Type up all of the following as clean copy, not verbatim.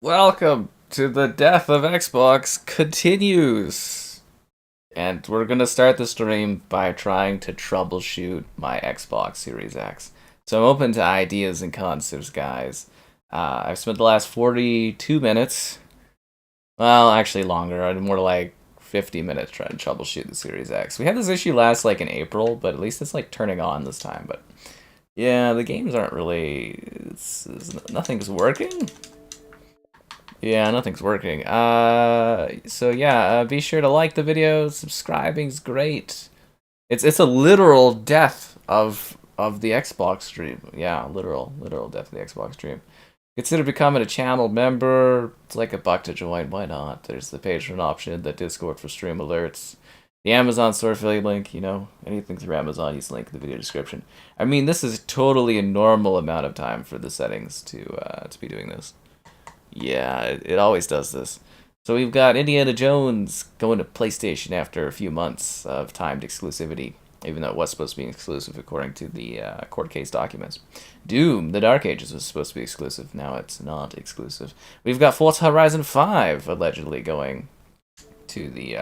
Welcome to the Death of Xbox continues. And we're gonna start the stream by trying to troubleshoot my Xbox Series X. So I'm open to ideas and concepts, guys. I've spent the last 42 minutes, well, actually longer, more like 50 minutes trying to troubleshoot the Series X. We had this issue last like in April, but at least it's like turning on this time. But yeah, the games aren't really, nothing's working. Yeah, nothing's working. So yeah, be sure to like the video. Subscribing's great. It's a literal death of the Xbox stream. Yeah, literal death of the Xbox stream. Consider becoming a channel member. It's like $1 to join. Why not? There's the Patreon option, the Discord for stream alerts, the Amazon store affiliate link. You know, anything through Amazon, use the link in the video description. I mean, this is totally a normal amount of time for the settings to be doing this. Yeah, it always does this. So we've got Indiana Jones going to PlayStation after a few months of timed exclusivity, even though it was supposed to be exclusive according to the court case documents. Doom, The Dark Ages was supposed to be exclusive. Now it's not exclusive. We've got Forza Horizon 5 allegedly going to the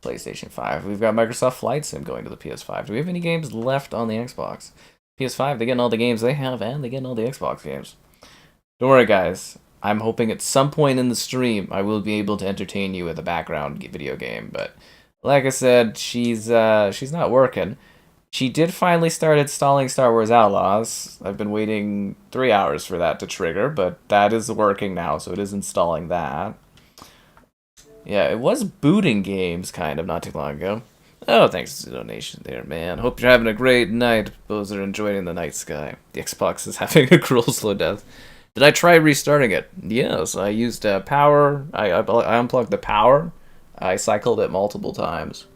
PlayStation 5. We've got Microsoft Flight Sim going to the PS5. Do we have any games left on the Xbox? PS5, they're getting all the games they have, and they're getting all the Xbox games. Don't worry, guys. I'm hoping at some point in the stream I will be able to entertain you with a background video game, but like I said, she's not working. She did finally start installing Star Wars Outlaws. I've been waiting 3 hours for that to trigger, but that is working now, so it is installing that. Yeah, it was booting games kind of not too long ago. Oh, thanks to the donation there, man. Hope you're having a great night. Those are enjoying the night sky. The Xbox is having a cruel slow death. Did I try restarting it? Yes, I used power. I unplugged the power. I cycled it multiple times.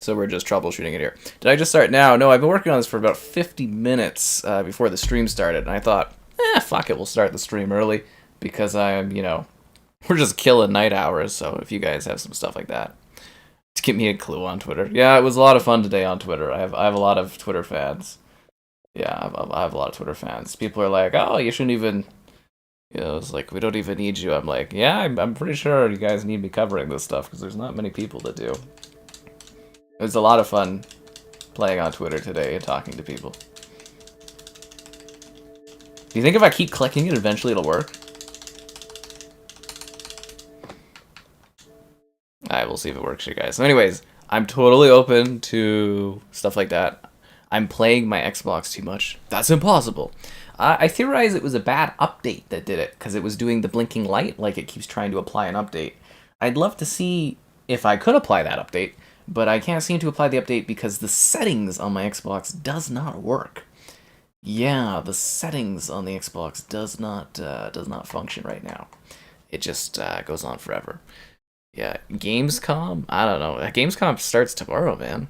So we're just troubleshooting it here. Did I just start now? No, I've been working on this for about 50 minutes before the stream started, and I thought, fuck it, we'll start the stream early because I'm, we're just killing night hours. So if you guys have some stuff like that, to give me a clue on Twitter. Yeah, it was a lot of fun today on Twitter. I have a lot of Twitter fans. Yeah, I have a lot of Twitter fans. People are like, oh, you shouldn't even, it's like, we don't even need you. I'm like, yeah, I'm pretty sure you guys need me covering this stuff because there's not many people that do. It was a lot of fun playing on Twitter today and talking to people. Do you think if I keep clicking it, eventually it'll work? Alright, we'll see if it works here, guys. So anyways, I'm totally open to stuff like that. I'm playing my Xbox too much. That's impossible. I theorize it was a bad update that did it, because it was doing the blinking light, like it keeps trying to apply an update. I'd love to see if I could apply that update, but I can't seem to apply the update because the settings on my Xbox does not work. Yeah, the settings on the Xbox does not function right now. It just goes on forever. Yeah, Gamescom? I don't know. Gamescom starts tomorrow, man.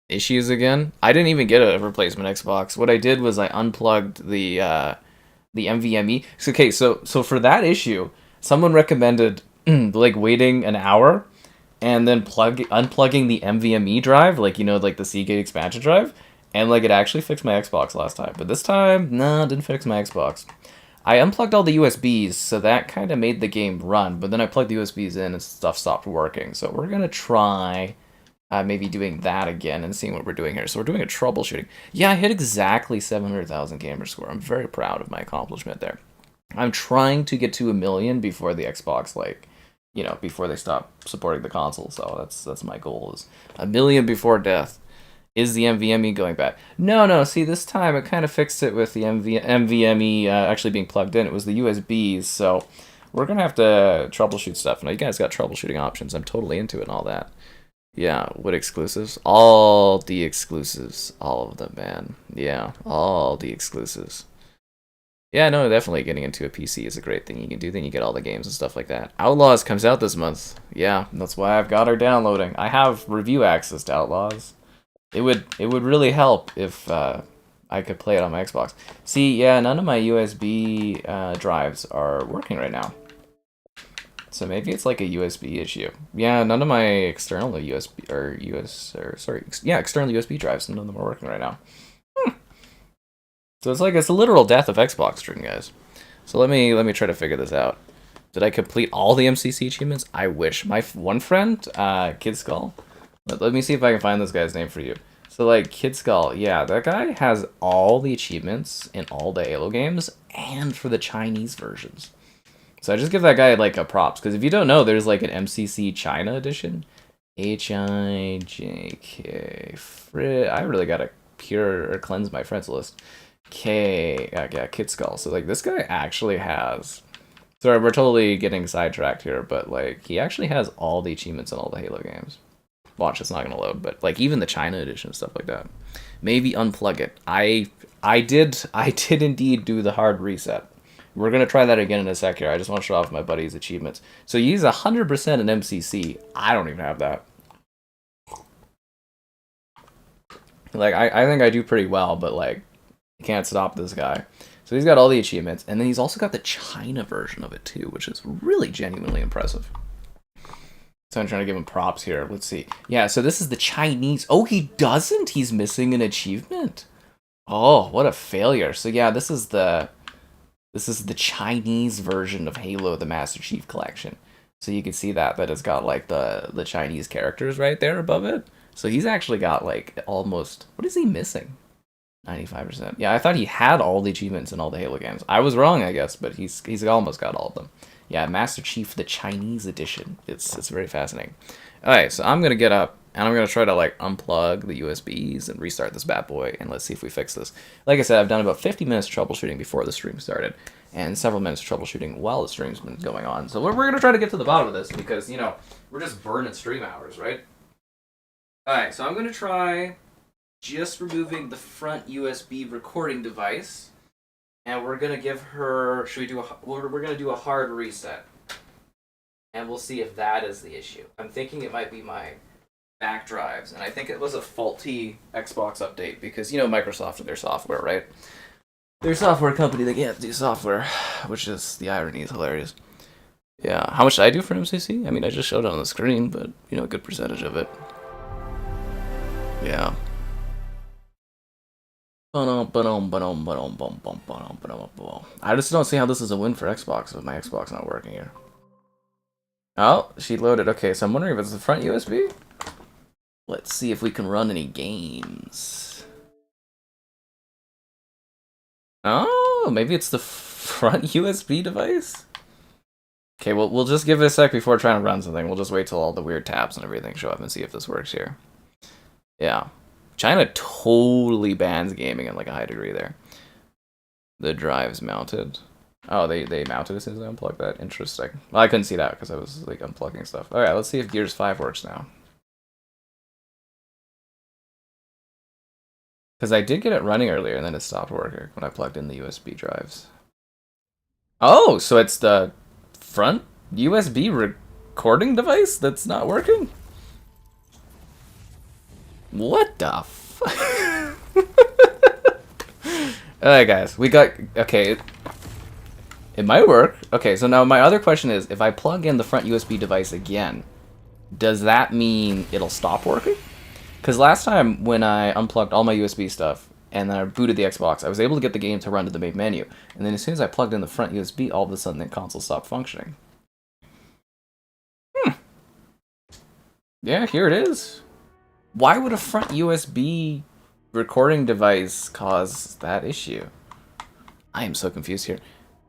Issues again. I didn't even get a replacement Xbox. What I did was I unplugged the NVMe. Okay, so for that issue, someone recommended like waiting an hour and then unplugging the NVMe drive, like like the Seagate expansion drive, and like it actually fixed my Xbox last time. But this time, nah, didn't fix my Xbox. I unplugged all the USBs, so that kind of made the game run. But then I plugged the USBs in and stuff stopped working. So we're gonna try. Maybe doing that again and seeing what we're doing here. So we're doing a troubleshooting. Yeah, I hit exactly 700,000 gamer score. I'm very proud of my accomplishment there. I'm trying to get to 1 million before the Xbox, before they stop supporting the console. So that's my goal, is 1 million before death. Is the NVMe going bad? No. See, this time it kind of fixed it with the NVMe actually being plugged in. It was the USBs. So we're going to have to troubleshoot stuff. Now, you guys got troubleshooting options. I'm totally into it and all that. Yeah, what exclusives? All the exclusives. All of them, man. Yeah, all the exclusives. Yeah, no, definitely getting into a PC is a great thing you can do. Then you get all the games and stuff like that. Outlaws comes out this month. Yeah, that's why I've got her downloading. I have review access to Outlaws. It would really help if I could play it on my Xbox. See, yeah, none of my USB drives are working right now. So maybe it's like a USB issue. Yeah, none of my external USB external USB drives, none of them are working right now. So it's a literal death of Xbox stream, guys. So let me try to figure this out. Did I complete all the MCC achievements? I wish. My one friend, Kid Skull. Let me see if I can find this guy's name for you. So like Kid Skull, yeah, that guy has all the achievements in all the Halo games and for the Chinese versions. So I just give that guy like a props, because if you don't know, there's like an MCC China edition. HIJK. I really gotta pure or cleanse my friends list. Yeah, Kid Skull. So like this guy actually has. Sorry, we're totally getting sidetracked here, but like he actually has all the achievements in all the Halo games. Watch, it's not gonna load, but like even the China edition and stuff like that. Maybe unplug it. I did indeed do the hard reset. We're gonna try that again in a sec here. I just want to show off my buddy's achievements. So he's 100% in MCC. I don't even have that. Like I think I do pretty well, but like you can't stop this guy. So he's got all the achievements, and then he's also got the China version of it too, which is really genuinely impressive. So I'm trying to give him props here. Let's see. Yeah, so this is the Chinese. Oh, he doesn't. He's missing an achievement. Oh, what a failure. So yeah, this is the Chinese version of Halo, the Master Chief Collection. So you can see that it's got like the Chinese characters right there above it. So he's actually got like almost, what is he missing? 95%. Yeah, I thought he had all the achievements in all the Halo games. I was wrong, I guess, but he's almost got all of them. Yeah, Master Chief, the Chinese edition. It's very fascinating. Alright, so I'm going to get up, and I'm going to try to like unplug the USBs and restart this bad boy, and let's see if we fix this. Like I said, I've done about 50 minutes of troubleshooting before the stream started, and several minutes of troubleshooting while the stream's been going on. So we're going to try to get to the bottom of this, because, you know, we're just burning stream hours, right? Alright, so I'm going to try just removing the front USB recording device, and we're gonna give her. We're gonna do a hard reset, and we'll see if that is the issue. I'm thinking it might be my back drives, and I think it was a faulty Xbox update because you know Microsoft and their software, right? They're a software company that can't do software, which is the irony is hilarious. Yeah, how much did I do for MCC? I mean, I just showed it on the screen, but you know, a good percentage of it. Yeah. I just don't see how this is a win for Xbox with my Xbox not working here. Oh, she loaded. Okay, so I'm wondering if it's the front USB? Let's see if we can run any games. Oh, maybe it's the front USB device? Okay, well, we'll just give it a sec before trying to run something. We'll just wait till all the weird tabs and everything show up and see if this works here. Yeah. China totally bans gaming in like a high degree there. The drive's mounted. Oh, they mounted as soon as I unplugged that. Interesting. Well, I couldn't see that because I was like unplugging stuff. Alright, let's see if Gears 5 works now. Because I did get it running earlier and then it stopped working when I plugged in the USB drives. Oh, so it's the front USB recording device that's not working? What the fuck? Alright guys, we got, okay, it might work. Okay, so now my other question is, if I plug in the front USB device again, does that mean it'll stop working? Because last time when I unplugged all my USB stuff and then I booted the Xbox, I was able to get the game to run to the main menu. And then as soon as I plugged in the front USB, all of a sudden the console stopped functioning. Yeah, here it is. Why would a front USB recording device cause that issue? I am so confused here.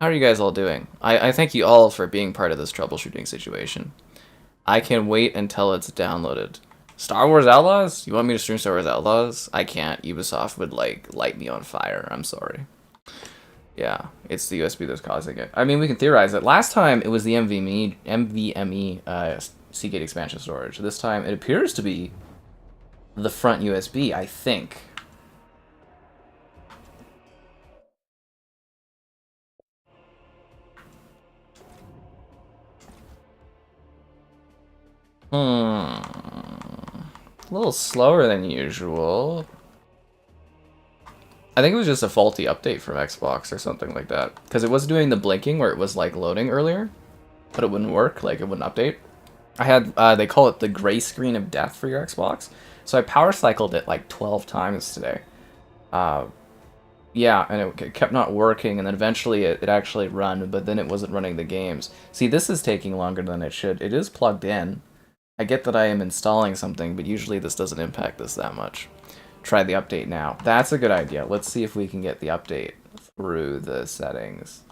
How are you guys all doing? I thank you all for being part of this troubleshooting situation. I can wait until it's downloaded. Star Wars Outlaws? You want me to stream Star Wars Outlaws? I can't. Ubisoft would like light me on fire. I'm sorry. Yeah, it's the USB that's causing it. I mean, we can theorize it. Last time it was the NVMe Seagate expansion storage. This time it appears to be the front USB, I think. A little slower than usual. I think it was just a faulty update from Xbox or something like that. Because it was doing the blinking where it was like loading earlier, but it wouldn't work, like it wouldn't update. I had, they call it the gray screen of death for your Xbox. So I power cycled it like 12 times today. Yeah, and it kept not working, and then eventually it actually run, but then it wasn't running the games. See, this is taking longer than it should. It is plugged in. I get that I am installing something, but usually this doesn't impact this that much. Try the update now. That's a good idea. Let's see if we can get the update through the settings.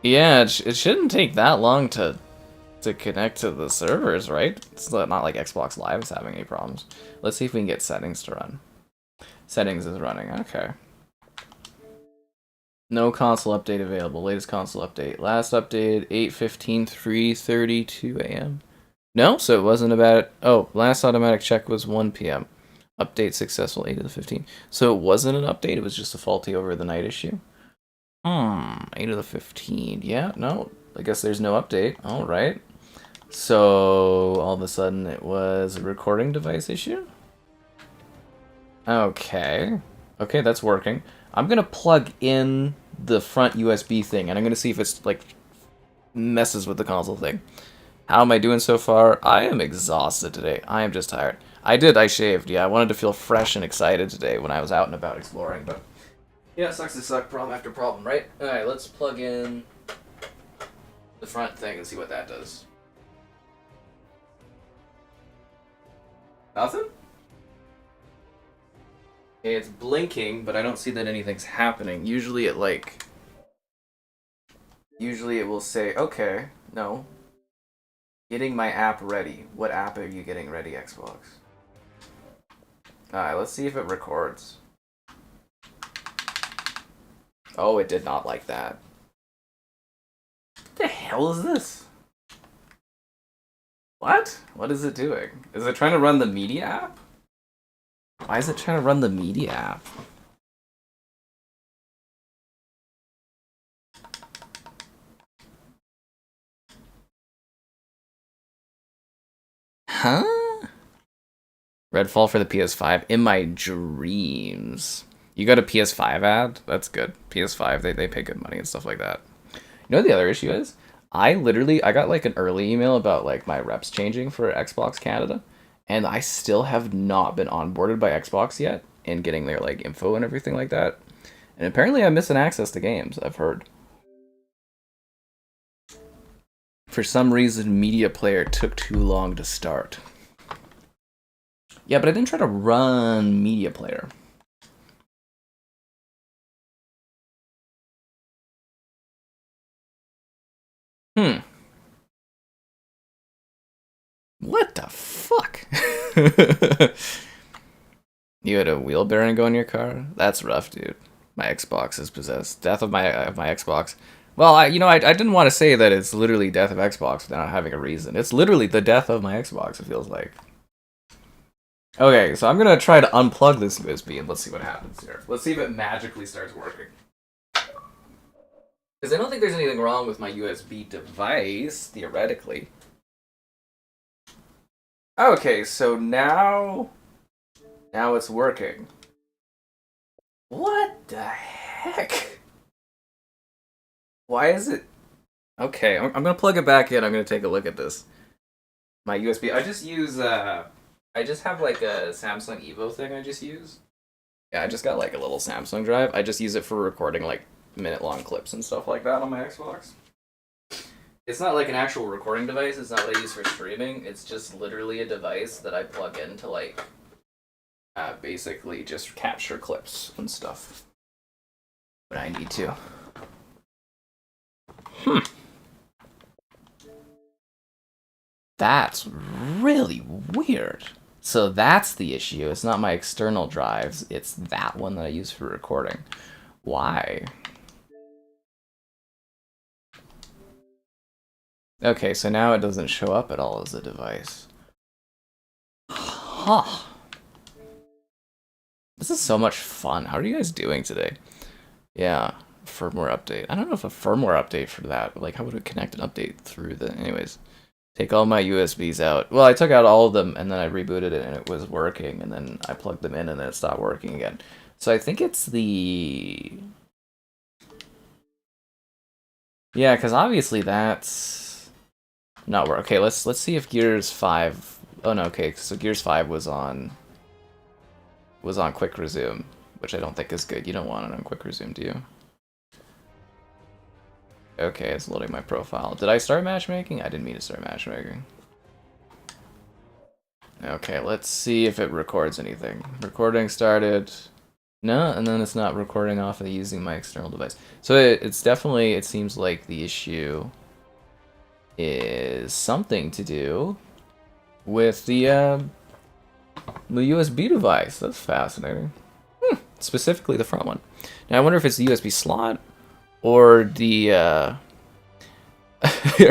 Yeah, it shouldn't take that long to connect to the servers, right? It's not like Xbox Live is having any problems. Let's see if we can get settings to run. Settings is running, okay. No console update available. Latest console update. Last update, 8:15, 3:32 a.m. No, so it wasn't about... Oh, last automatic check was 1 p.m. Update successful, 8 of the 15. So it wasn't an update, it was just a faulty over the night issue? 8 of the 15. Yeah, no, I guess there's no update. Alright. So, all of a sudden it was a recording device issue? Okay. Okay, that's working. I'm gonna plug in the front USB thing, and I'm gonna see if it's, like, messes with the console thing. How am I doing so far? I am exhausted today. I am just tired. I shaved, yeah. I wanted to feel fresh and excited today when I was out and about exploring, but... Yeah, it sucks to suck, problem after problem, right? Alright, let's plug in the front thing and see what that does. Nothing? Okay, it's blinking, but I don't see that anything's happening. Usually it, like... Usually it will say, okay, no. Getting my app ready. What app are you getting ready, Xbox? Alright, let's see if it records. Oh, it did not like that. What the hell is this? What? What is it doing? Is it trying to run the media app? Why is it trying to run the media app? Huh? Redfall for the PS5? In my dreams. You got a PS5 ad? That's good. PS5, they pay good money and stuff like that. You know what the other issue is? I got like an early email about like my reps changing for Xbox Canada, and I still have not been onboarded by Xbox yet and getting their like info and everything like that. And apparently I'm missing access to games, I've heard. For some reason, Media Player took too long to start. Yeah, but I didn't try to run Media Player. What the fuck? You had a wheel bearing go in your car? That's rough, dude. My Xbox is possessed. Death of my Xbox. Well, I didn't want to say that it's literally death of Xbox without having a reason. It's literally the death of my Xbox, it feels like. Okay, so I'm gonna try to unplug this USB and let's see what happens here. Let's see if it magically starts working. Because I don't think there's anything wrong with my USB device, theoretically. Okay, so now it's working. What the heck? Why is it... Okay, I'm gonna plug it back in. I'm gonna take a look at this. My USB... I just have like a Samsung Evo thing I just use. Yeah, I just got like a little Samsung drive. I just use it for recording like minute-long clips and stuff like that on my Xbox. It's not like an actual recording device. It's not what I use for streaming. It's just literally a device that I plug in to like basically just capture clips and stuff when I need to. That's really weird. So that's the issue. It's not my external drives. It's that one that I use for recording. Why? Okay, so now it doesn't show up at all as a device. Huh. This is so much fun. How are you guys doing today? Yeah, firmware update. I don't know if a firmware update for that. Like, how would it connect an update through the... Anyways. Take all my USBs out. Well, I took out all of them, and then I rebooted it, and it was working, and then I plugged them in, and then it stopped working again. So I think it's the... Yeah, because obviously that's... not work. Okay, let's see if Gears 5... Oh, no, okay, so Gears 5 was on quick resume, which I don't think is good. You don't want it on quick resume, do you? Okay, it's loading my profile. Did I start matchmaking? I didn't mean to start matchmaking. Okay, let's see if it records anything. Recording started. No, and then it's not recording off of using my external device. So it's definitely, it seems like the issue is something to do with the USB device. That's fascinating. Specifically the front one. Now I wonder if it's the USB slot or the are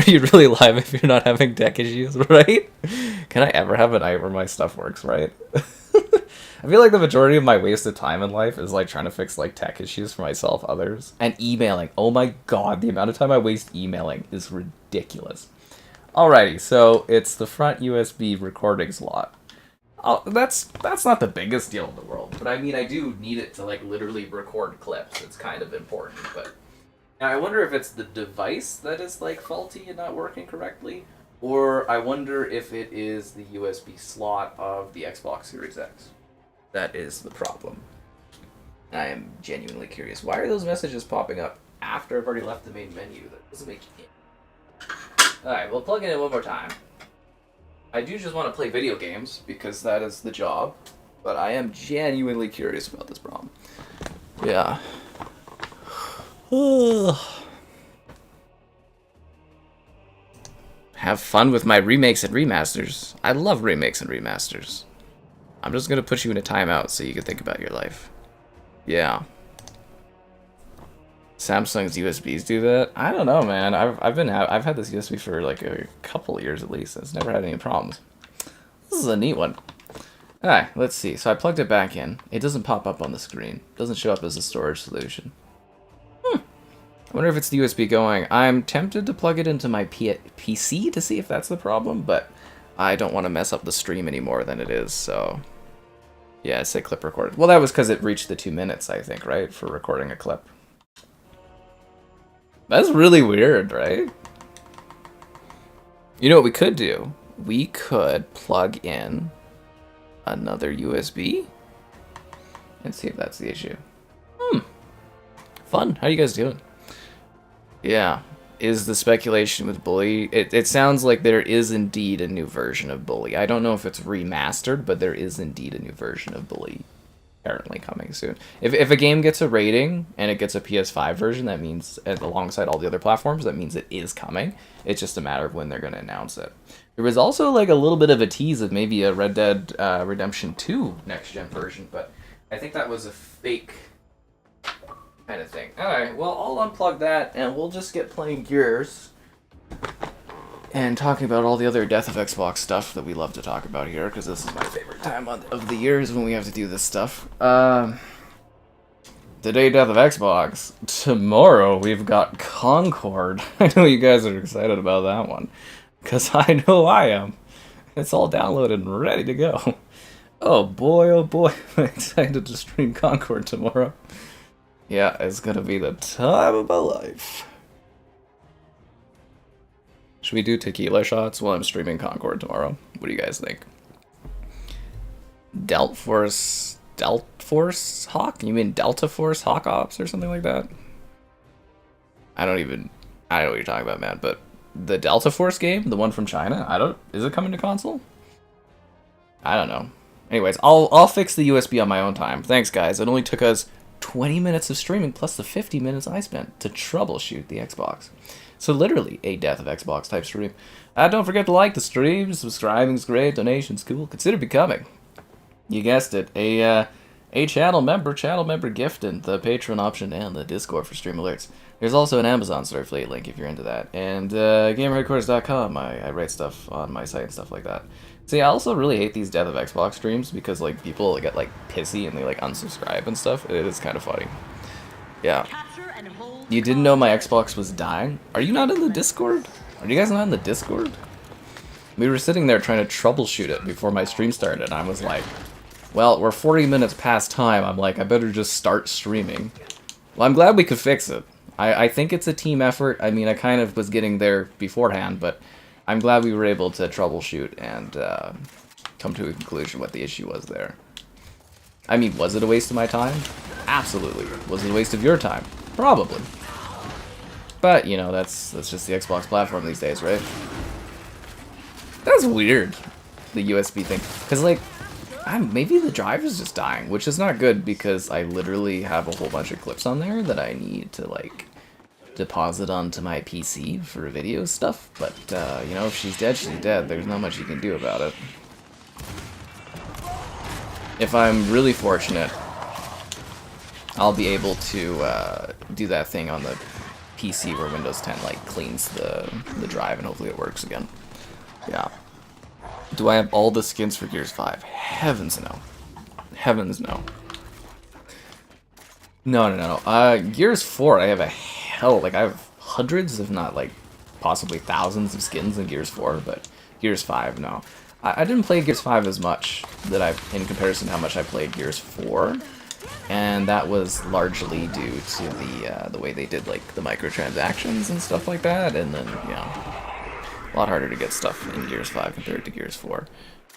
you really live if you're not having tech issues, right? Can I ever have a night where my stuff works right? I feel like the majority of my wasted time in life is like trying to fix like tech issues for myself, others, and emailing. Oh my god, the amount of time I waste emailing is ridiculous. Alrighty, so it's the front USB recording slot. Oh, that's not the biggest deal in the world, but I mean, I do need it to like literally record clips. It's kind of important, but now I wonder if it's the device that is like faulty and not working correctly, or I wonder if it is the USB slot of the Xbox Series X. That is the problem. I am genuinely curious. Why are those messages popping up after I've already left the main menu? That doesn't make sense. Alright, we'll plug it in one more time. I do just want to play video games, because that is the job. But I am genuinely curious about this problem. Yeah. Have fun with my remakes and remasters. I love remakes and remasters. I'm just gonna put you in a timeout so you can think about your life. Yeah. Samsung's USBs do that? I don't know, man. I've had this USB for like a couple of years at least. It's never had any problems. This is a neat one. Alright, let's see. So I plugged it back in. It doesn't pop up on the screen. It doesn't show up as a storage solution. I wonder if it's the USB going. I'm tempted to plug it into my PC to see if that's the problem, but I don't want to mess up the stream any more than it is, so... Yeah, it said clip recorded. Well, that was because it reached the 2 minutes, I think, right? For recording a clip. That's really weird, right? You know what we could do? We could plug in another USB and see if that's the issue. Fun. How you guys doing? Yeah. Is the speculation with Bully... It sounds like there is indeed a new version of Bully. I don't know if it's remastered, but there is indeed a new version of Bully apparently coming soon. If a game gets a rating and it gets a PS5 version, that means, alongside all the other platforms, that means it is coming. It's just a matter of when they're going to announce it. There was also like a little bit of a tease of maybe a Red Dead Redemption 2 next-gen version, but I think that was a fake kind of thing. Alright, well, I'll unplug that, and we'll just get playing Gears and talking about all the other Death of Xbox stuff that we love to talk about here, because this is my favorite time of the year is when we have to do this stuff. Today, Death of Xbox. Tomorrow, we've got Concord. I know you guys are excited about that one, because I know I am. It's all downloaded and ready to go. Oh boy, I'm excited to stream Concord tomorrow. Yeah, it's gonna be the time of my life. Should we do tequila shots while I'm streaming Concord tomorrow? What do you guys think? Delta Force Hawk? You mean Delta Force Hawk Ops or something like that? I don't know what you're talking about, man, but the Delta Force game, the one from China, is it coming to console? I don't know. Anyways, I'll fix the USB on my own time. Thanks, guys. It only took us 20 minutes of streaming plus the 50 minutes I spent to troubleshoot the Xbox. So literally a Death of Xbox type stream. Don't forget to like the stream, subscribing's great, donations cool. Consider becoming, you guessed it, a channel member gift and the Patreon option and the Discord for stream alerts. There's also an Amazon Starfleet link if you're into that. And GamerHeadquarters.com, I write stuff on my site and stuff like that. See, I also really hate these Death of Xbox streams because like people get like pissy and they like unsubscribe and stuff. It is kind of funny. Yeah. You didn't know my Xbox was dying? Are you not in the Discord? Are you guys not in the Discord? We were sitting there trying to troubleshoot it before my stream started, and I was like, well, we're 40 minutes past time. I'm like, I better just start streaming. Well, I'm glad we could fix it. I think it's a team effort. I mean, I kind of was getting there beforehand, but I'm glad we were able to troubleshoot and come to a conclusion what the issue was there. I mean, was it a waste of my time? Absolutely. Was it a waste of your time? Probably. But, you know, that's just the Xbox platform these days, right? That's weird, the USB thing. Because, like, maybe the drive is just dying, which is not good because I literally have a whole bunch of clips on there that I need to, like, deposit onto my PC for video stuff. But, you know, if she's dead, she's dead. There's not much you can do about it. If I'm really fortunate, I'll be able to do that thing on the PC where Windows 10 like cleans the drive and hopefully it works again. Yeah. Do I have all the skins for Gears 5? Heavens no. Heavens no. No. Gears 4, I have I have hundreds, if not like possibly thousands of skins in Gears 4, but Gears 5, no. I didn't play Gears 5 as much in comparison to how much I played Gears 4, and that was largely due to the way they did like the microtransactions and stuff like that, and then, you know, a lot harder to get stuff in Gears 5 compared to Gears 4.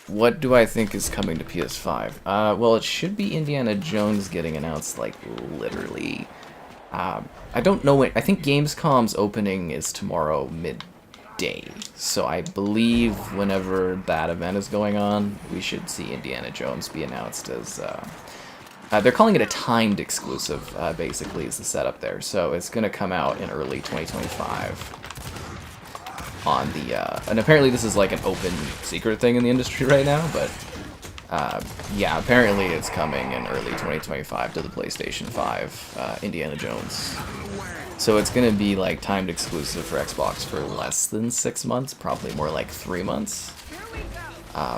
What do I think is coming to PS5? Well, it should be Indiana Jones getting announced, like, literally. I don't know when. I think Gamescom's opening is tomorrow midday. So I believe whenever that event is going on, we should see Indiana Jones be announced as... they're calling it a timed exclusive, basically, is the setup there. So it's going to come out in early 2025. On the, and apparently this is like an open secret thing in the industry right now, but, yeah, apparently it's coming in early 2025 to the PlayStation 5, Indiana Jones. So it's gonna be, like, timed exclusive for Xbox for less than 6 months, probably more like 3 months.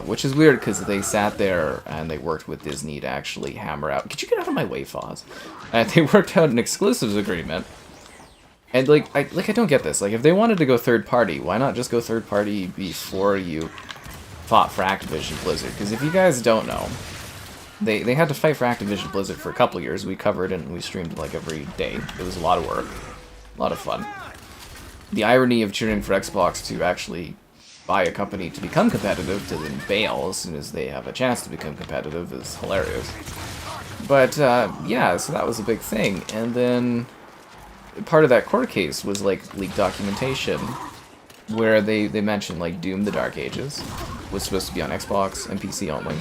Which is weird, because they sat there and they worked with Disney to actually hammer out... Could you get out of my way, Foz? They worked out an exclusives agreement. And, like, I don't get this. Like, if they wanted to go third-party, why not just go third-party before you fought for Activision Blizzard? Because if you guys don't know, they had to fight for Activision Blizzard for a couple years. We covered it and we streamed, like, every day. It was a lot of work. A lot of fun. The irony of cheering for Xbox to actually buy a company to become competitive to then bail as soon as they have a chance to become competitive is hilarious. But, yeah, so that was a big thing. And then... part of that court case was, like, leaked documentation where they mentioned, like, Doom the Dark Ages was supposed to be on Xbox and PC only,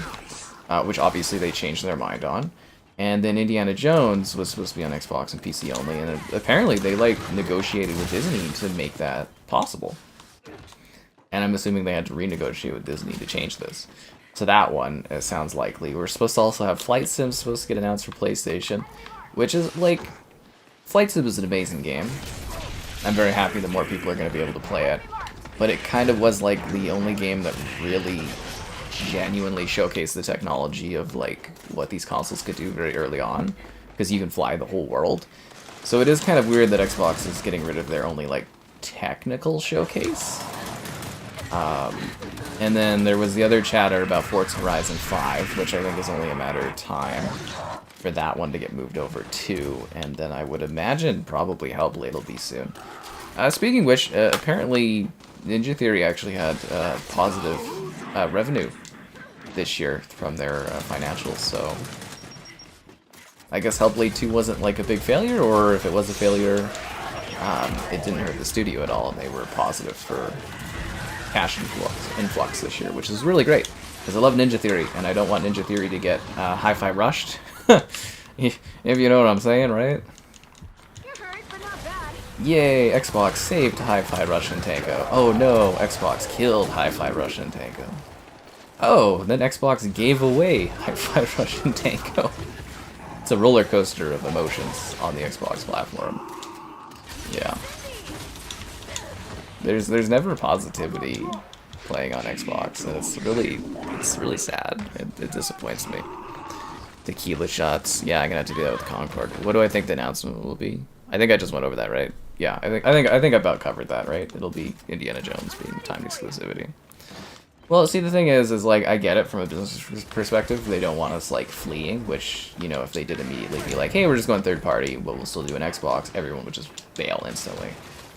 which obviously they changed their mind on. And then Indiana Jones was supposed to be on Xbox and PC only, and apparently they, like, negotiated with Disney to make that possible. And I'm assuming they had to renegotiate with Disney to change this. So that one, it sounds likely. We're supposed to also have Flight Sim supposed to get announced for PlayStation, which is, like... Flight Sim is an amazing game. I'm very happy that more people are going to be able to play it. But it kind of was like the only game that really genuinely showcased the technology of like what these consoles could do very early on. Because you can fly the whole world. So it is kind of weird that Xbox is getting rid of their only like technical showcase. And then there was the other chatter about Forza Horizon 5, which I think is only a matter of time for that one to get moved over too, and then I would imagine probably Hellblade will be soon. Speaking of which, apparently Ninja Theory actually had positive revenue this year from their financials, so I guess Hellblade 2 wasn't like a big failure, or if it was a failure, it didn't hurt the studio at all, and they were positive for cash influx this year, which is really great, because I love Ninja Theory, and I don't want Ninja Theory to get hi-fi rushed. If you know what I'm saying, right? Yay, Xbox saved Hi-Fi Russian Tango. Oh no, Xbox killed Hi-Fi Russian Tango. Oh, then Xbox gave away Hi-Fi Russian Tango. It's a roller coaster of emotions on the Xbox platform. Yeah. There's never positivity playing on Xbox, and it's really sad. It disappoints me. Tequila shots. Yeah, I'm gonna have to do that with Concord. What do I think the announcement will be? I think I just went over that, right? Yeah, I think I about covered that, right? It'll be Indiana Jones being timed exclusivity. Well, see, the thing is like, I get it from a business perspective. They don't want us, like, fleeing, which, you know, if they did immediately be like, hey, we're just going third party, but we'll still do an Xbox, everyone would just bail instantly.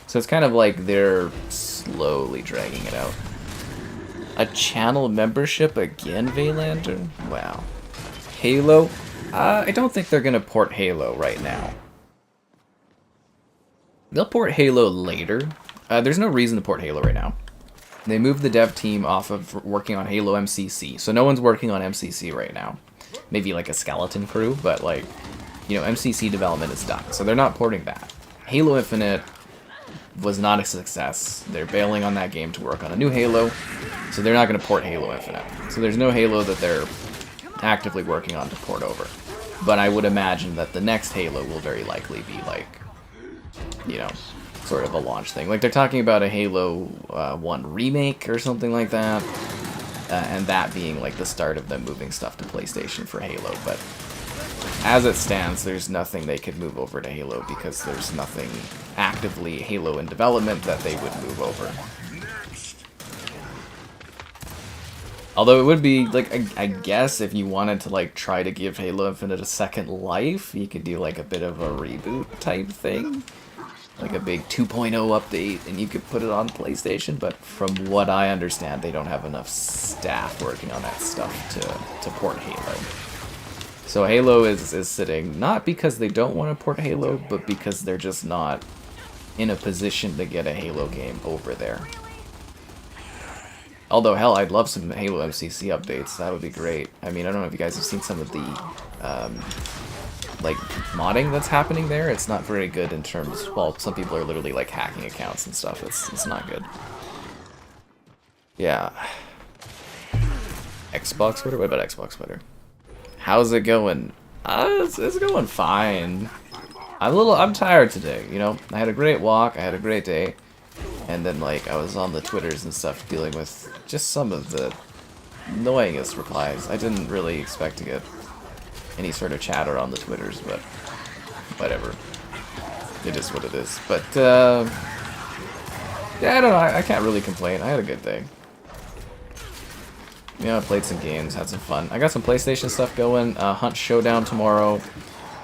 So it's kind of like they're slowly dragging it out. A channel membership again, Vaylander? Wow. Halo, I don't think they're gonna port Halo right now. They'll port Halo later. There's no reason to port Halo right now. They moved the dev team off of working on Halo MCC, so no one's working on MCC right now. Maybe like a skeleton crew, but like, you know, MCC development is done, so they're not porting that. Halo Infinite was not a success. They're bailing on that game to work on a new Halo, so they're not going to port Halo Infinite. So there's no Halo that they're actively working on to port over. But I would imagine that the next Halo will very likely be like, you know, sort of a launch thing. Like they're talking about a Halo 1 remake or something like that, and that being like the start of them moving stuff to PlayStation for Halo. But as it stands, there's nothing they could move over to Halo because there's nothing actively Halo in development that they would move over. Although it would be, like, I guess if you wanted to, like, try to give Halo Infinite a second life, you could do, like, a bit of a reboot type thing. Like a big 2.0 update, and you could put it on PlayStation, but from what I understand, they don't have enough staff working on that stuff to port Halo. So Halo is sitting, not because they don't want to port Halo, but because they're just not in a position to get a Halo game over there. Although, hell, I'd love some Halo MCC updates. That would be great. I mean, I don't know if you guys have seen some of the, like, modding that's happening there. It's not very good in terms... Well, some people are literally, like, hacking accounts and stuff. It's not good. Yeah. Xbox Twitter? What about Xbox Twitter? How's it going? It's going fine. I'm tired today, you know? I had a great walk. I had a great day. And then, like, I was on the Twitters and stuff dealing with just some of the annoyingest replies. I didn't really expect to get any sort of chatter on the Twitters, but whatever. It is what it is. But, yeah, I don't know. I can't really complain. I had a good day. You know, I played some games, had some fun. I got some PlayStation stuff going. Hunt Showdown tomorrow.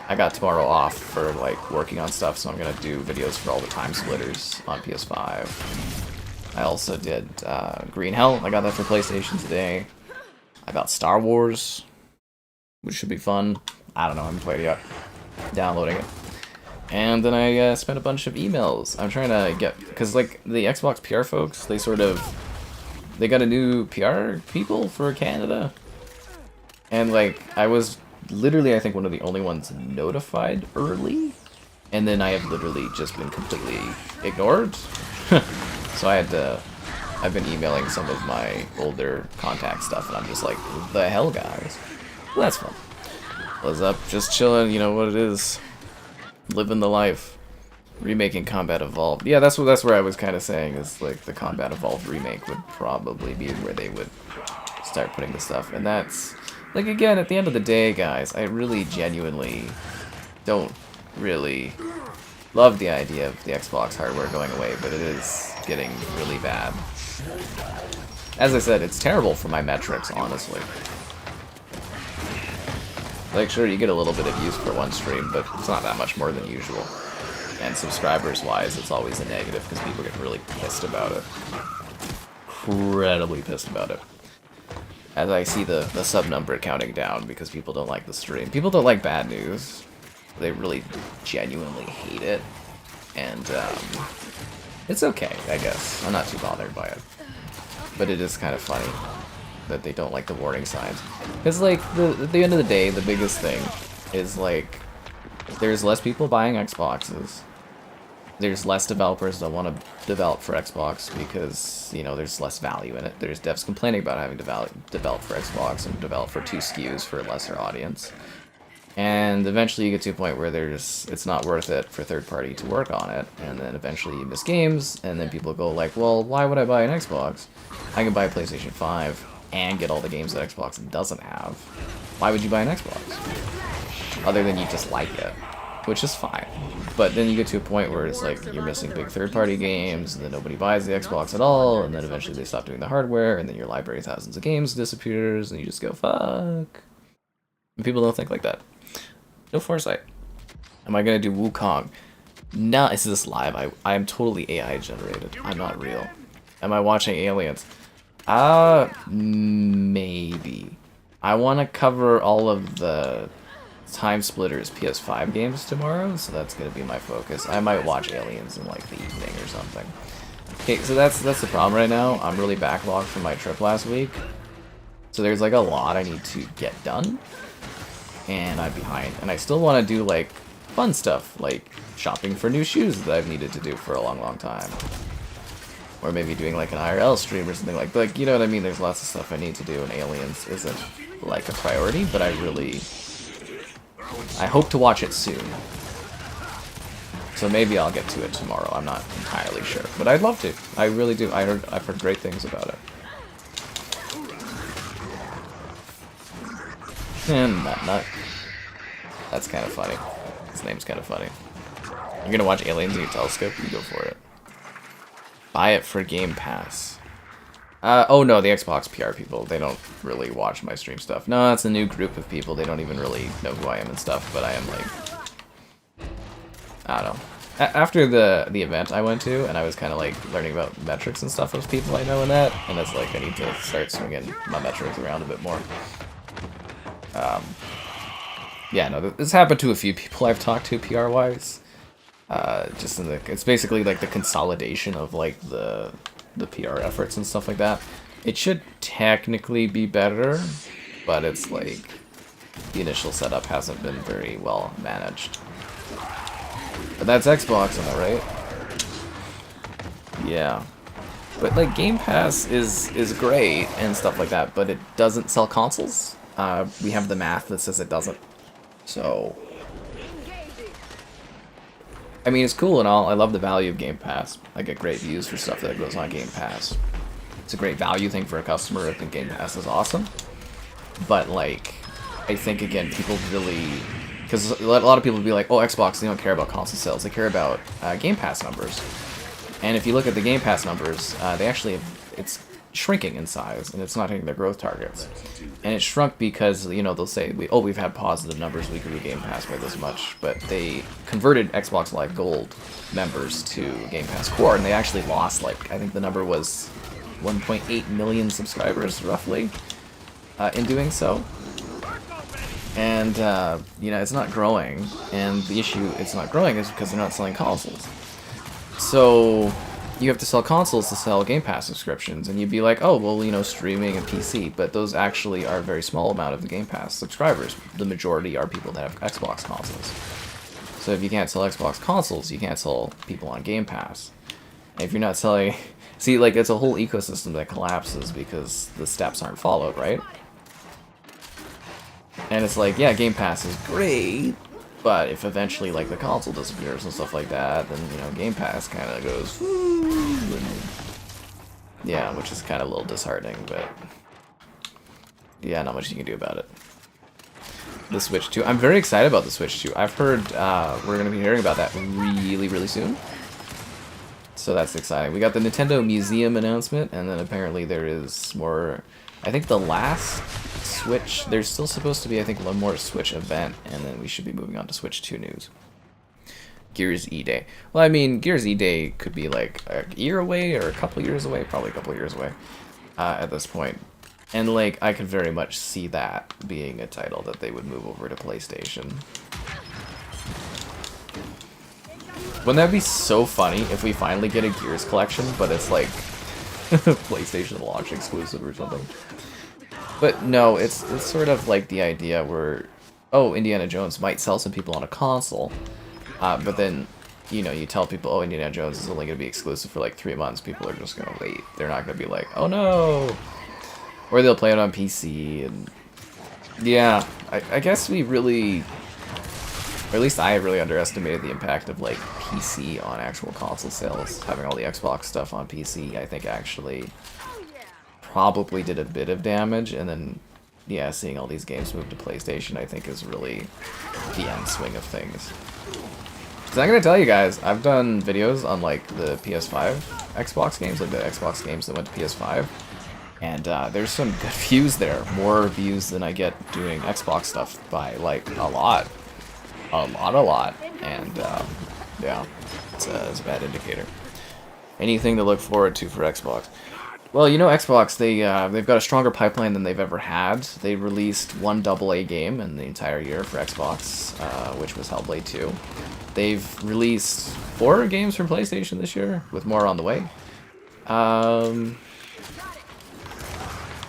I got tomorrow off for, like, working on stuff, so I'm gonna do videos for all the Time Splitters on PS5. I also did Green Hell. I got that for PlayStation today. I got Star Wars, which should be fun. I don't know, I haven't played it yet. Downloading it. And then I spent a bunch of emails. I'm trying to get... Because, like, the Xbox PR folks, they sort of... They got a new PR people for Canada. And, like, I was... literally, I think, one of the only ones notified early, and then I have literally just been completely ignored. So I've been emailing some of my older contact stuff, and I'm just like, what the hell, guys? Well, that's fun. What's up? Just chilling, you know what it is. Living the life. Remaking Combat Evolved. Yeah, that's where I was kind of saying, is like the Combat Evolved remake would probably be where they would start putting the stuff, and that's... Like, again, at the end of the day, guys, I really genuinely don't really love the idea of the Xbox hardware going away, but it is getting really bad. As I said, it's terrible for my metrics, honestly. Like, sure, you get a little bit of use for one stream, but it's not that much more than usual. And subscribers-wise, it's always a negative, because people get really pissed about it. Incredibly pissed about it. As I see the sub number counting down because people don't like the stream. People don't like bad news. They really genuinely hate it. And it's okay, I guess. I'm not too bothered by it. But it is kind of funny that they don't like the warning signs. Because, like, at the end of the day, the biggest thing is, like, there's less people buying Xboxes. There's less developers that want to develop for Xbox because, you know, there's less value in it. There's devs complaining about having to develop for Xbox and develop for 2 SKUs for a lesser audience. And eventually you get to a point where it's not worth it for third party to work on it. And then eventually you miss games, and then people go like, well, why would I buy an Xbox? I can buy a PlayStation 5 and get all the games that Xbox doesn't have. Why would you buy an Xbox? Other than you just like it. Which is fine. But then you get to a point where it's like you're missing big third-party games, and then nobody buys the Xbox at all, and then eventually they stop doing the hardware, and then your library of thousands of games disappears, and you just go, fuck. And people don't think like that. No foresight. Am I gonna do Wukong? No, is this live? I am totally AI generated. I'm not real. Am I watching Aliens? Maybe. I want to cover all of the Time Splitters PS5 games tomorrow, so that's going to be my focus. I might watch Aliens in like the evening or something. Okay, so that's the problem right now. I'm really backlogged from my trip last week. So there's like a lot I need to get done. And I'm behind. And I still want to do like fun stuff, like shopping for new shoes that I've needed to do for a long, long time. Or maybe doing like an IRL stream or something like you know what I mean? There's lots of stuff I need to do, and Aliens isn't like a priority, but I hope to watch it soon. So maybe I'll get to it tomorrow. I'm not entirely sure, but I'd love to. I really do. I've heard great things about it. And Nut. That's kind of funny. His name's kind of funny. You're gonna watch Aliens in your telescope? You go for it. Buy it for Game Pass. Oh no, the Xbox PR people, they don't really watch my stream stuff. No, it's a new group of people. They don't even really know who I am and stuff, but I am like... I don't know. After the event I went to, and I was kind of like learning about metrics and stuff with people I know in that, and it's like I need to start swinging my metrics around a bit more. Yeah, no, this happened to a few people I've talked to PR-wise. Just in it's basically like the consolidation of like the PR efforts and stuff like that. It should technically be better, but it's like the initial setup hasn't been very well managed. But that's Xbox, am I right? Yeah. But like Game Pass is great and stuff like that, but it doesn't sell consoles. We have the math that says it doesn't. So I mean, it's cool and all. I love the value of Game Pass. I get great views for stuff that goes on Game Pass. It's a great value thing for a customer. I think Game Pass is awesome. But, like, I think, again, people really... Because a lot of people be like, oh, Xbox, they don't care about console sales. They care about Game Pass numbers. And if you look at the Game Pass numbers, they actually... It's shrinking in size, and it's not hitting their growth targets. And it shrunk because, you know, they'll say, we've had positive numbers, we grew Game Pass by this much, but they converted Xbox Live Gold members to Game Pass Core, and they actually lost, like, I think the number was 1.8 million subscribers, roughly, in doing so. And, you know, it's not growing, and the issue it's not growing is because they're not selling consoles. So... you have to sell consoles to sell Game Pass subscriptions, and you'd be like, oh, well, you know, streaming and PC, but those actually are a very small amount of the Game Pass subscribers. The majority are people that have Xbox consoles. So if you can't sell Xbox consoles, you can't sell people on Game Pass. And if you're not selling... See, like, it's a whole ecosystem that collapses because the steps aren't followed, right? And it's like, yeah, Game Pass is great, but if eventually, like, the console disappears and stuff like that, then, you know, Game Pass kind of goes... yeah, which is kind of a little disheartening, but... yeah, not much you can do about it. The Switch 2. I'm very excited about the Switch 2. I've heard we're going to be hearing about that really, really soon. So that's exciting. We got the Nintendo Museum announcement, and then apparently there is more... I think the last Switch... There's still supposed to be, I think, one more Switch event, and then we should be moving on to Switch 2 news. Gears E-Day. Well, I mean, Gears E-Day could be like a year away or a couple years away. Probably a couple years away at this point. And, like, I could very much see that being a title that they would move over to PlayStation. Wouldn't that be so funny if we finally get a Gears collection, but it's like PlayStation launch exclusive or something? But no, it's sort of like the idea where, oh, Indiana Jones might sell some people on a console, but then, you know, you tell people, oh, Indiana Jones is only going to be exclusive for like 3 months. People are just going to wait. They're not going to be like, oh no. Or they'll play it on PC. And yeah, I guess we really, or at least I really underestimated the impact of like PC on actual console sales. Having all the Xbox stuff on PC, I think actually probably did a bit of damage. And then, yeah, seeing all these games move to PlayStation, I think is really the end swing of things. So I'm gonna tell you guys, I've done videos on like the PS5 Xbox games, like the Xbox games that went to PS5, and there's some good views there, more views than I get doing Xbox stuff by like a lot, and yeah, it's a bad indicator. Anything to look forward to for Xbox. Well, you know, Xbox, they've got a stronger pipeline than they've ever had. They released one AA game in the entire year for Xbox, which was Hellblade 2. They've released 4 games for PlayStation this year, with more on the way.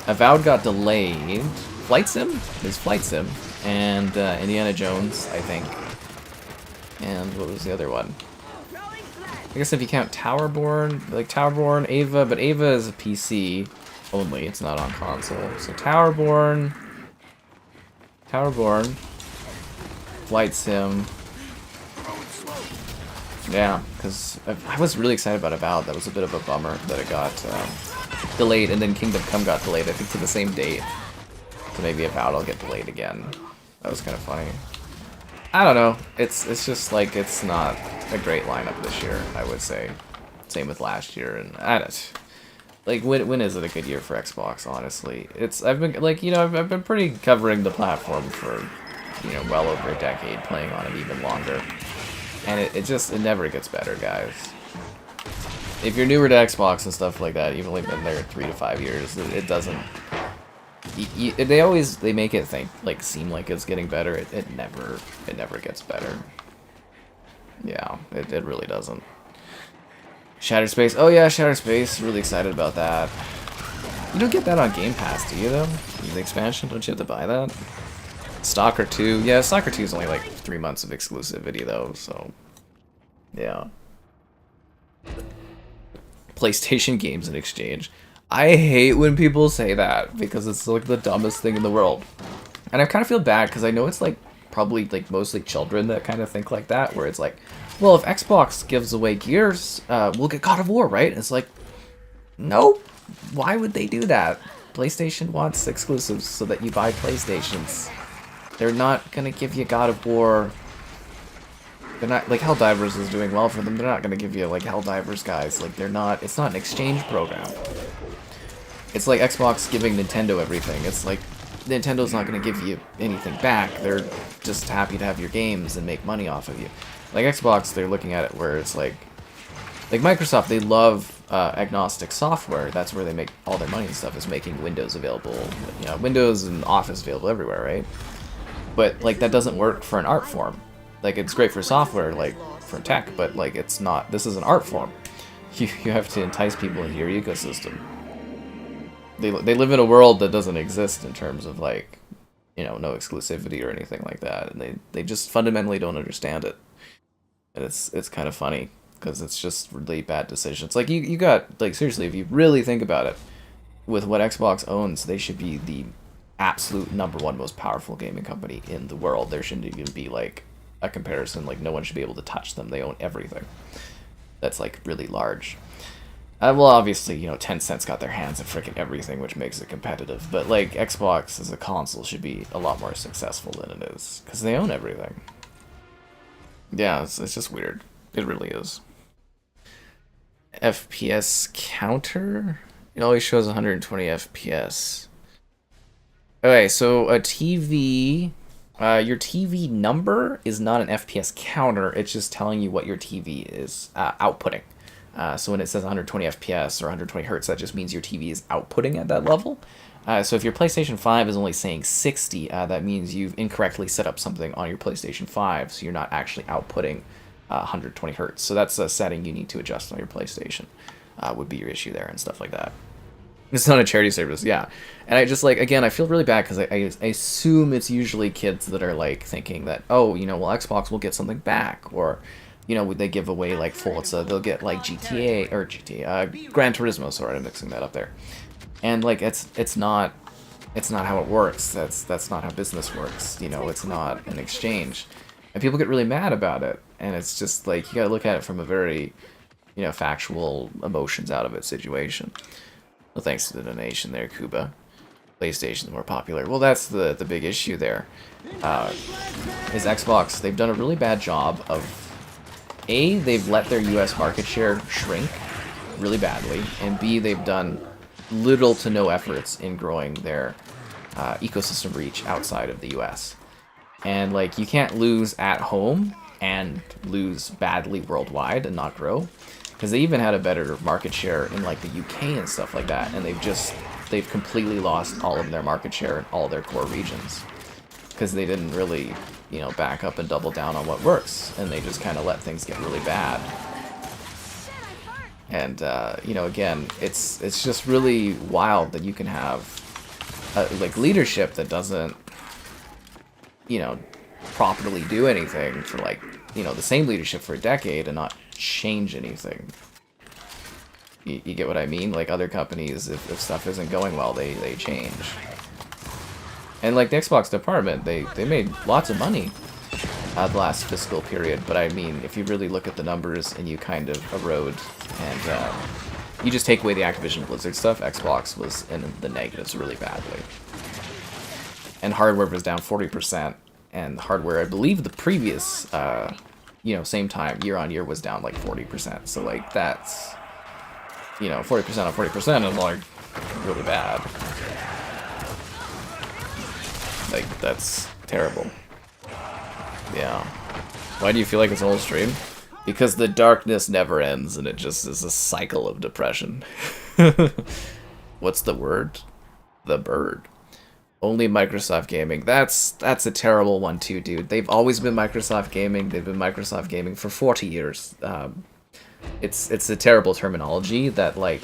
Avowed got delayed. Flight Sim is Flight Sim, and Indiana Jones, I think. And what was the other one? I guess if you count Towerborn, like Towerborn, Ava, but Ava is a PC only, it's not on console. So Towerborn, Flight Sim. Yeah, because I was really excited about Avowed. That was a bit of a bummer that it got delayed, and then Kingdom Come got delayed, I think, to the same date. So maybe Avowed will get delayed again. That was kind of funny. I don't know. It's just like it's not a great lineup this year, I would say. Same with last year, and I don't. Like when is it a good year for Xbox? Honestly, I've been like I've been pretty covering the platform for well over a decade, playing on it even longer, and it never gets better, guys. If you're newer to Xbox and stuff like that, you've only been there 3 to 5 years. It doesn't. They make it seem like it's getting better. It never gets better. Yeah, it really doesn't. Shattered Space. Oh yeah, Shattered Space. Really excited about that. You don't get that on Game Pass, do you though? The expansion, don't you have to buy that? Stalker 2. Yeah, Stalker 2 is only like 3 months of exclusivity though, so yeah. PlayStation games in exchange. I hate when people say that because it's like the dumbest thing in the world. And I kind of feel bad because I know it's like probably like mostly children that kind of think like that, where it's like, well, if Xbox gives away Gears, we'll get God of War, right? And it's like, no, why would they do that? PlayStation wants exclusives so that you buy PlayStations. They're not gonna give you God of War. They're not, like, Helldivers is doing well for them. They're not gonna give you like Helldivers, guys. Like, they're not. It's not an exchange program. It's like Xbox giving Nintendo everything. It's like Nintendo's not going to give you anything back. They're just happy to have your games and make money off of you. Like Xbox, they're looking at it where it's like Microsoft, they love agnostic software. That's where they make all their money and stuff, is making Windows available. Windows and Office available everywhere, right? But like that doesn't work for an art form. Like it's great for software, like for tech, but like it's not. This is an art form. You have to entice people into your ecosystem. They live in a world that doesn't exist in terms of like, no exclusivity or anything like that, and they just fundamentally don't understand it, and it's kind of funny because it's just really bad decisions. Like you got like seriously, if you really think about it, with what Xbox owns, they should be the absolute #1 most powerful gaming company in the world. There shouldn't even be like a comparison. Like no one should be able to touch them. They own everything. That's like really large. Well, obviously, Tencent's got their hands in freaking everything, which makes it competitive. But, like, Xbox as a console should be a lot more successful than it is, because they own everything. Yeah, it's just weird. It really is. FPS counter? It always shows 120 FPS. Okay, so a TV... your TV number is not an FPS counter, it's just telling you what your TV is outputting. So when it says 120 FPS or 120 Hertz, that just means your TV is outputting at that level. So if your PlayStation 5 is only saying 60, that means you've incorrectly set up something on your PlayStation 5, so you're not actually outputting 120 Hertz. So that's a setting you need to adjust on your PlayStation, would be your issue there and stuff like that. It's not a charity service, yeah. And I just, like, again, I feel really bad because I assume it's usually kids that are, like, thinking that, oh, well, Xbox will get something back, or... they give away like Forza, they'll get like Gran Turismo. Sorry, I'm mixing that up there. And like it's not how it works. That's not how business works. It's not an exchange, and people get really mad about it. And it's just like you gotta look at it from a very, factual, emotions out of it situation. Well, thanks to the donation there, Kuba. PlayStation's more popular. Well, that's the big issue there. Is Xbox? They've done a really bad job of. A, they've let their US market share shrink really badly, and B, they've done little to no efforts in growing their ecosystem reach outside of the US. And, like, you can't lose at home and lose badly worldwide and not grow. because they even had a better market share in like the UK and stuff like that, and they've completely lost all of their market share in all their core regions because they didn't really, you know, back up and double down on what works, and they just kind of let things get really bad. And you know, again, it's just really wild that you can have like leadership that doesn't, you know, properly do anything for like, you know, the same leadership for a decade and not change anything. You get what I mean? Like other companies, if stuff isn't going well, they change. And like the Xbox department, they made lots of money the last fiscal period, but I mean, if you really look at the numbers and you kind of erode and you just take away the Activision Blizzard stuff, Xbox was in the negatives really badly. And hardware was down 40%, and hardware, I believe the previous, you know, same time, year on year, was down like 40%. So like that's, you know, 40% on 40% is like really bad. Like, that's terrible. Yeah. Why do you feel like it's a whole stream? Because the darkness never ends, and it just is a cycle of depression. What's the word? The bird. Only Microsoft Gaming. That's a terrible one too, dude. They've always been Microsoft Gaming. They've been Microsoft Gaming for 40 years. It's a terrible terminology that, like...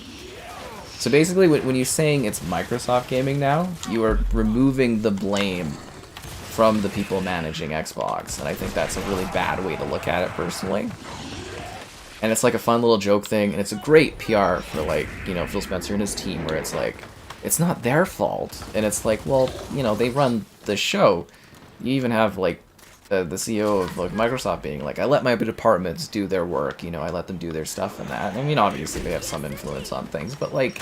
So basically, when you're saying it's Microsoft Gaming now, you are removing the blame from the people managing Xbox, and I think that's a really bad way to look at it, personally. And it's like a fun little joke thing, and it's a great PR for, like, you know, Phil Spencer and his team, where it's like, it's not their fault. And it's like, well, you know, they run the show. You even have, like, the CEO of like Microsoft being like, I let my departments do their work, you know, I let them do their stuff and that. I mean, obviously they have some influence on things, but like,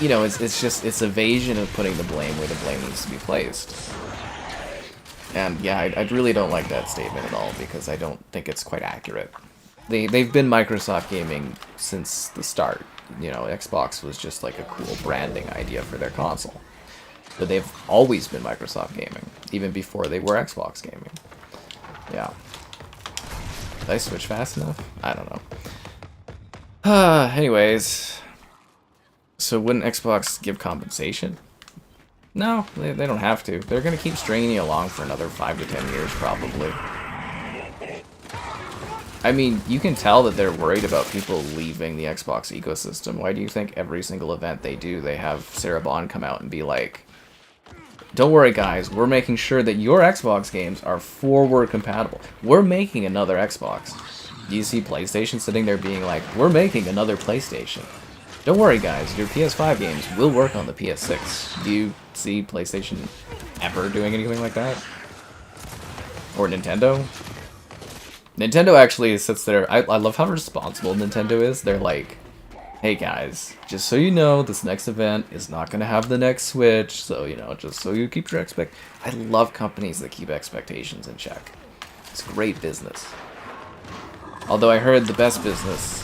you know, it's just, it's evasion of putting the blame where the blame needs to be placed. And yeah, I really don't like that statement at all, because I don't think it's quite accurate. They've been Microsoft Gaming since the start. You know, Xbox was just like a cool branding idea for their console. But they've always been Microsoft Gaming, even before they were Xbox Gaming. Yeah. Did I switch fast enough? I don't know. Anyways. So wouldn't Xbox give compensation? No, they don't have to. They're going to keep stringing you along for another 5 to 10 years, probably. I mean, you can tell that they're worried about people leaving the Xbox ecosystem. Why do you think every single event they do, they have Sarah Bond come out and be like, don't worry guys, we're making sure that your Xbox games are forward compatible. We're making another Xbox. Do you see PlayStation sitting there being like, we're making another PlayStation. Don't worry guys, your PS5 games will work on the PS6. Do you see PlayStation ever doing anything like that? Or Nintendo? Nintendo actually sits there, I love how responsible Nintendo is. They're like, hey guys, just so you know, this next event is not going to have the next Switch, so, you know, just so you keep your I love companies that keep expectations in check. It's great business. Although I heard the best business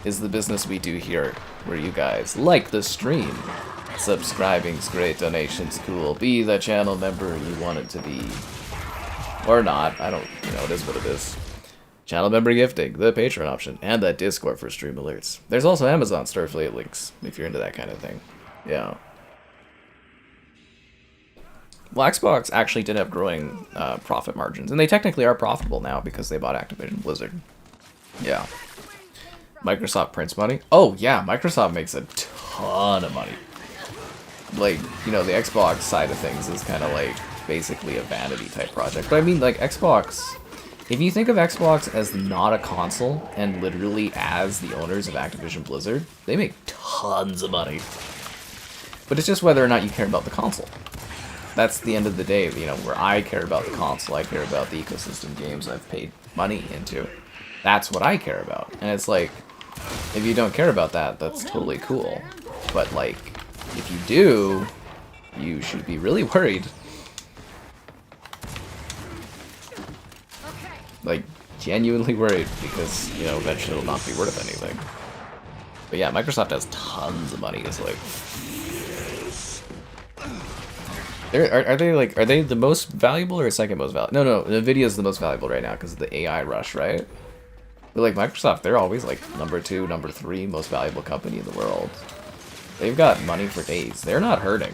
is the business we do here, where you guys like the stream. Subscribing's great, donations cool, be the channel member you want it to be. Or not, I don't, you know, it is what it is. Channel member gifting, the Patreon option, and that Discord for stream alerts. There's also Amazon Store affiliate links, if you're into that kind of thing. Yeah. Well, Xbox actually did have growing profit margins, and they technically are profitable now because they bought Activision Blizzard. Yeah. Microsoft prints money? Oh, yeah, Microsoft makes a ton of money. Like, you know, the Xbox side of things is kind of like basically a vanity type project. But I mean, like, Xbox... If you think of Xbox as not a console, and literally as the owners of Activision Blizzard, they make tons of money. But it's just whether or not you care about the console. That's the end of the day, you know, where I care about the console, I care about the ecosystem games I've paid money into. That's what I care about. And it's like, if you don't care about that, that's totally cool. But like, if you do, you should be really worried. Like, genuinely worried, because, you know, eventually it'll not be worth anything. But yeah, Microsoft has tons of money. It's like... Are they the most valuable or second most valuable? No, Nvidia's the most valuable right now because of the AI rush, right? But like Microsoft, they're always like number 2, number 3 most valuable company in the world. They've got money for days. They're not hurting.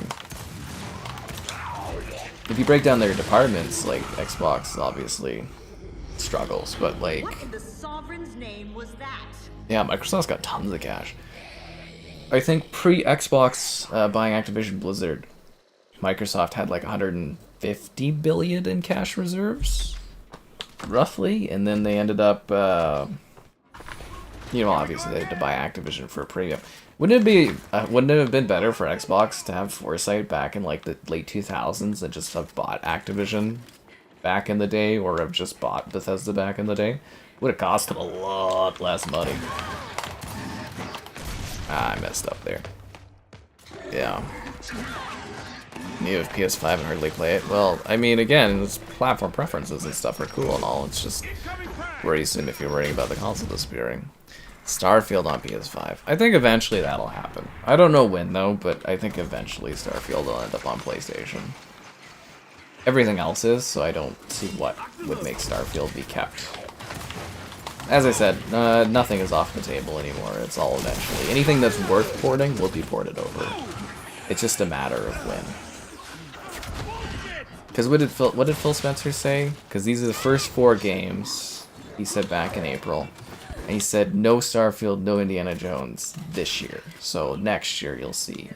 If you break down their departments, like Xbox obviously struggles, but like, What in the sovereign's name was that? yeah, Microsoft's got tons of cash. I think pre-Xbox buying Activision Blizzard, Microsoft had like 150 billion in cash reserves, roughly, and then they ended up, you know, obviously they had to buy Activision for a premium. Wouldn't it have been better for Xbox to have foresight back in like the late 2000s and just have bought Activision back in the day, or have just bought Bethesda back in the day? Would have cost them a lot less money. Ah, I messed up there. Yeah. You have PS5 and hardly play it. Well, I mean, again, it's platform preferences and stuff are cool and all. It's just worrisome if you're worrying about the console disappearing. Starfield on PS5. I think eventually that'll happen. I don't know when, though, but I think eventually Starfield will end up on PlayStation. Everything else is, so I don't see what would make Starfield be kept. As I said, nothing is off the table anymore. It's all eventually. Anything that's worth porting will be ported over. It's just a matter of when. Because what did Phil Spencer say? Because these are the first 4 games, he said back in April. And he said no Starfield, no Indiana Jones this year. So next year you'll see.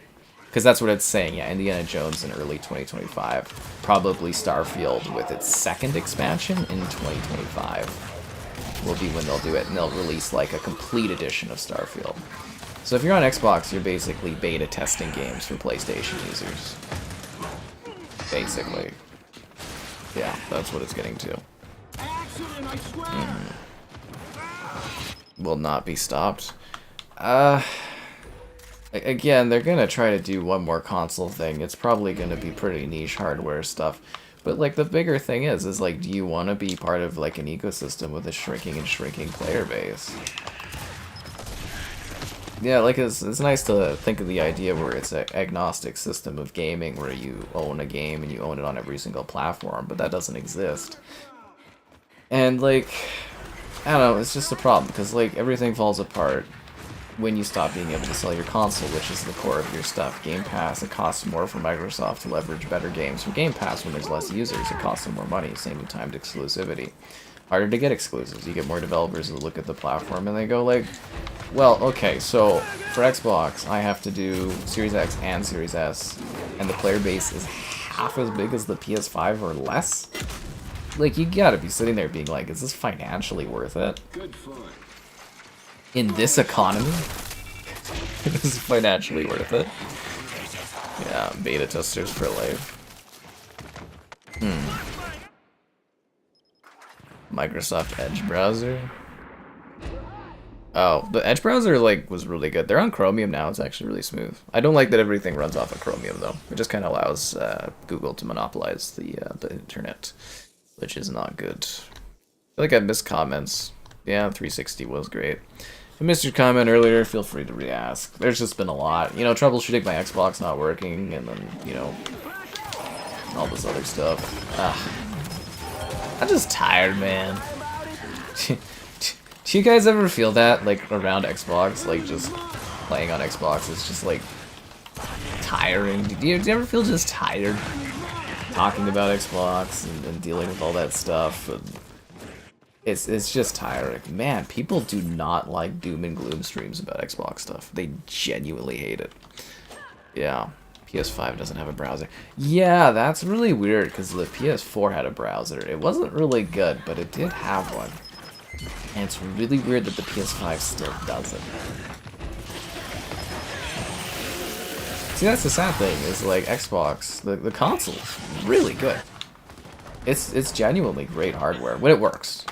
Because that's what it's saying, yeah, Indiana Jones in early 2025. Probably Starfield with its 2nd expansion in 2025. Will be when they'll do it, and they'll release like a complete edition of Starfield. So if you're on Xbox, you're basically beta testing games for PlayStation users. Basically. Yeah, that's what it's getting to. Will not be stopped. Again, they're gonna try to do one more console thing. It's probably gonna be pretty niche hardware stuff. But like the bigger thing is like, do you want to be part of like an ecosystem with a shrinking and shrinking player base? Yeah, like it's nice to think of the idea where it's an agnostic system of gaming where you own a game and you own it on every single platform, but that doesn't exist. And like, I don't know, it's just a problem because like everything falls apart when you stop being able to sell your console, which is the core of your stuff. Game Pass, it costs more for Microsoft to leverage better games. For Game Pass, when there's less users, it costs them more money, saving time to exclusivity. Harder to get exclusives. You get more developers that look at the platform and they go like, well, okay, so for Xbox, I have to do Series X and Series S, and the player base is half as big as the PS5 or less? Like, you gotta be sitting there being like, is this financially worth it? Good fun. In this economy? This is financially worth it. Yeah, beta testers for life. Microsoft Edge browser. Oh, the Edge browser like was really good. They're on Chromium now. It's actually really smooth. I don't like that everything runs off of Chromium though. It just kind of allows Google to monopolize the internet, which is not good. I feel like I missed comments. Yeah, 360 was great. If I missed your comment earlier, feel free to re-ask. There's just been a lot. You know, troubleshooting my Xbox not working, and then, you know, all this other stuff. I'm just tired, man. Do you guys ever feel that, like, around Xbox? Like, just playing on Xbox is just, like, tiring? Do you ever feel just tired talking about Xbox and dealing with all that stuff? And it's just tiring. Man, people do not like doom and gloom streams about Xbox stuff. They genuinely hate it. Yeah, PS5 doesn't have a browser. Yeah, that's really weird because the PS4 had a browser. It wasn't really good, but it did have one. And it's really weird that the PS5 still doesn't. See, that's the sad thing, is like Xbox, the console's really good. It's genuinely great hardware when it works.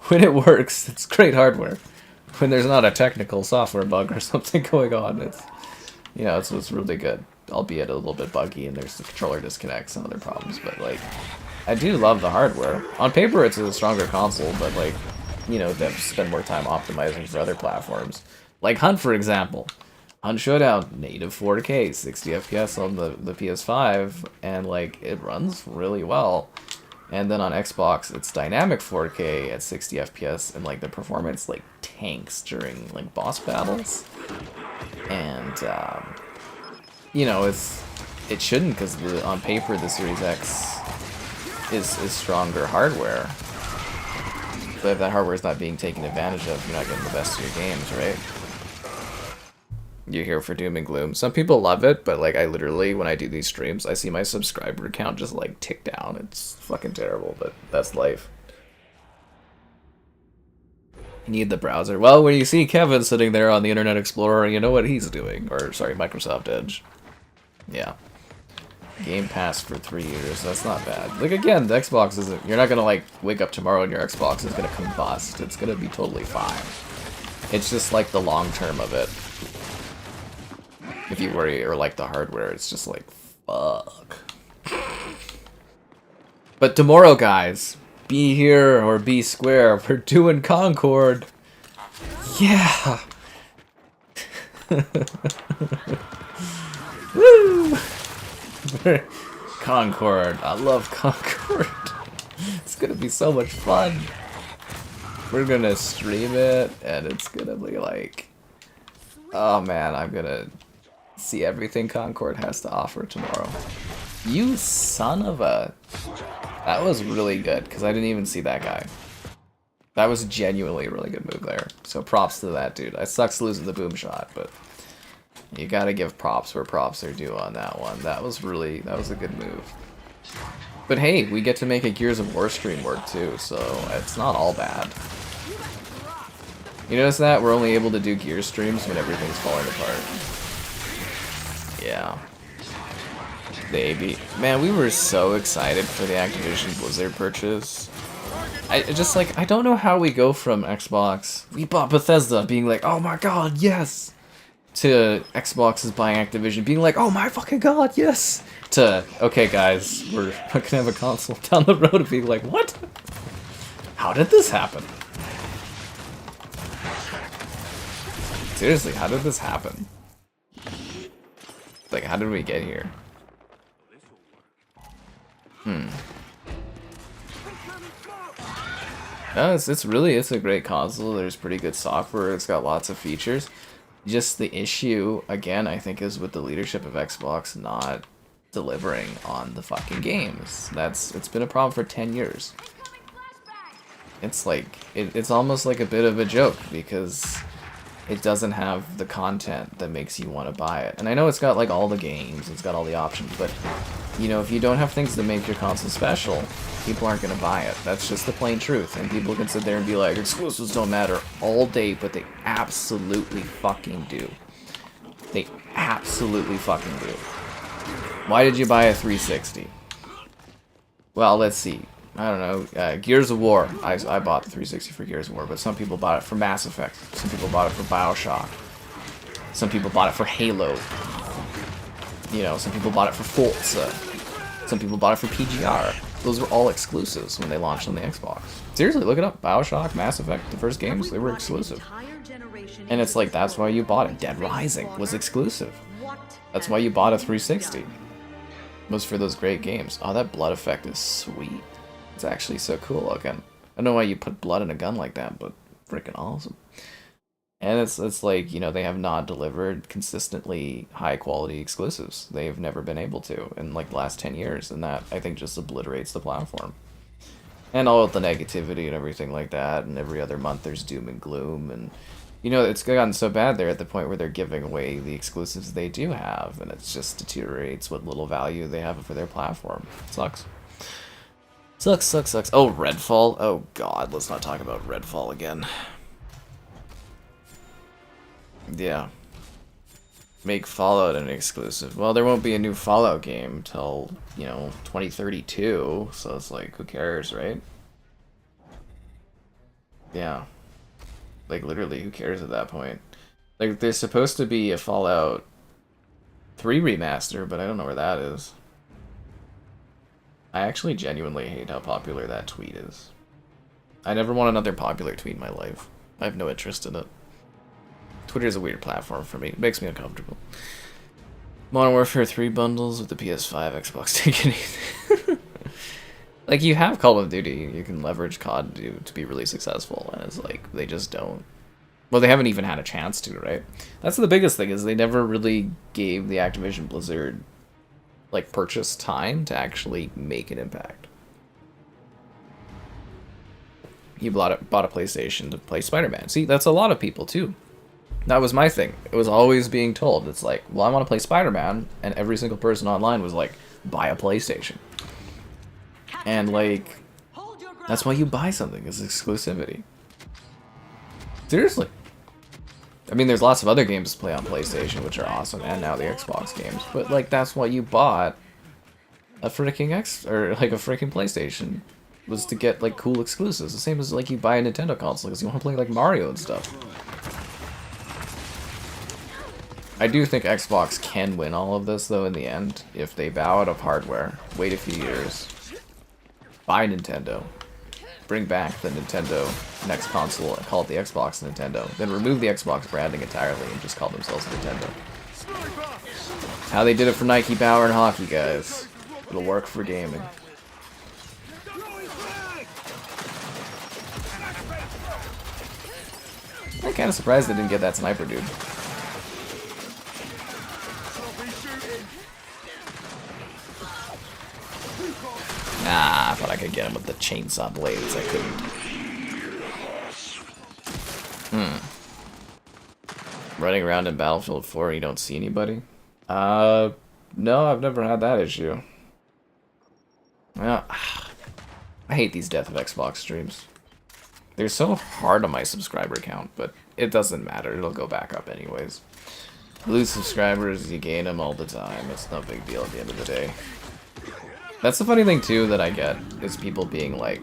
when it works, it's great hardware. When there's not a technical software bug or something going on, it's, you know, it's really good. Albeit a little bit buggy and there's the controller disconnects and other problems, but like, I do love the hardware. On paper, it's a stronger console, but like, you know, they spend more time optimizing for other platforms. Like Hunt, for example. Hunt Showdown, native 4K, 60 FPS on the PS5, and like, it runs really well. And then on Xbox, it's dynamic 4K at 60 FPS, and like the performance like tanks during like boss battles. And you know, it shouldn't, because on paper the Series X is stronger hardware. But if that hardware is not being taken advantage of, you're not getting the best of your games, right? You're here for doom and gloom. Some people love it, but like I literally, when I do these streams, I see my subscriber count just like tick down. It's fucking terrible, but that's life. You need the browser. Well, when you see Kevin sitting there on the Internet Explorer, you know what he's doing. Or, sorry, Microsoft Edge. Yeah. Game Pass for 3 years. That's not bad. Like, again, the Xbox isn't... You're not gonna, like, wake up tomorrow and your Xbox is gonna combust. It's gonna be totally fine. It's just, like, the long term of it. If you worry or like the hardware, it's just like, fuck. But tomorrow, guys, be here or be square. We're doing Concord. Yeah. Woo. Concord. I love Concord. It's gonna be so much fun. We're gonna stream it, and it's gonna be like, oh man, I'm gonna see everything Concord has to offer tomorrow. You son of a... That was really good, because I didn't even see that guy. That was genuinely a really good move there. So props to that dude. I sucks losing the boom shot, but you gotta give props where props are due on that one. That was a good move. But hey, we get to make a Gears of War stream work too, so it's not all bad. You notice that? We're only able to do Gears streams when everything's falling apart. Yeah. The AB. Man, we were so excited for the Activision Blizzard purchase. I don't know how we go from Xbox, we bought Bethesda, being like, oh my god, yes! To Xbox is buying Activision, being like, oh my fucking god, yes! To, okay guys, we're gonna have a console down the road, and being like, what? How did this happen? Seriously, how did this happen? Like, how did we get here? No, it's a great console. There's pretty good software. It's got lots of features. Just the issue, again, I think, is with the leadership of Xbox not delivering on the fucking games. It's been a problem for 10 years. It's like, it's almost like a bit of a joke, because it doesn't have the content that makes you want to buy it. And I know it's got like all the games, it's got all the options, but you know, if you don't have things that make your console special, people aren't going to buy it. That's just the plain truth. And people can sit there and be like, exclusives don't matter all day, but they absolutely fucking do. They absolutely fucking do. Why did you buy a 360? Well, let's see. I don't know, Gears of War. I bought the 360 for Gears of War, but some people bought it for Mass Effect. Some people bought it for Bioshock. Some people bought it for Halo. You know, some people bought it for Forza. Some people bought it for PGR. Those were all exclusives when they launched on the Xbox. Seriously, look it up. Bioshock, Mass Effect, the first games, they were exclusive. And it's like, that's why you bought it. Dead Rising was exclusive. That's why you bought a 360. Was for those great games. Oh, that blood effect is sweet. It's actually so cool looking. I don't know why you put blood in a gun like that, but freaking awesome. And it's like, you know, they have not delivered consistently high quality exclusives. They've never been able to in like the last 10 years, and that I think just obliterates the platform. And all of the negativity and everything like that, and every other month there's doom and gloom, and you know, it's gotten so bad they're at the point where they're giving away the exclusives they do have, and it just deteriorates what little value they have for their platform. Sucks. Sucks. Oh, Redfall? Oh god, let's not talk about Redfall again. Yeah. Make Fallout an exclusive. Well, there won't be a new Fallout game till, you know, 2032, so it's like, who cares, right? Yeah. Like, literally, who cares at that point? Like, there's supposed to be a Fallout 3 remaster, but I don't know where that is. I actually genuinely hate how popular that tweet is. I never want another popular tweet in my life. I have no interest in it. Twitter's a weird platform for me. It makes me uncomfortable. Modern Warfare 3 bundles with the PS5, Xbox ticket. Like, you have Call of Duty, you can leverage COD to be really successful, and it's like, they just don't. Well, they haven't even had a chance to, right? That's the biggest thing, is they never really gave the Activision Blizzard, like, purchase time to actually make an impact. You bought a PlayStation to play Spider-Man. See, that's a lot of people, too. That was my thing. It was always being told. It's like, well, I want to play Spider-Man, and every single person online was like, buy a PlayStation. And, like, that's why you buy something, is exclusivity. Seriously. I mean, there's lots of other games to play on PlayStation, which are awesome, and now the Xbox games. But, like, that's why you bought a freaking PlayStation, was to get, like, cool exclusives. The same as, like, you buy a Nintendo console, because you want to play, like, Mario and stuff. I do think Xbox can win all of this, though, in the end, if they bow out of hardware, wait a few years, buy Nintendo, bring back the Nintendo next console and call it the Xbox Nintendo, then remove the Xbox branding entirely and just call themselves Nintendo. How they did it for Nike Power and hockey, guys. It'll work for gaming. I'm kind of surprised they didn't get that sniper dude. Nah, I thought I could get him with the chainsaw blades. I couldn't. Running around in Battlefield 4 and you don't see anybody? No, I've never had that issue. Well, I hate these Death of Xbox streams. They're so hard on my subscriber count, but it doesn't matter. It'll go back up anyways. Lose subscribers, you gain them all the time. It's no big deal at the end of the day. That's the funny thing, too, that I get, is people being like,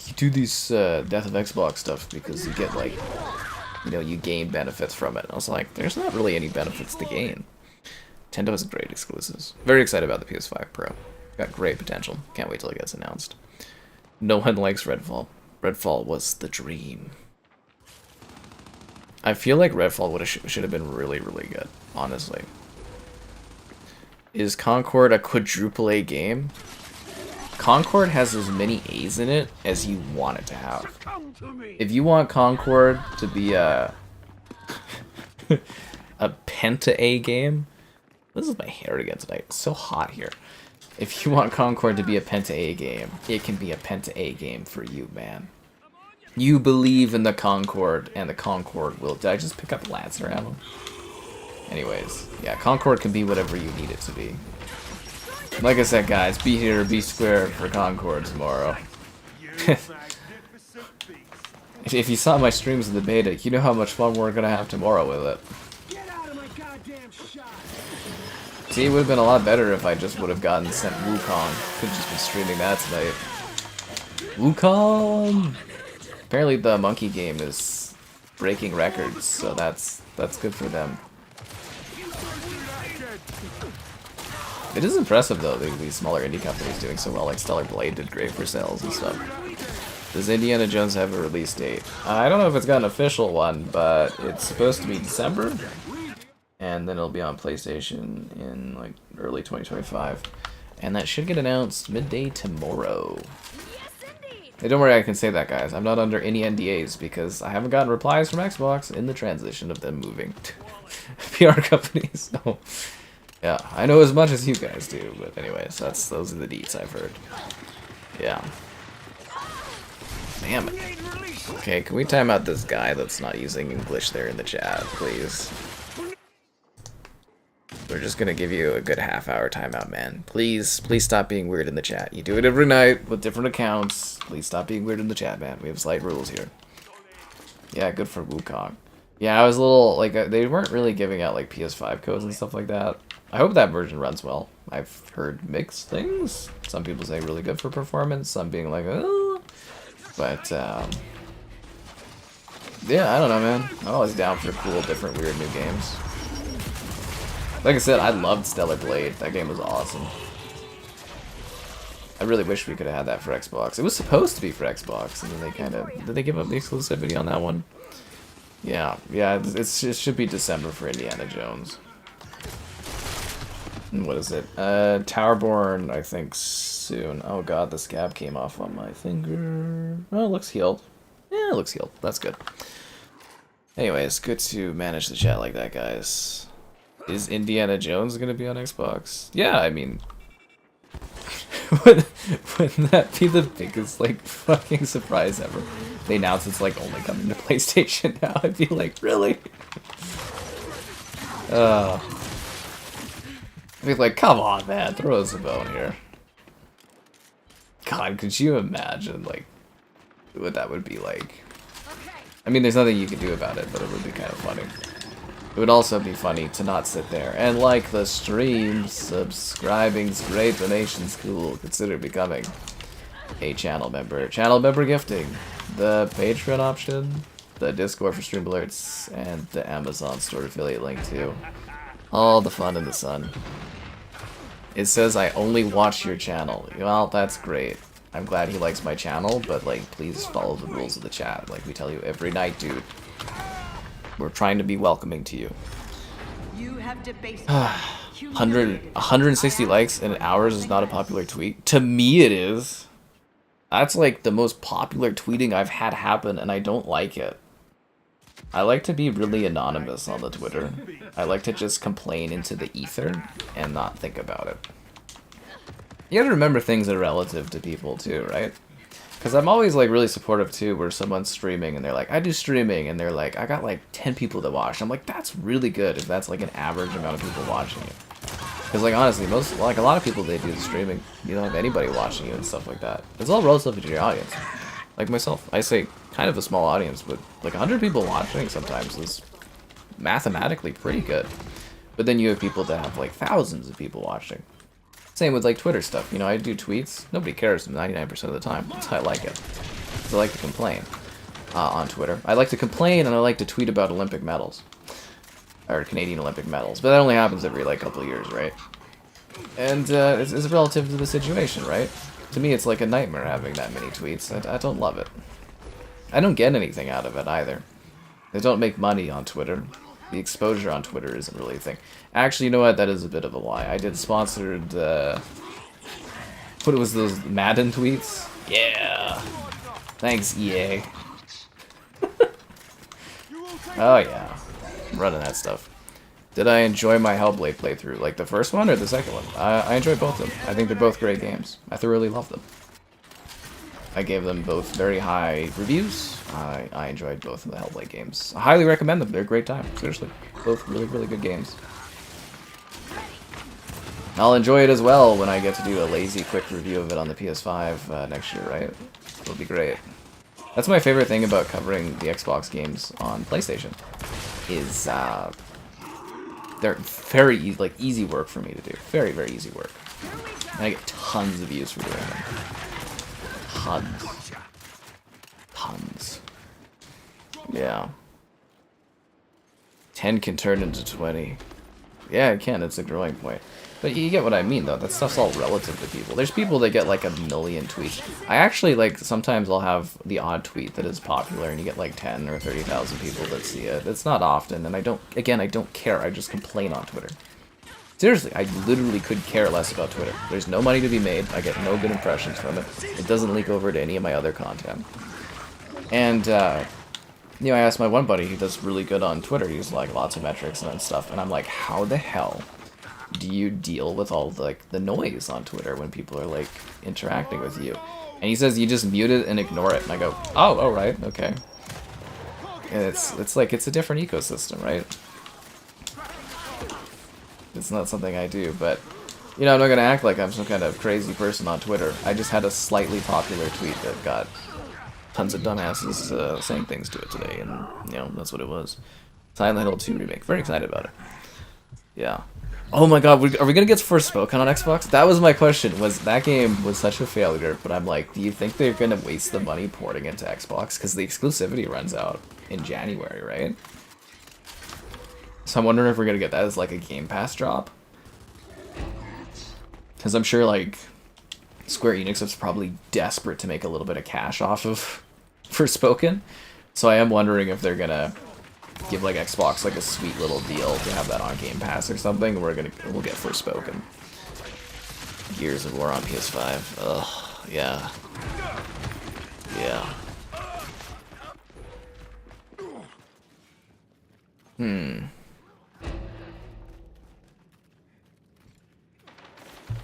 you do these Death of Xbox stuff because you get, like, you know, you gain benefits from it. And I was like, there's not really any benefits to gain. Nintendo has great exclusives. Very excited about the PS5 Pro. Got great potential. Can't wait till it gets announced. No one likes Redfall. Redfall was the dream. I feel like Redfall should have been really, really good, honestly. Is Concord a quadruple A game? Concord has as many A's in it as you want it to have. If you want Concord to be a a penta A game, this is my hair again tonight. It's so hot here. If you want Concord to be a penta A game, it can be a penta A game for you, man. You believe in the Concord, and the Concord will. Did I just pick up Lancer ammo? Anyways, yeah, Concord can be whatever you need it to be. Like I said, guys, be here, be square for Concord tomorrow. If you saw my streams in the beta, you know how much fun we're gonna have tomorrow with it. See, it would have been a lot better if I just would have gotten sent Wukong. Could have just been streaming that tonight. Wukong! Apparently the monkey game is breaking records, so that's good for them. It is impressive though, these smaller indie companies doing so well, like Stellar Blade did great for sales and stuff. Does Indiana Jones have a release date? I don't know if it's got an official one, but it's supposed to be December, and then it'll be on PlayStation in like early 2025, and that should get announced midday tomorrow. Hey, don't worry, I can say that, guys. I'm not under any NDAs because I haven't gotten replies from Xbox in the transition of them moving to PR companies. So, yeah, I know as much as you guys do, but anyways, those are the deets I've heard. Yeah. Damn it. Okay, can we time out this guy that's not using English there in the chat, please? We're just gonna give you a good half-hour timeout, man. Please stop being weird in the chat. You do it every night with different accounts. Please stop being weird in the chat, man. We have slight rules here. Yeah, good for Wukong. Yeah, I was a little, like, they weren't really giving out, like, PS5 codes and stuff like that. I hope that version runs well. I've heard mixed things. Some people say really good for performance, some being like, oh. But, yeah, I don't know, man. I'm always down for cool, different, weird new games. Like I said, I loved Stellar Blade. That game was awesome. I really wish we could have had that for Xbox. It was supposed to be for Xbox, and then they kind of... Did they give up the exclusivity on that one? Yeah, it should be December for Indiana Jones. What is it? Towerborn, I think, soon. Oh god, the scab came off on my finger. Oh, it looks healed. Yeah, it looks healed. That's good. Anyways, good to manage the chat like that, guys. Is Indiana Jones gonna be on Xbox? Yeah, I mean... wouldn't that be the biggest, like, fucking surprise ever? They announce it's, like, only coming to PlayStation now. I'd be like, really? I'd be like, come on, man, throw us a bone here. God, could you imagine, like, what that would be like? I mean, there's nothing you can do about it, but it would be kind of funny. It would also be funny to not sit there and like the stream. Subscribing's great, donation's cool. Consider becoming a channel member. Channel member gifting, the Patreon option, the Discord for stream alerts, and the Amazon store affiliate link too. All the fun in the sun. It says I only watch your channel. Well, that's great. I'm glad he likes my channel, but like, please follow the rules of the chat. Like we tell you every night, dude. We're trying to be welcoming to you. You have debased 160 likes in hours is not a popular tweet. To me it is. That's like the most popular tweeting I've had happen, and I don't like it. I like to be really anonymous on the Twitter. I like to just complain into the ether and not think about it. You gotta remember things are relative to people too, right? Because I'm always like really supportive too, where someone's streaming and they're like, I do streaming, and they're like, I got like 10 people that watch. I'm like, that's really good if that's like an average amount of people watching you. Because like honestly, a lot of people, they do the streaming, you don't have anybody watching you and stuff like that. It's all relative to your audience. Like myself, I say kind of a small audience, but like 100 people watching sometimes is mathematically pretty good. But then you have people that have like thousands of people watching. Same with like Twitter stuff. You know, I do tweets. Nobody cares 99% of the time. That's how I like it. So I like to complain on Twitter. I like to complain and I like to tweet about Olympic medals. Or Canadian Olympic medals. But that only happens every like couple of years, right? And it's relative to the situation, right? To me, it's like a nightmare having that many tweets. I don't love it. I don't get anything out of it either. They don't make money on Twitter. The exposure on Twitter isn't really a thing. Actually, you know what? That is a bit of a lie. I did sponsored, what was those Madden tweets? Yeah. Thanks, EA. Oh yeah. I'm running that stuff. Did I enjoy my Hellblade playthrough? Like the first one or the second one? I enjoyed both of them. I think they're both great games. I thoroughly love them. I gave them both very high reviews. I enjoyed both of the Hellblade games. I highly recommend them. They're a great time. Seriously. Both really, really good games. I'll enjoy it as well when I get to do a lazy, quick review of it on the PS5 next year, right? It'll be great. That's my favorite thing about covering the Xbox games on PlayStation. Is, they're very easy work for me to do. Very, very easy work. And I get tons of views for doing them. Tons. Tons. Yeah. 10 can turn into 20. Yeah, it can. It's a growing point. But you get what I mean, though. That stuff's all relative to people. There's people that get like 1 million tweets. I actually, like, sometimes I'll have the odd tweet that is popular and you get like 10 or 30,000 people that see it. It's not often, and I don't care. I just complain on Twitter. Seriously, I literally could care less about Twitter. There's no money to be made. I get no good impressions from it. It doesn't leak over to any of my other content. And, you know, I asked my one buddy who does really good on Twitter. He's like lots of metrics and stuff. And I'm like, how the hell do you deal with all the noise on Twitter when people are like interacting with you? And he says you just mute it and ignore it. And I go, oh, all right, okay. And it's like it's a different ecosystem, right? It's not something I do, but you know, I'm not gonna act like I'm some kind of crazy person on Twitter. I just had a slightly popular tweet that got tons of dumbasses saying things to it today, and you know, that's what it was. Silent Hill 2 remake. Very excited about it. Yeah. Oh my god, are we gonna get Forspoken on Xbox? That was my question. Was that game was such a failure? But I'm like, do you think they're gonna waste the money porting it to Xbox? Because the exclusivity runs out in January, right? So I'm wondering if we're gonna get that as like a Game Pass drop. Because I'm sure like Square Enix is probably desperate to make a little bit of cash off of Forspoken. So I am wondering if they're gonna give like Xbox like a sweet little deal to have that on Game Pass or something. We'll get Forspoken. Gears of War on PS5. Ugh, yeah. Yeah.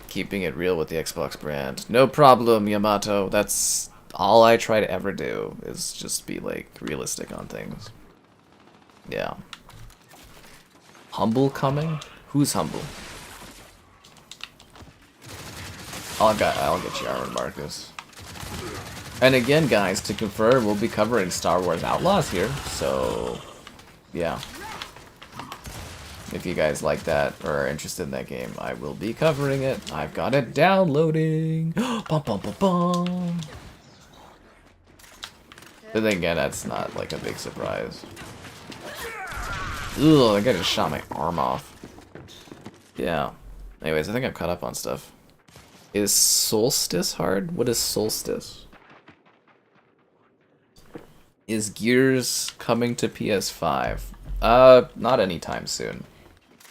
Keeping it real with the Xbox brand. No problem, Yamato. That's all I try to ever do, is just be like realistic on things. Yeah. Humble coming? Who's humble? I'll get you, Armin Marcus. And again, guys, to confirm, we'll be covering Star Wars Outlaws here, so yeah. If you guys like that or are interested in that game, I will be covering it. I've got it downloading. Bum, bum, bum, bum. But then again, that's not like a big surprise. Ugh, I just shot my arm off. Yeah. Anyways, I think I'm caught up on stuff. Is Solstice hard? What is Solstice? Is Gears coming to PS5? Not anytime soon.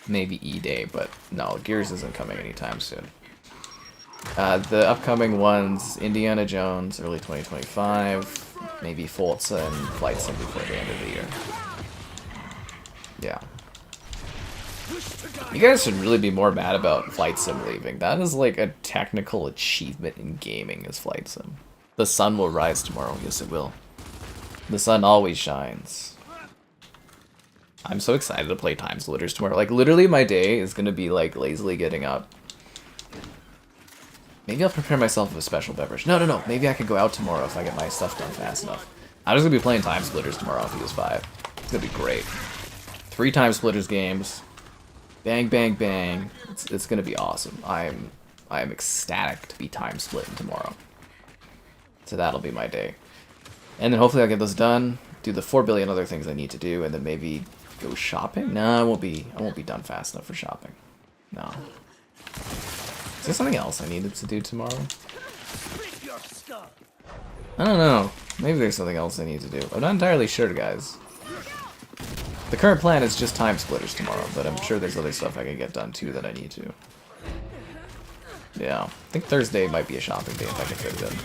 Maybe E-Day, but no, Gears isn't coming anytime soon. The upcoming ones, Indiana Jones, early 2025, maybe Forza and Flight Sim before the end of the year. Yeah. You guys should really be more mad about Flight Sim leaving. That is like a technical achievement in gaming, is Flight Sim. The sun will rise tomorrow. Yes, it will. The sun always shines. I'm so excited to play Time Splitters tomorrow. Like, literally my day is gonna be like lazily getting up. Maybe I'll prepare myself with a special beverage. No. Maybe I could go out tomorrow if I get my stuff done fast enough. I'm just gonna be playing Time Splitters tomorrow on PS5. It's gonna be great. 3 Time Splitters games. Bang, bang, bang. It's gonna be awesome. I am ecstatic to be time splitting tomorrow. So that'll be my day. And then hopefully I'll get this done, do the 4 billion other things I need to do, and then maybe go shopping? No, I won't be done fast enough for shopping. No. Is there something else I needed to do tomorrow? I don't know. Maybe there's something else I need to do. I'm not entirely sure, guys. The current plan is just Time Splitters tomorrow, but I'm sure there's other stuff I can get done too that I need to. Yeah, I think Thursday might be a shopping day if I can fit it in.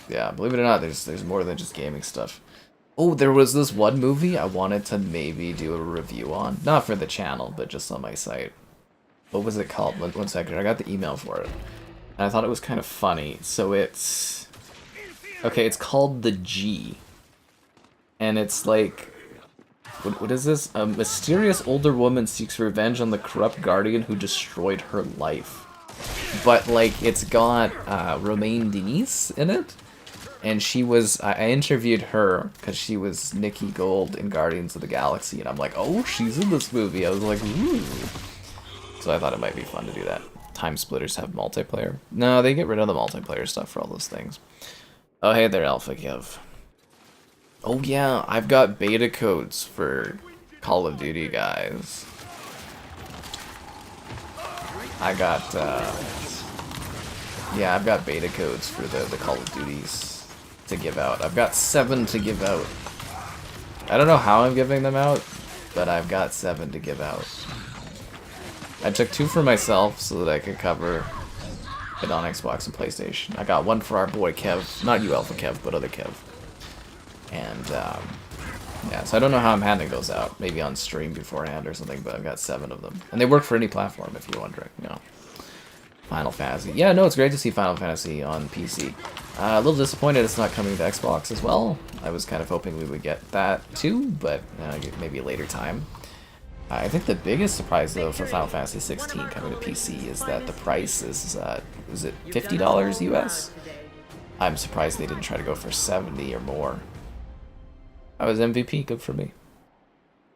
Yeah, believe it or not, there's more than just gaming stuff. Oh, there was this one movie I wanted to maybe do a review on. Not for the channel, but just on my site. What was it called? One second, I got the email for it. And I thought it was kind of funny. So it's... Okay, it's called The G. And it's like... What is this? A mysterious older woman seeks revenge on the corrupt guardian who destroyed her life. But, like, it's got Romaine Denise in it. And she was... I interviewed her because she was Nikki Gold in Guardians of the Galaxy. And I'm like, oh, she's in this movie. I was like, ooh. So I thought it might be fun to do that. Time Splitters have multiplayer. No, they get rid of the multiplayer stuff for all those things. Oh, hey there, Alpha Kev. Oh, yeah, I've got beta codes for Call of Duty, guys. I got, yeah, I've got beta codes for the Call of Duties to give out. I've got 7 to give out. I don't know how I'm giving them out, but I've got 7 to give out. I took 2 for myself so that I could cover it on Xbox and PlayStation. I got 1 for our boy Kev. Not you, Alpha Kev, but other Kev. And, yeah, so I don't know how I'm handing those out. Maybe on stream beforehand or something, but I've got 7 of them. And they work for any platform, if you're wondering, you know. Final Fantasy. Yeah, no, it's great to see Final Fantasy on PC. A little disappointed it's not coming to Xbox as well. I was kind of hoping we would get that too, but maybe a later time. I think the biggest surprise, though, for Final Fantasy 16 coming to PC is that the price is it $50 US? I'm surprised they didn't try to go for 70 or more. I was MVP, good for me.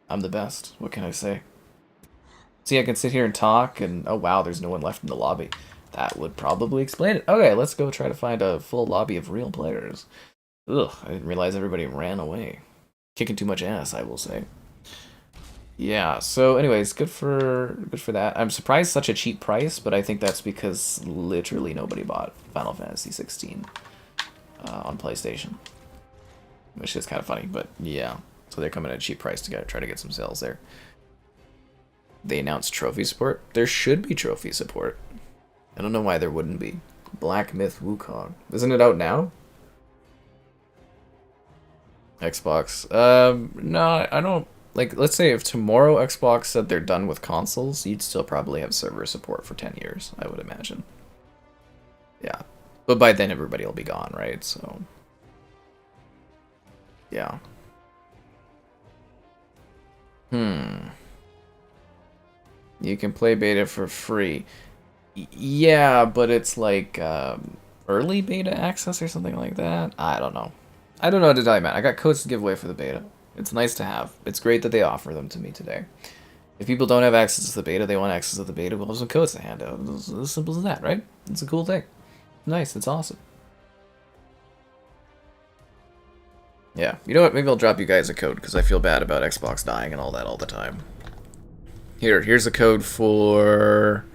I'm the best, what can I say? See, I can sit here and talk, and oh wow, there's no one left in the lobby. That would probably explain it. Okay, let's go try to find a full lobby of real players. Ugh, I didn't realize everybody ran away. Kicking too much ass, I will say. Yeah, so anyways, good for that. I'm surprised such a cheap price, but I think that's because literally nobody bought Final Fantasy 16. on PlayStation, which is kind of funny, but yeah. So they're coming at a cheap price to try to get some sales there. They announced trophy support. There should be trophy support. I don't know why there wouldn't be. Black Myth Wukong. Isn't it out now? Xbox. No, I don't. Like, let's say if tomorrow Xbox said they're done with consoles, you'd still probably have server support for 10 years, I would imagine. Yeah. But by then everybody will be gone, right? So, yeah. You can play beta for free. Yeah, but it's like early beta access or something like that. I don't know. I don't know what to tell you, man. I got codes to give away for the beta. It's nice to have. It's great that they offer them to me today. If people don't have access to the beta, they want access to the beta, we'll have some codes to hand out. It's as simple as that, right? It's a cool thing. Nice. It's awesome. Yeah. You know what? Maybe I'll drop you guys a code, because I feel bad about Xbox dying and all that all the time. Here's a code for...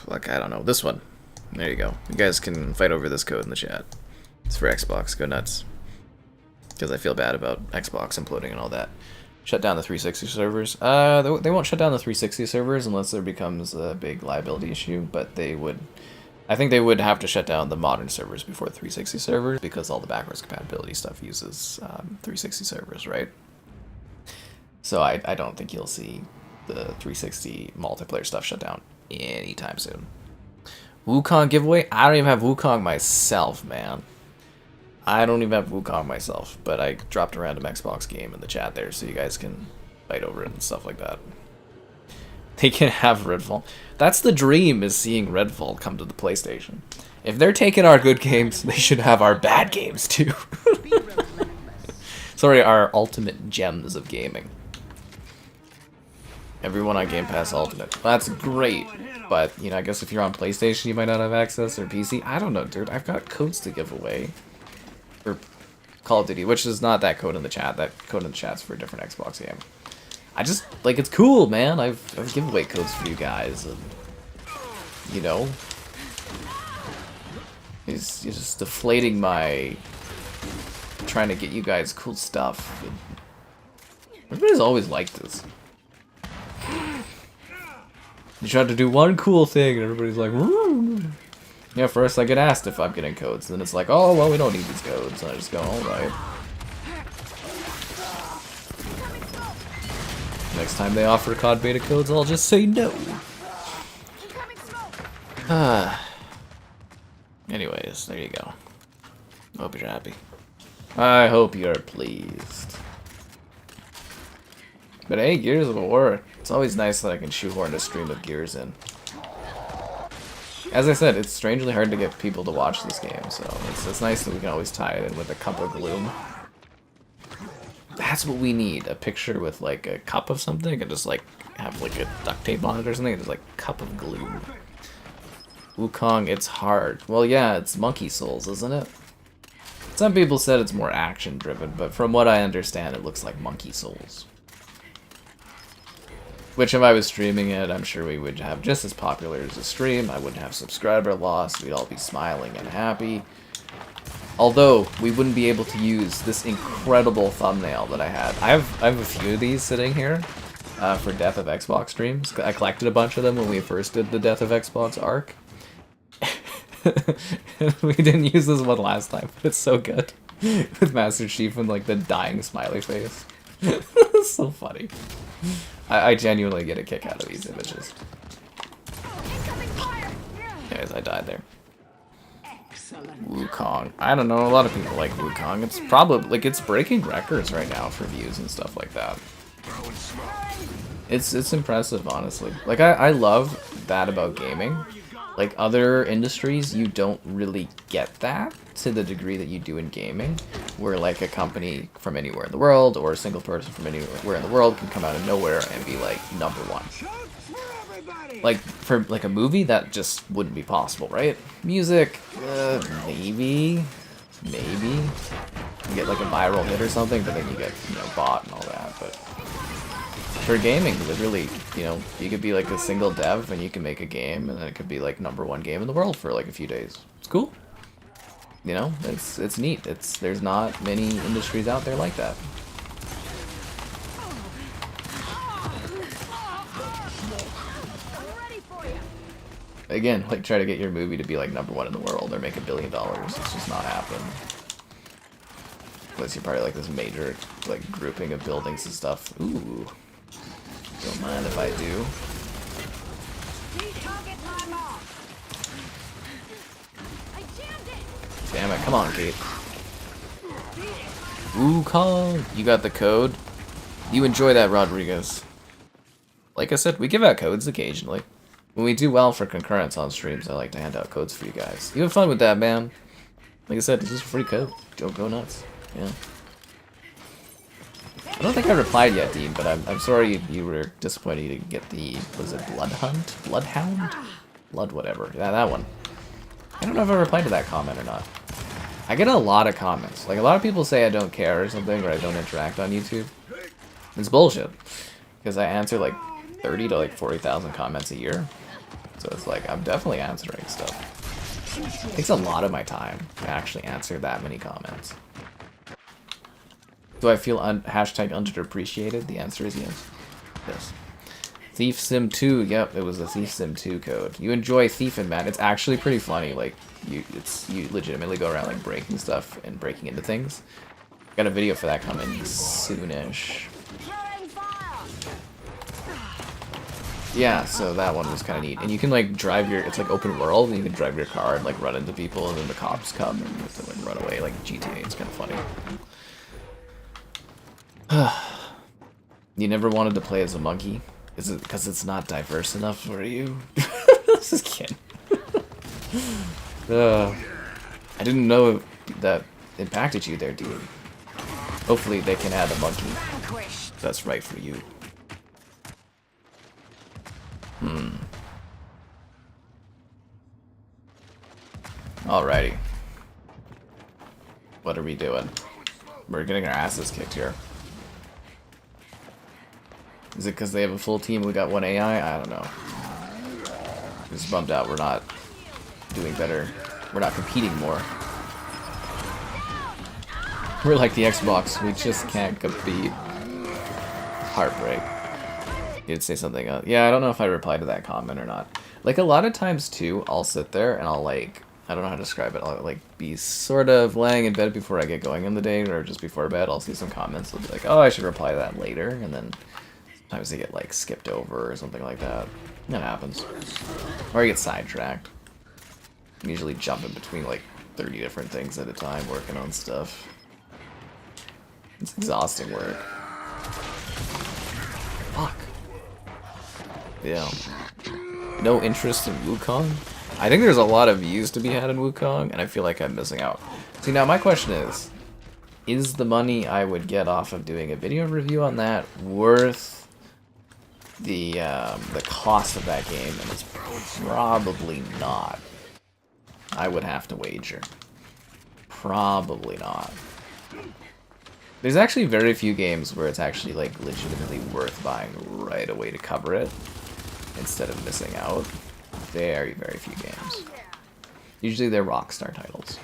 like, I don't know. This one. There you go. You guys can fight over this code in the chat. It's for Xbox. Go nuts. Because I feel bad about Xbox imploding and all that. Shut down the 360 servers. They won't shut down the 360 servers unless there becomes a big liability issue, but they would... I think they would have to shut down the modern servers before the 360 servers, because all the backwards compatibility stuff uses 360 servers, right? So I don't think you'll see the 360 multiplayer stuff shut down anytime soon. Wukong giveaway? I don't even have Wukong myself, man. I don't even have Wukong myself, but I dropped a random Xbox game in the chat there so you guys can fight over it and stuff like that. They can have Redfall. That's the dream, is seeing Redfall come to the PlayStation. If they're taking our good games, they should have our bad games too. Sorry, our ultimate gems of gaming. Everyone on Game Pass Ultimate. That's great, but, you know, I guess if you're on PlayStation, you might not have access, or PC. I don't know, dude. I've got codes to give away for Call of Duty, which is not that code in the chat. That code in the chat's for a different Xbox game. I just, like, it's cool, man. I've giveaway codes for you guys, and, you know, he's just deflating my, trying to get you guys cool stuff. Everybody's always liked this. You tried to do one cool thing, and everybody's like, woo. Yeah, first I get asked if I'm getting codes, and then it's like, oh, well, we don't need these codes, and I just go, alright. Next time they offer COD beta codes, I'll just say no. Anyways, there you go. Hope you're happy. I hope you're pleased. But hey, Gears of War. It's always nice that I can shoehorn a stream of Gears in. As I said, it's strangely hard to get people to watch this game, so it's nice that we can always tie it in with a cup of gloom. That's what we need, a picture with like a cup of something, and just like have like a duct tape on it or something, and just like cup of gloom. Wukong, it's hard. Well, yeah, it's Monkey Souls, isn't it? Some people said it's more action driven, but from what I understand, it looks like Monkey Souls. Which, if I was streaming it, I'm sure we would have just as popular as a stream. I wouldn't have subscriber loss. We'd all be smiling and happy. Although, we wouldn't be able to use this incredible thumbnail that I had. I have a few of these sitting here for Death of Xbox streams. I collected a bunch of them when we first did the Death of Xbox arc. We didn't use this one last time, but it's so good. With Master Chief and like the dying smiley face. It's so funny. I genuinely get a kick out of these images. Anyways, I died there. Wukong. I don't know, a lot of people like Wukong. It's probably, like, it's breaking records right now for views and stuff like that. It's impressive, honestly. Like, I love that about gaming. Like, other industries, you don't really get that to the degree that you do in gaming, where, like, a company from anywhere in the world, or a single person from anywhere in the world can come out of nowhere and be, like, #1. Like, for, like, a movie, that just wouldn't be possible, right? Music, maybe. You get, like, a viral hit or something, but then you get, you know, bought and all that, but... For gaming, literally, you know, you could be like a single dev and you can make a game, and then it could be like #1 game in the world for like a few days. It's cool. You know, it's neat. There's not many industries out there like that. Again, like try to get your movie to be like #1 in the world or make $1 billion. It's just not happening. Unless you're probably like this major like grouping of buildings and stuff. Ooh. Don't mind if I do. Damn it, come on, Kate. Wukong! You got the code? You enjoy that, Rodriguez. Like I said, we give out codes occasionally. When we do well for concurrence on streams, I like to hand out codes for you guys. You have fun with that, man. Like I said, it's just a free code. Don't go nuts. Yeah. I don't think I replied yet, Dean, but I'm sorry you were disappointed you didn't get the, was it Blood Hunt? Bloodhound? Blood whatever. Yeah, that one. I don't know if I replied to that comment or not. I get a lot of comments. Like, a lot of people say I don't care or something, or I don't interact on YouTube. It's bullshit. Because I answer like 30 to like 40,000 comments a year. So it's like, I'm definitely answering stuff. It takes a lot of my time to actually answer that many comments. Do I feel hashtag underappreciated? The answer is yes. Yes. Thief Sim 2, yep, it was a Thief Sim 2 code. You enjoy thiefing, man. It's actually pretty funny. Like, you legitimately go around like breaking stuff and breaking into things. Got a video for that coming soonish. Yeah, so that one was kind of neat. And you can like drive your, it's like open world, and you can drive your car and like run into people, and then the cops come and you have to like run away like GTA. It's kind of funny. You never wanted to play as a monkey? Is it because it's not diverse enough for you? Just kidding. I didn't know that impacted you there, dude. Hopefully they can add a monkey. That's right for you. Alrighty. What are we doing? We're getting our asses kicked here. Is it because they have a full team and we got one AI? I don't know. I'm just bummed out we're not doing better. We're not competing more. We're like the Xbox, we just can't compete. Heartbreak. You did say something. Yeah, I don't know if I replied to that comment or not. Like, a lot of times, too, I'll sit there and I'll, like, I don't know how to describe it. I'll, like, be sort of laying in bed before I get going in the day, or just before bed. I'll see some comments. I'll be like, oh, I should reply to that later. And then sometimes they get, like, skipped over or something like that. That happens. Or I get sidetracked. I'm usually jumping between, like, 30 different things at a time working on stuff. It's exhausting work. Fuck. Yeah. No interest in Wukong? I think there's a lot of views to be had in Wukong, and I feel like I'm missing out. See, now my question is the money I would get off of doing a video review on that worth the cost of that game? And it's probably not. I would have to wager. Probably not. There's actually very few games where it's actually, like, legitimately worth buying right away to cover it, instead of missing out. Very, very few games. Usually they're Rockstar titles.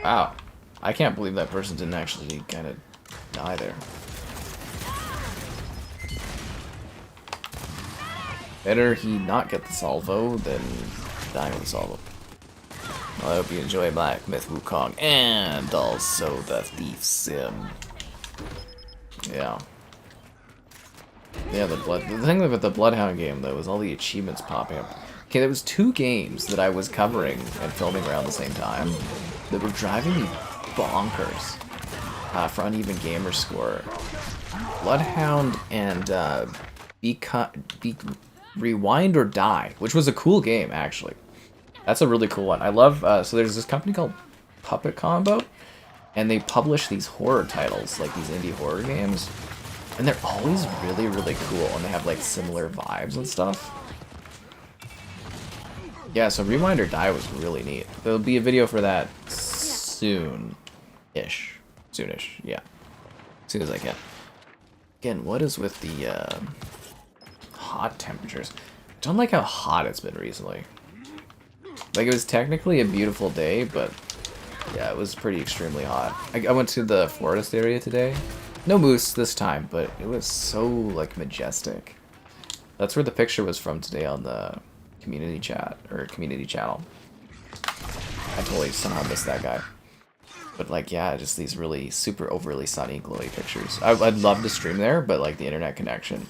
Wow. I can't believe that person didn't actually kind of die there. Better he not get the salvo than die with the salvo. Well, I hope you enjoy Black Myth Wukong and also the Thief Sim. Yeah. Yeah, the thing with the Bloodhound game though was all the achievements popping up. Okay, there was 2 games that I was covering and filming around the same time that were driving me bonkers for uneven gamer score. Bloodhound and Rewind or Die, which was a cool game actually. That's a really cool one. I love, so there's this company called Puppet Combo, and they publish these horror titles, like these indie horror games, and they're always really, really cool, and they have like similar vibes and stuff. Yeah, so Rewind or Die was really neat. There'll be a video for that soon-ish. Soonish, yeah. As soon as I can. Again, what is with the hot temperatures? Don't like how hot it's been recently. Like, it was technically a beautiful day, but yeah, it was pretty extremely hot. I went to the forest area today. No moose this time, but it was so, like, majestic. That's where the picture was from today on the community chat, or community channel. I totally somehow missed that guy. But, like, yeah, just these really super overly sunny, glowy pictures. I'd love to stream there, but, like, the internet connection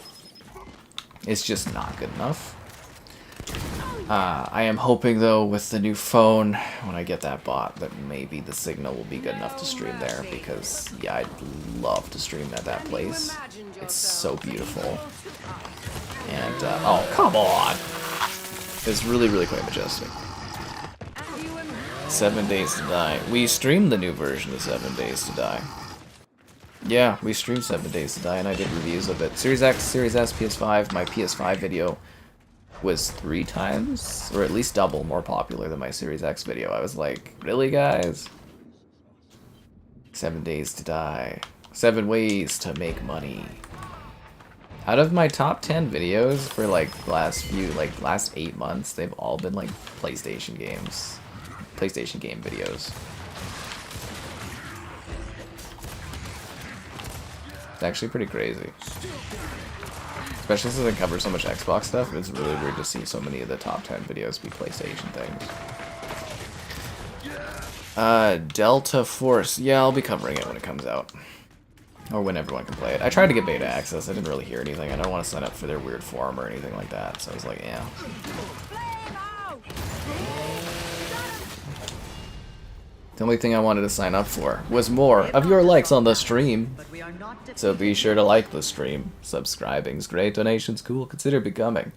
is just not good enough. I am hoping, though, with the new phone, when I get that bought, that maybe the signal will be good enough to stream there, because, yeah, I'd love to stream at that place. It's so beautiful. And, oh, come on! It's really, really quite majestic. 7 Days to Die. We streamed the new version of 7 Days to Die. Yeah, we streamed 7 Days to Die, and I did reviews of it. Series X, Series S, PS5, my PS5 video was 3 times, or at least double, more popular than my Series X video. I was like, really, guys? 7 Days to Die. 7 ways to make money. Out of my top 10 videos for, like, last 8 months, they've all been, like, PlayStation games. PlayStation game videos. It's actually pretty crazy. Especially since I cover so much Xbox stuff, it's really weird to see so many of the top 10 videos be PlayStation things. Delta Force. Yeah, I'll be covering it when it comes out. Or when everyone can play it. I tried to get beta access, I didn't really hear anything. I don't want to sign up for their weird forum or anything like that, so I was like, yeah. The only thing I wanted to sign up for was more of your likes on the stream. So be sure to like the stream. Subscribing's great, donations cool, consider becoming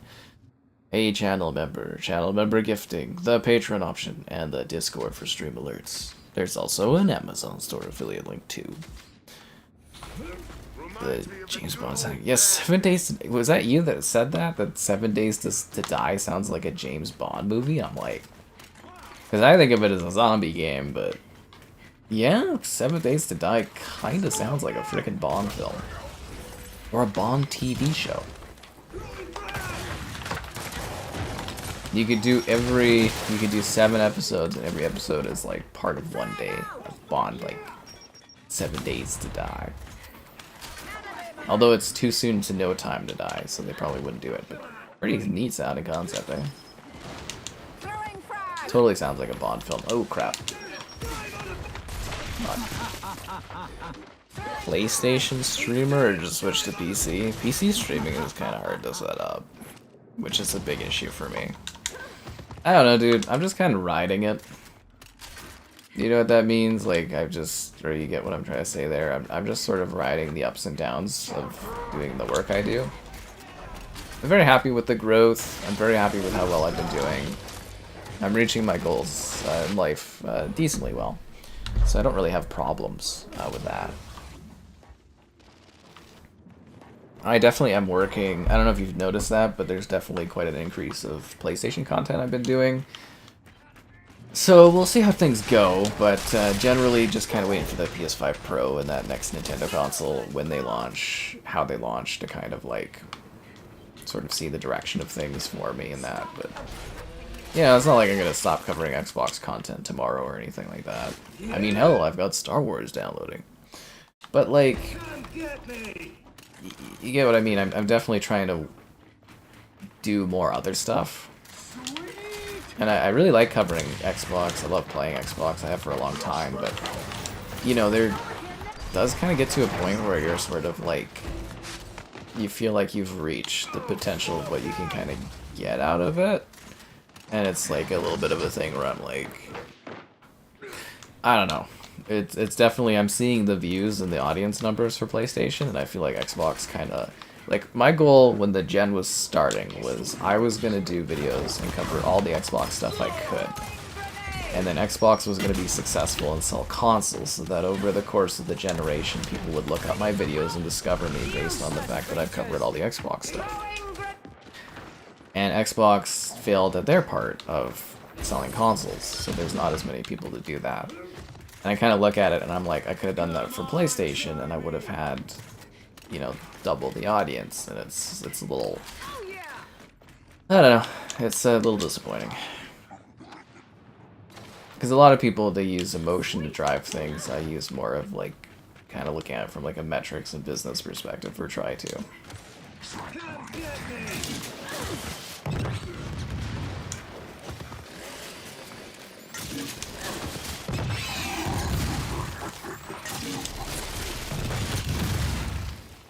a channel member gifting, the Patreon option, and the Discord for stream alerts. There's also an Amazon store affiliate link too. The James Bond song. Yes, 7 Days to... Was that you that said that? That 7 Days to Die sounds like a James Bond movie? I'm like... Because I think of it as a zombie game, but... Yeah, 7 Days to Die kind of sounds like a freaking Bond film. Or a Bond TV show. You could do 7 episodes, and every episode is like part of one day of Bond, like 7 Days to Die. Although it's too soon to No Time to Die, so they probably wouldn't do it, but pretty neat sounding concept, eh? Totally sounds like a Bond film. Oh crap. PlayStation streamer or just switch to PC? PC streaming is kind of hard to set up, which is a big issue for me. I don't know, dude. I'm just kind of riding it. You know what that means? Like, or you get what I'm trying to say there. I'm just sort of riding the ups and downs of doing the work I do. I'm very happy with the growth. I'm very happy with how well I've been doing. I'm reaching my goals in life decently well. So I don't really have problems with that. I definitely am working. I don't know if you've noticed that, but there's definitely quite an increase of PlayStation content I've been doing. So we'll see how things go, but generally just kind of waiting for the PS5 Pro and that next Nintendo console when they launch, how they launch, to kind of like sort of see the direction of things for me and that. But yeah, it's not like I'm going to stop covering Xbox content tomorrow or anything like that. I mean, hell, I've got Star Wars downloading. But like, you get what I mean. I'm definitely trying to do more other stuff. And I really like covering Xbox. I love playing Xbox. I have for a long time. But, you know, there does kind of get to a point where you're sort of like, you feel like you've reached the potential of what you can kind of get out of it. And it's like a little bit of a thing where I'm like, I don't know. It's definitely, I'm seeing the views and the audience numbers for PlayStation, and I feel like Xbox kind of, like, my goal when the gen was starting was I was going to do videos and cover all the Xbox stuff I could. And then Xbox was going to be successful and sell consoles, so that over the course of the generation, people would look up my videos and discover me based on the fact that I've covered all the Xbox stuff. And Xbox failed at their part of selling consoles, so there's not as many people to do that. And I kind of look at it and I'm like, I could have done that for PlayStation and I would have had, you know, double the audience, and it's a little I don't know. It's a little disappointing. Because a lot of people, they use emotion to drive things. I use more of, like, kind of looking at it from, like, a metrics and business perspective, or try to.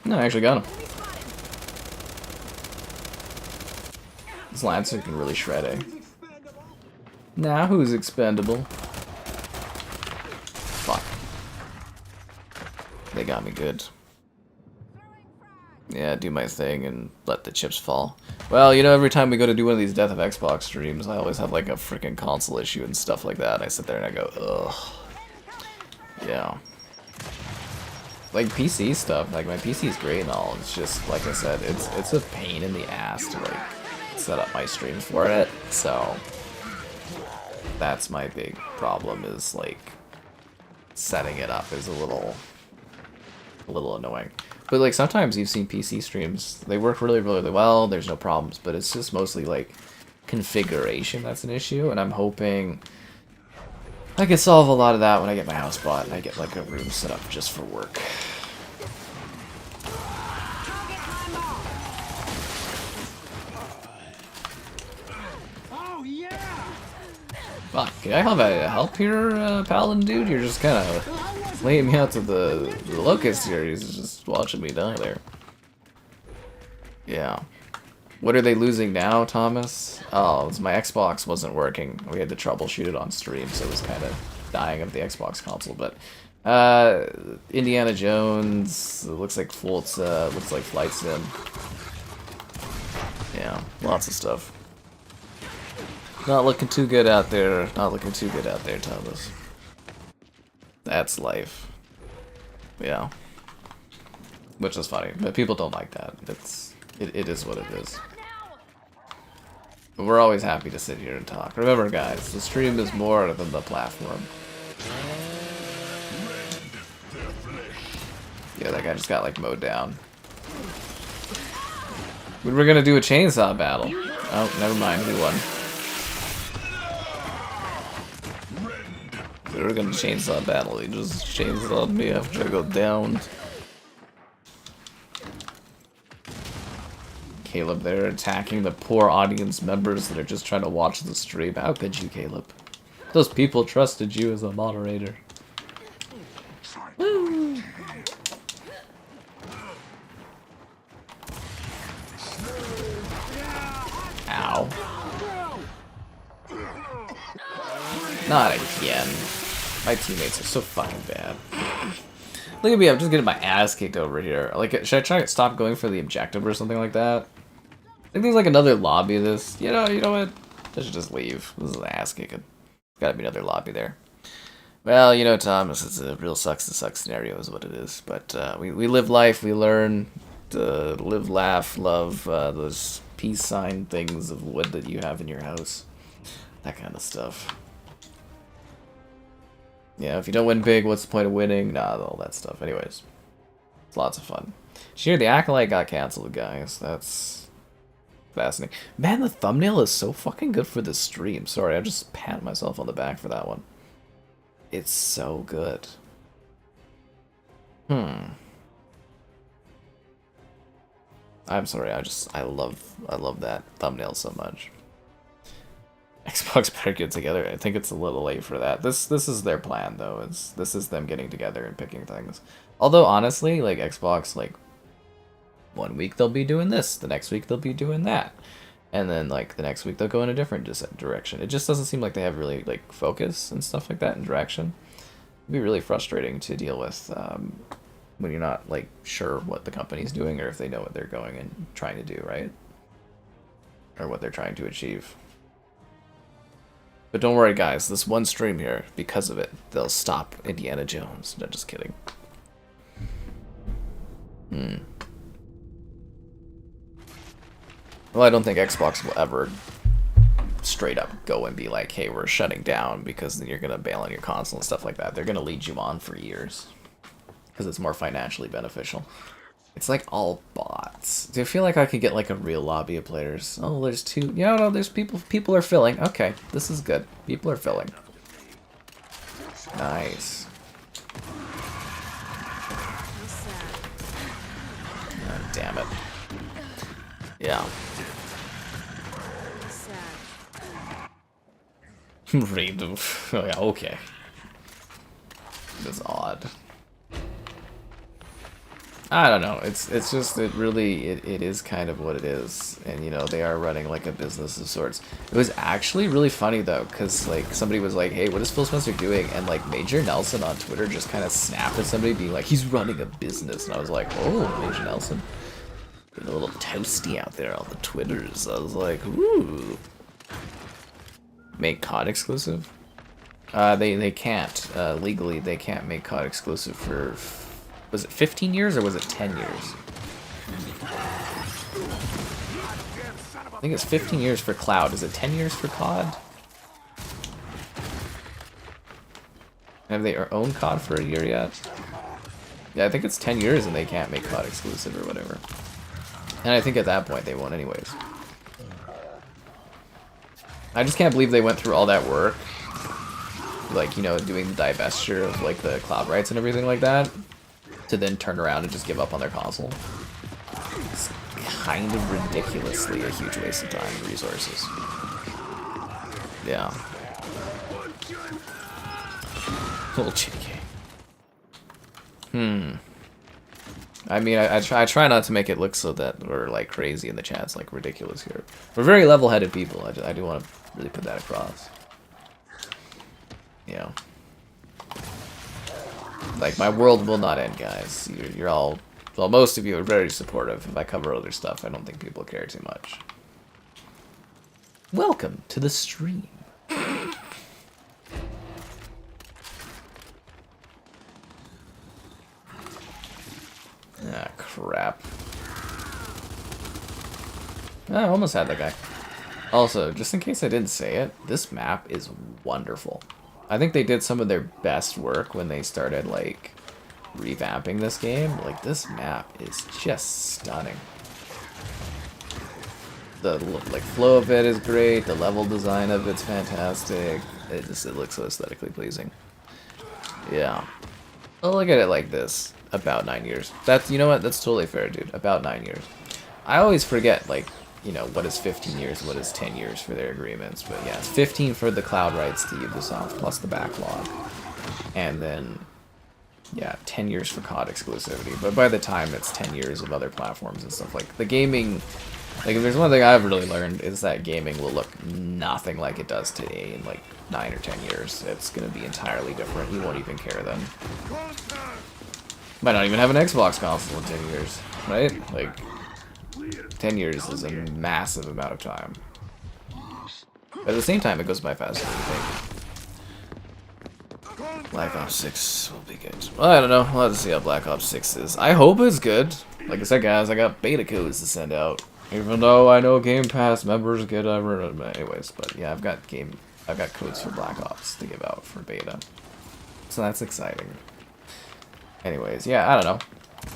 No, I actually got him. This Lancer can really shred, eh? Now who's expendable? Fuck. They got me good. Yeah, do my thing and let the chips fall. Well, you know, every time we go to do one of these Death of Xbox streams, I always have like a freaking console issue and stuff like that. I sit there and I go, ugh. Yeah. Like PC stuff, like my PC is great and all. It's just, like I said, it's a pain in the ass to like set up my stream for it. So that's my big problem, is like setting it up is a little annoying. But like sometimes you've seen PC streams, they work really well, there's no problems, but it's just mostly like configuration that's an issue, and I'm hoping I can solve a lot of that when I get my house bought and I get like a room set up just for work. Fuck, can I have a help here, Paladin dude? You're just kind of laying me out to the locust here. He's just watching me die there. Yeah. What are they losing now, Thomas? Oh, it was my Xbox wasn't working. We had to troubleshoot it on stream, so it was kind of dying of the Xbox console. But Indiana Jones, it looks like Forza, looks like Flight Sim. Yeah, lots of stuff. Not looking too good out there. Not looking too good out there, Thomas. That's life. Yeah. Which is funny, but people don't like that. It is what it is. But we're always happy to sit here and talk. Remember, guys, the stream is more than the platform. Yeah, that guy just got like mowed down. We were gonna do a chainsaw battle. Oh, never mind. We won. We were gonna chainsaw battle. He just chainsawed me after I go down. Caleb there attacking the poor audience members that are just trying to watch the stream. How could you, Caleb? Those people trusted you as a moderator. Woo. Ow. Not again. My teammates are so fucking bad. Look at me, I'm just getting my ass kicked over here. Like, should I try to stop going for the objective or something like that? I think there's like another lobby of this. You know what? I should just leave. This is an ass kicking. Gotta be another lobby there. Well, you know, Thomas, it's a real sucks to suck scenario is what it is. But we live life, we learn to live, laugh, love those peace sign things of wood that you have in your house. That kind of stuff. Yeah, if you don't win big, what's the point of winning? Nah, all that stuff. Anyways, it's lots of fun. Did you hear the Acolyte got canceled, guys? That's fascinating. Man, the thumbnail is so fucking good for this stream. Sorry, I just pat myself on the back for that one. It's so good. I'm sorry, I love that thumbnail so much. Xbox better get together. I think it's a little late for that. This is their plan though. This is them getting together and picking things. Although honestly, like Xbox, like 1 week they'll be doing this, the next week they'll be doing that, and then like the next week they'll go in a different direction. It just doesn't seem like they have really like focus and stuff like that and direction. It'd be really frustrating to deal with when you're not like sure what the company's doing or if they know what they're going and trying to do, right? Or what they're trying to achieve. But don't worry, guys. This one stream here, because of it, they'll stop Indiana Jones. No, just kidding. Well, I don't think Xbox will ever straight up go and be like, hey, we're shutting down because then you're going to bail on your console and stuff like that. They're going to lead you on for years because it's more financially beneficial. It's like all bots. Do I feel like I could get like a real lobby of players? Oh, there's two. Yeah, no, there's people. People are filling. Okay, this is good. People are filling. Nice. Oh, damn it. Yeah. Read. Oh, yeah, okay. That's odd. I don't know. It's just it is kind of what it is, and you know they are running like a business of sorts. It was actually really funny though, because like somebody was like, "Hey, what is Phil Spencer doing?" And like Major Nelson on Twitter just kind of snapped at somebody, being like, "He's running a business," and I was like, "Oh, Major Nelson, getting a little toasty out there on the Twitters." I was like, "Ooh, make COD exclusive." They can't legally. They can't make COD exclusive for. Was it 15 years or was it 10 years? I think it's 15 years for Cloud. Is it 10 years for COD? Have they owned COD for a year yet? Yeah, I think it's 10 years and they can't make COD exclusive or whatever. And I think at that point they won't anyways. I just can't believe they went through all that work. Like, you know, doing the divestiture of like the cloud rights and everything like that. To then turn around and just give up on their console. It's kind of ridiculously a huge waste of time and resources. Yeah. Little JK. I mean, I try not to make it look so that we're like crazy in the chat's like ridiculous here. We're very level-headed people. I do want to really put that across. Yeah. Like, my world will not end, guys. You're all... Well, most of you are very supportive. If I cover other stuff, I don't think people care too much. Welcome to the stream. Ah, crap. I almost had that guy. Also, just in case I didn't say it, this map is wonderful. I think they did some of their best work when they started, like, revamping this game. Like, this map is just stunning. The, like, flow of it is great. The level design of it's fantastic. It looks so aesthetically pleasing. Yeah. I'll look at it like this. About 9 years. That's, you know what? That's totally fair, dude. About 9 years. I always forget, like, you know, what is 15 years, what is 10 years for their agreements. But yeah, it's 15 for the cloud rights to Ubisoft, plus the backlog. And then, yeah, 10 years for COD exclusivity. But by the time it's 10 years of other platforms and stuff, like, the gaming... Like, if there's one thing I've really learned, is that gaming will look nothing like it does today in, like, 9 or 10 years. It's gonna be entirely different. You won't even care then. Might not even have an Xbox console in 10 years, right? Like... 10 years is a massive amount of time. But at the same time, it goes by faster than you think. Black Ops 6 will be good. Well, I don't know. We'll have to see how Black Ops 6 is. I hope it's good. Like I said, guys, I got beta codes to send out. Even though I know Game Pass members get anyways, but yeah, I've got codes for Black Ops to give out for beta. So that's exciting. Anyways, yeah, I don't know.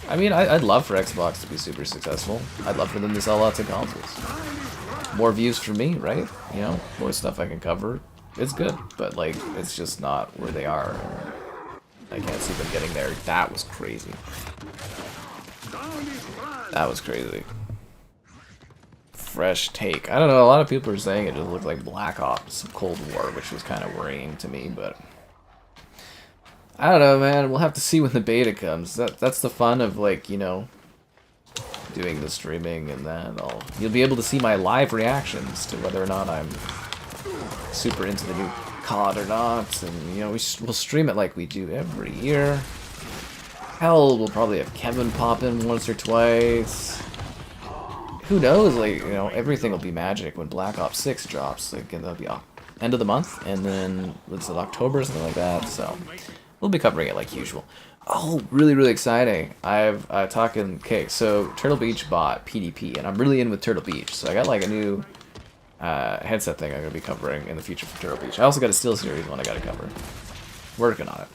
I mean, I'd love for Xbox to be super successful. I'd love for them to sell lots of consoles. More views for me, right? You know, more stuff I can cover. It's good, but, like, it's just not where they are. I can't see them getting there. That was crazy. That was crazy. Fresh take. I don't know, a lot of people are saying it just looked like Black Ops Cold War, which was kind of worrying to me, but... I don't know, man. We'll have to see when the beta comes. That's the fun of, like, you know, doing the streaming and that. You'll be able to see my live reactions to whether or not I'm super into the new COD or not. And, you know, we'll stream it like we do every year. Hell, we'll probably have Kevin pop in once or twice. Who knows? Like, you know, everything will be magic when Black Ops 6 drops. Like, that'll be end of the month, and then it's in October or something like that. So... we'll be covering it like usual. Oh, really, really exciting. I've talking... Okay, so Turtle Beach bought PDP, and I'm really in with Turtle Beach. So I got like a new headset thing I'm going to be covering in the future for Turtle Beach. I also got a SteelSeries one I got to cover. Working on it.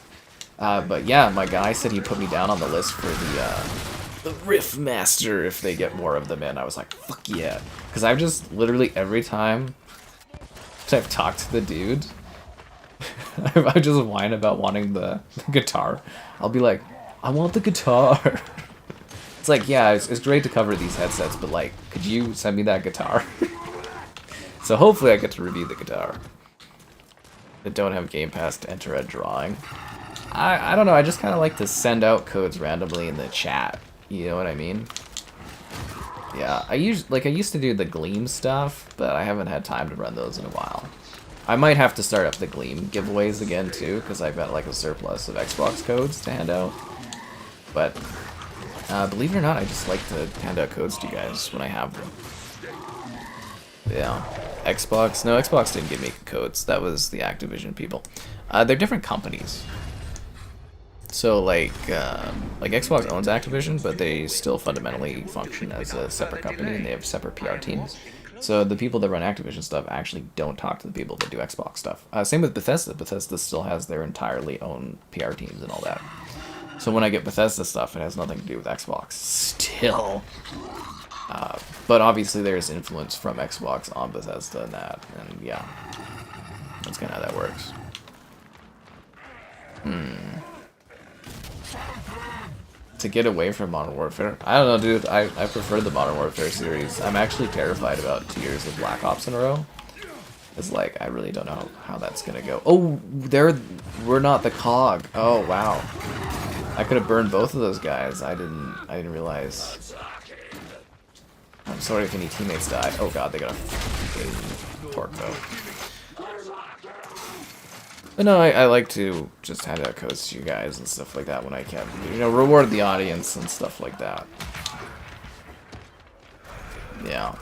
But yeah, my guy said he'd put me down on the list for the Riffmaster if they get more of them in. I was like, fuck yeah. Because I've just literally every time I've talked to the dude, I just whine about wanting the guitar. I'll be like, I want the guitar. It's like, yeah, it's great to cover these headsets, but like, could you send me that guitar? So hopefully I get to review the guitar. I don't have Game Pass to enter a drawing. I don't know, I just kind of like to send out codes randomly in the chat. You know what I mean? Yeah, I used to do the Gleam stuff, but I haven't had time to run those in a while. I might have to start up the Gleam giveaways again too, because I've got like a surplus of Xbox codes to hand out. But believe it or not, I just like to hand out codes to you guys when I have them. Yeah, Xbox. No, Xbox didn't give me codes. That was the Activision people. They're different companies. So like Xbox owns Activision, but they still fundamentally function as a separate company, and they have separate PR teams. So the people that run Activision stuff actually don't talk to the people that do Xbox stuff. Same with Bethesda. Bethesda still has their entirely own PR teams and all that. So when I get Bethesda stuff, it has nothing to do with Xbox. Still. But obviously there's influence from Xbox on Bethesda and that. And yeah. That's kind of how that works. To get away from Modern Warfare? I don't know, dude. I prefer the Modern Warfare series. I'm actually terrified about 2 years of Black Ops in a row. It's like, I really don't know how that's gonna go. Oh, we're not the COG. Oh, wow. I could have burned both of those guys. I didn't realize. I'm sorry if any teammates died. Oh god, they got a pork though. But no, I like to just hand out codes to you guys and stuff like that when I can. You know, reward the audience and stuff like that. Yeah.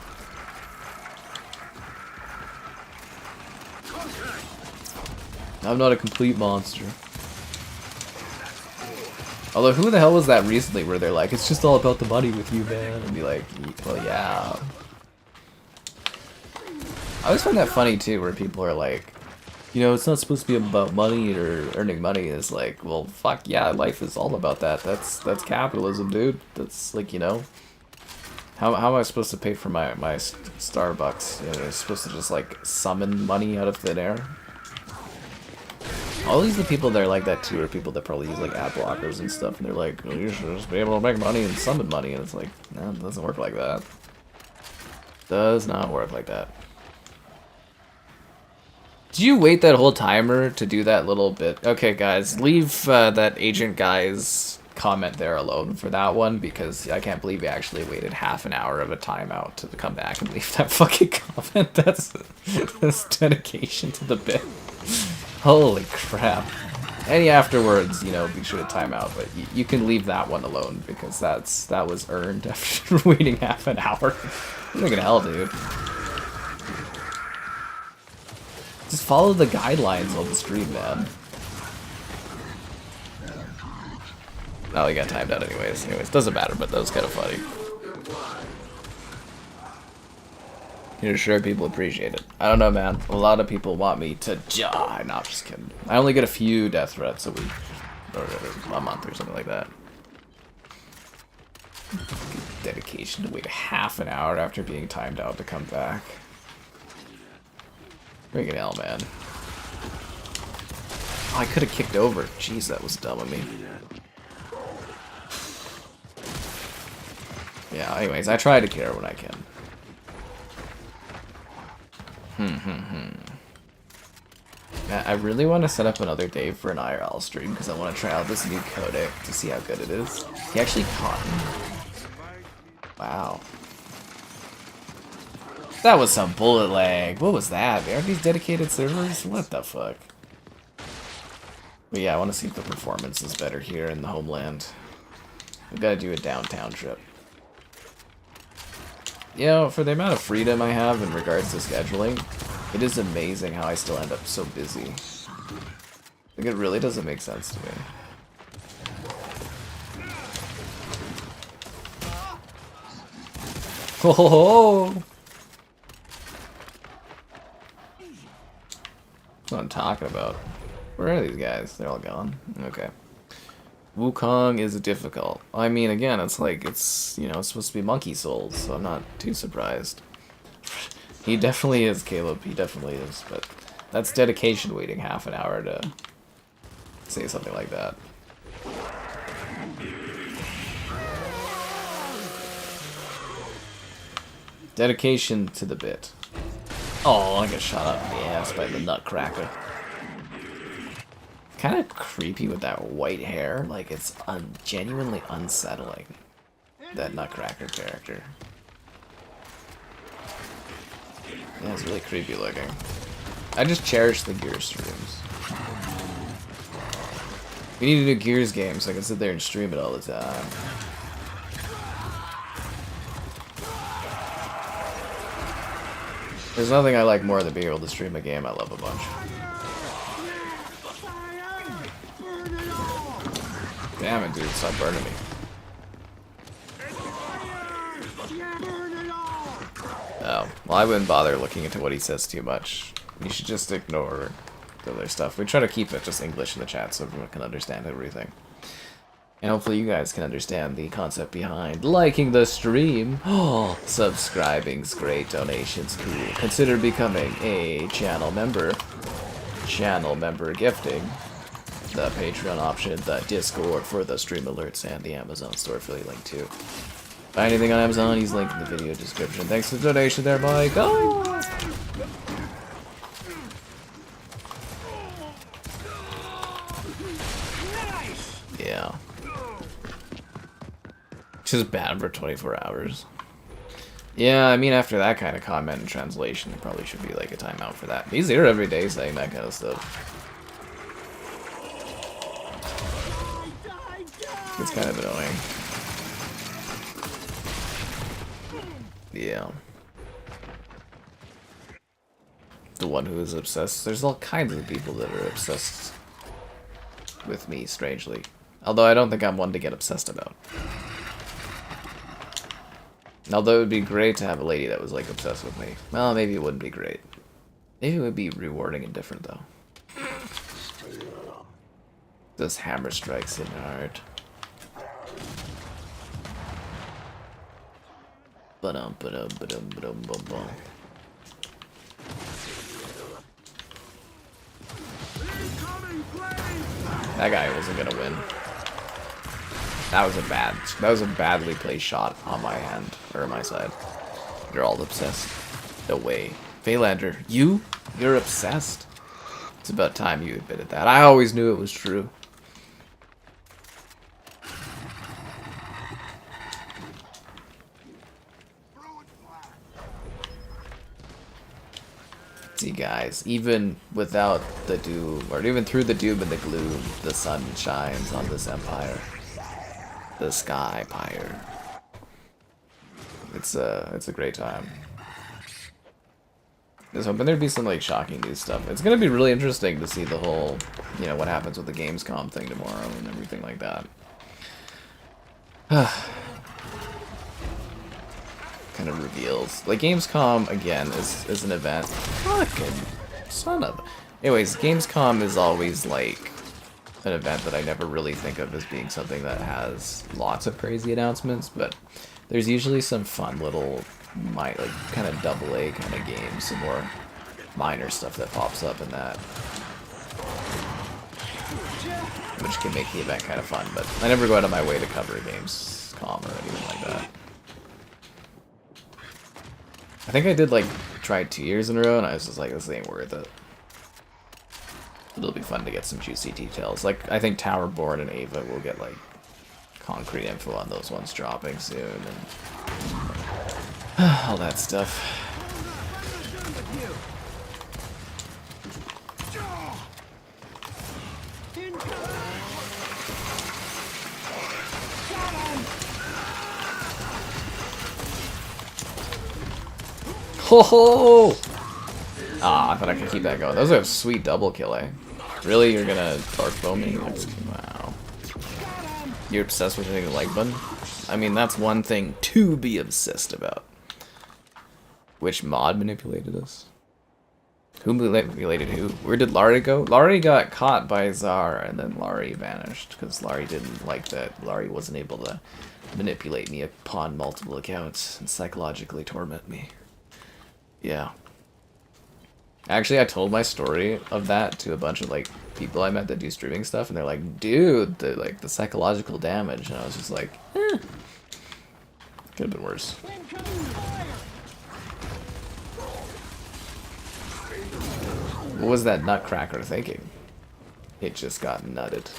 I'm not a complete monster. Although, who the hell was that recently where they're like, it's just all about the money with you, man? And be like, well, yeah. I always find that funny, too, where people are like, you know, it's not supposed to be about money or earning money. It's like, well, fuck yeah, life is all about that. That's capitalism, dude. That's like, you know, how am I supposed to pay for my Starbucks? You know, it's supposed to just like summon money out of thin air. All these people that are like that too are people that probably use like ad blockers and stuff, and they're like, well, you should just be able to make money and summon money, and it's like, no, it doesn't work like that. Does not work like that. Did you wait that whole timer to do that little bit? Okay, guys, leave that agent guy's comment there alone for that one, because I can't believe he actually waited half an hour of a timeout to come back and leave that fucking comment. That's dedication to the bit. Holy crap. Any afterwards, you know, be sure to time out, but you can leave that one alone, because that was earned after waiting half an hour. Look at hell, dude. Just follow the guidelines on the stream, man. Oh, he got timed out anyways. Doesn't matter, but that was kind of funny. You're sure people appreciate it. I don't know, man. A lot of people want me to die. No, I'm just kidding. I only get a few death threats a week. Or a month or something like that. Dedication to wait half an hour after being timed out to come back. Friggin' hell, man. Oh, I could have kicked over. Jeez, that was dumb of me. Yeah, anyways, I try to care when I can. I really want to set up another day for an IRL stream, because I want to try out this new codec to see how good it is. He actually caught me. Wow. That was some bullet lag. What was that? Aren't these dedicated servers? What the fuck? But yeah, I want to see if the performance is better here in the homeland. We've got to do a downtown trip. You know, for the amount of freedom I have in regards to scheduling, it is amazing how I still end up so busy. Like, it really doesn't make sense to me. Ho ho ho! That's what I'm talking about. Where are these guys? They're all gone. Okay. Wukong is difficult. I mean, again, it's like, it's, you know, it's supposed to be Monkey Souls, so I'm not too surprised. He definitely is, Caleb, he definitely is, but that's dedication waiting half an hour to say something like that. Dedication to the bit. Oh, I got shot up in the ass by the Nutcracker. Kind of creepy with that white hair, like it's genuinely unsettling. That Nutcracker character. Yeah, it's really creepy looking. I just cherish the Gears streams. We need to do Gears games so I can sit there and stream it all the time. There's nothing I like more than being able to stream a game I love a bunch. Damn it, dude, stop burning me. Oh, well, I wouldn't bother looking into what he says too much. You should just ignore the other stuff. We try to keep it just English in the chat so everyone can understand everything. And hopefully you guys can understand the concept behind liking the stream. Oh, subscribing's great, donations cool. Consider becoming a channel member. Channel member gifting. The Patreon option, the Discord for the stream alerts, and the Amazon store affiliate link too. Buy anything on Amazon, use link in the video description. Thanks for the donation there, Mike. Oh! Yeah. Just bad for 24 hours. Yeah, I mean, after that kind of comment and translation, there probably should be like a timeout for that. He's here every day saying that kind of stuff. It's kind of annoying. Yeah. The one who is obsessed. There's all kinds of people that are obsessed with me, strangely. Although I don't think I'm one to get obsessed about. Although it would be great to have a lady that was like obsessed with me. Well, maybe it wouldn't be great. Maybe it would be rewarding and different though. Those hammer strikes hit hard. Ba-dum, ba-dum, ba-dum, ba-dum, bum, bum. That guy wasn't gonna win. That was a badly placed shot on my hand, or my side. You're all obsessed. No way. Phaelander, you're obsessed? It's about time you admitted that. I always knew it was true. See, guys, even without the doom, or even through the doom and the gloom, the sun shines on this empire. The Sky Pyre. It's a great time. I was hoping there'd be some like shocking new stuff. It's gonna be really interesting to see the whole, you know, what happens with the Gamescom thing tomorrow and everything like that. Kind of reveals. Like, Gamescom, again, is an event. Fucking son of... Anyways, Gamescom is always, like, an event that I never really think of as being something that has lots of crazy announcements, but there's usually some fun little, like, kind of double-A kind of games, some more minor stuff that pops up in that. Which can make the event kind of fun, but I never go out of my way to cover Gamescom or anything like that. I think I did, like, try 2 years in a row, and I was just like, this ain't worth it. It'll be fun to get some juicy details. Like, I think Towerborn and Ava will get, like, concrete info on those ones dropping soon, and all that stuff. Ho ho! Ah, I thought I could keep that going. Those are a sweet double kill, eh? Really? You're gonna dark bow me? Wow. You're obsessed with hitting the like button? I mean, that's one thing to be obsessed about. Which mod manipulated us? Who manipulated who? Where did Laurie go? Laurie got caught by Czar, and then Laurie vanished, because Laurie didn't like that. Laurie wasn't able to manipulate me upon multiple accounts and psychologically torment me. Yeah. Actually, I told my story of that to a bunch of, like, people I met that do streaming stuff, and they're like, dude, the psychological damage, and I was just like, eh. Could have been worse. What was that nutcracker thinking? It just got nutted.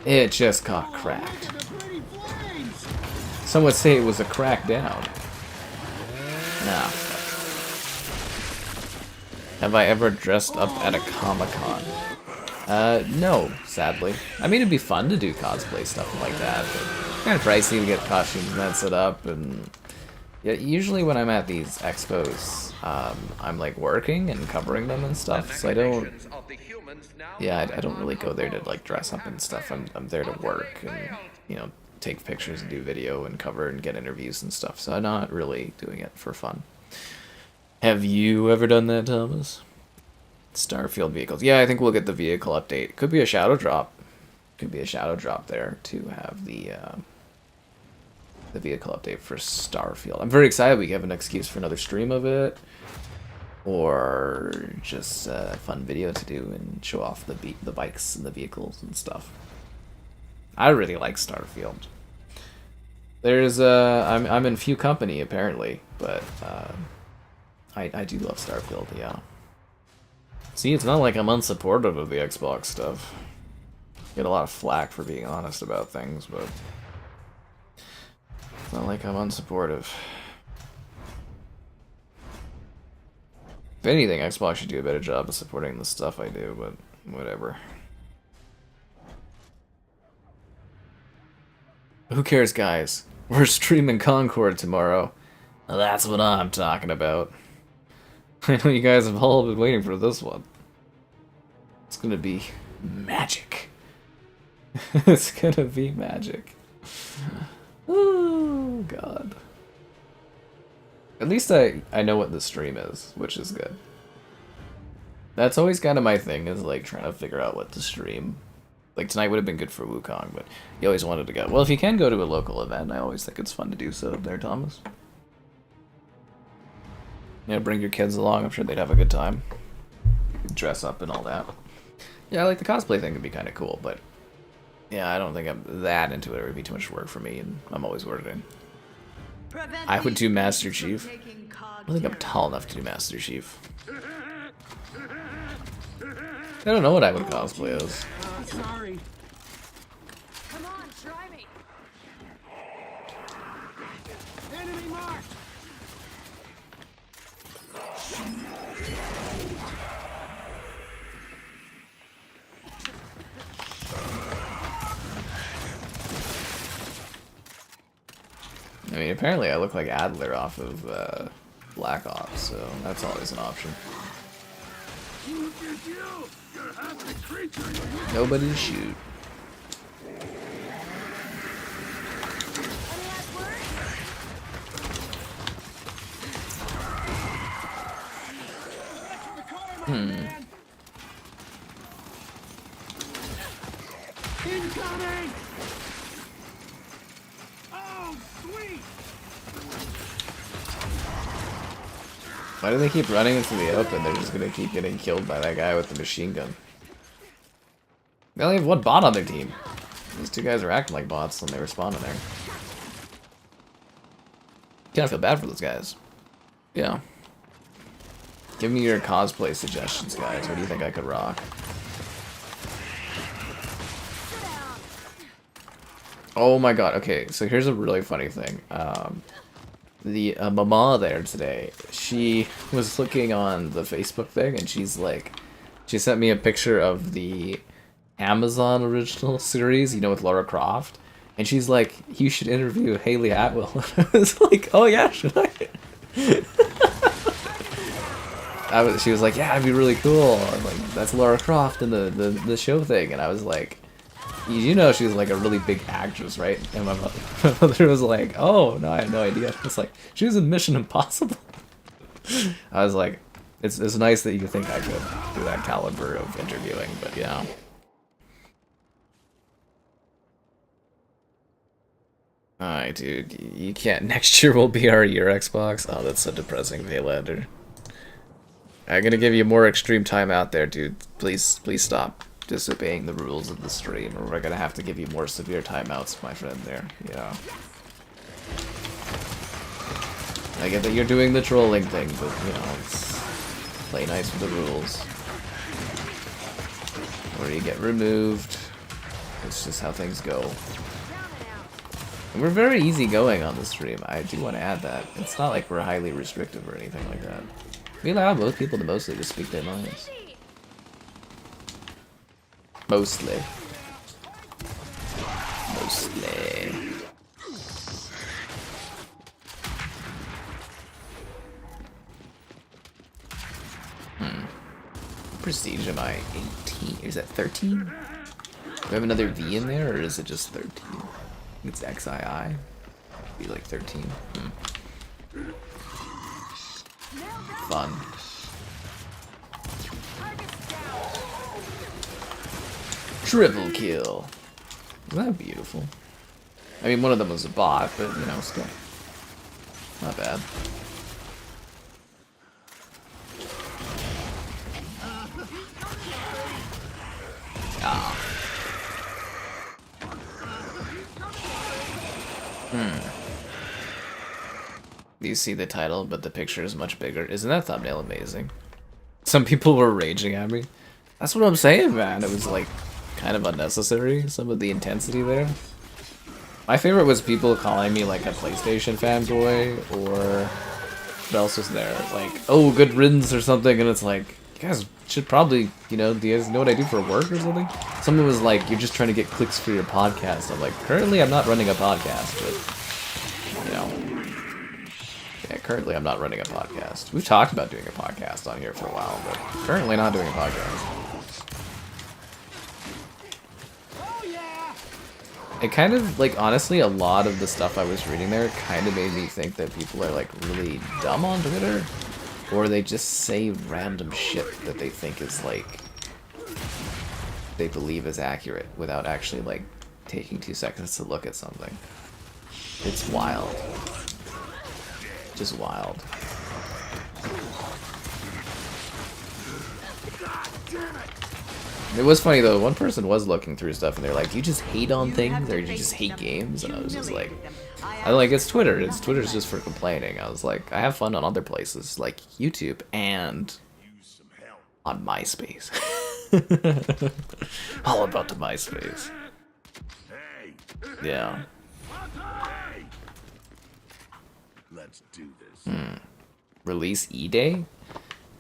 It just got cracked. Some would say it was a crack down. Nah. Have I ever dressed up at a Comic-Con? No, sadly. I mean, it'd be fun to do cosplay stuff like that, but kind of pricey to get costumes and that set up, and yeah, usually when I'm at these expos, I'm like working and covering them and stuff, so I don't, yeah, I don't really go there to like dress up and stuff. I'm there to work and, you know, take pictures and do video and cover and get interviews and stuff, so I'm not really doing it for fun. Have you ever done that, Thomas? Starfield vehicles. Yeah, I think we'll get the vehicle update. Could be a shadow drop. Could be a shadow drop there to have the vehicle update for Starfield. I'm very excited we have an excuse for another stream of it, or just a fun video to do and show off the bikes and the vehicles and stuff. I really like Starfield. There's I'm in few company apparently, but I do love Starfield. Yeah. See, it's not like I'm unsupportive of the Xbox stuff. Get a lot of flack for being honest about things, but it's not like I'm unsupportive. If anything, Xbox should do a better job of supporting the stuff I do, but whatever. Who cares, guys? We're streaming Concord tomorrow. That's what I'm talking about. I know you guys have all been waiting for this one. It's gonna be magic. It's gonna be magic. Oh, God. At least I know what the stream is, which is good. That's always kind of my thing, is like trying to figure out what to stream. Like tonight would have been good for Wukong, but you always wanted to go. Well, if you can go to a local event, I always think it's fun to do so there, Thomas. Yeah, bring your kids along. I'm sure they'd have a good time. Dress up and all that. Yeah, like the cosplay thing would be kind of cool, but yeah, I don't think I'm that into it. It would be too much work for me, and I'm always working. I would do Master Chief. I don't think I'm tall enough to do Master Chief. I don't know what I would cosplay as. Sorry. Come on, try me. Enemy marked. I mean, apparently I look like Adler off of Black Ops, so that's always an option. Nobody to shoot. Incoming! Oh, sweet! Why do they keep running into the open? They're just gonna keep getting killed by that guy with the machine gun. They only have one bot on their team. These two guys are acting like bots when they respawn in there. Kinda feel bad for those guys. Yeah. Give me your cosplay suggestions, guys. What do you think I could rock? Oh my god, okay, so here's a really funny thing. The mama there today, she was looking on the Facebook thing, and she's like, she sent me a picture of the Amazon original series, you know, with Lara Croft, and she's like, you should interview Hayley Atwell. I was like, oh yeah, should I? She was like, yeah, it'd be really cool. I'm like, that's Lara Croft in the show thing, and I was like, you know she's like a really big actress, right? And my mother was like, oh, no, I had no idea. It's like, she was in Mission Impossible. I was like, It's nice that you think I could do that caliber of interviewing, but yeah. Alright, dude, you can't. Next year will be our year Xbox. Oh, that's so depressing, Vaylander. I'm gonna give you more extreme time out there, dude. Please stop disobeying the rules of the stream, or we're gonna have to give you more severe timeouts, my friend. There, yeah. I get that you're doing the trolling thing, but you know, it's play nice with the rules, or you get removed. It's just how things go. And we're very easygoing on the stream. I do want to add that. It's not like we're highly restrictive or anything like that. We allow both people to mostly just speak their minds. Mostly. Mostly. Prestige am I? 18? Is that 13? Do we have another V in there, or is it just 13? It's XII. Be like 13. Fun. Triple kill. Isn't that beautiful? I mean, one of them was a bot, but you know, still not bad. Ah. You see the title, but the picture is much bigger. Isn't that thumbnail amazing? Some people were raging at me. That's what I'm saying, man. It was like kind of unnecessary, some of the intensity there. My favorite was people calling me like a PlayStation fanboy, or what else was there? Like, oh, good riddance or something, and it's like, you guys should probably, you know, do you guys know what I do for work or something? Someone was like, you're just trying to get clicks for your podcast. I'm like, currently I'm not running a podcast, but, you know. Yeah, currently I'm not running a podcast. We've talked about doing a podcast on here for a while, but currently not doing a podcast. It kind of, like, honestly, a lot of the stuff I was reading there kind of made me think that people are, like, really dumb on Twitter. Or they just say random shit that they think is, like, they believe is accurate without actually, like, taking 2 seconds to look at something. It's wild. Just wild. It was funny though, one person was looking through stuff and they're like, do you just hate on things or do you just hate games? And I was just like, it's Twitter. Twitter's just for complaining. I was like, I have fun on other places like YouTube and on MySpace. All about the MySpace. Yeah. Let's do this. Release E-Day?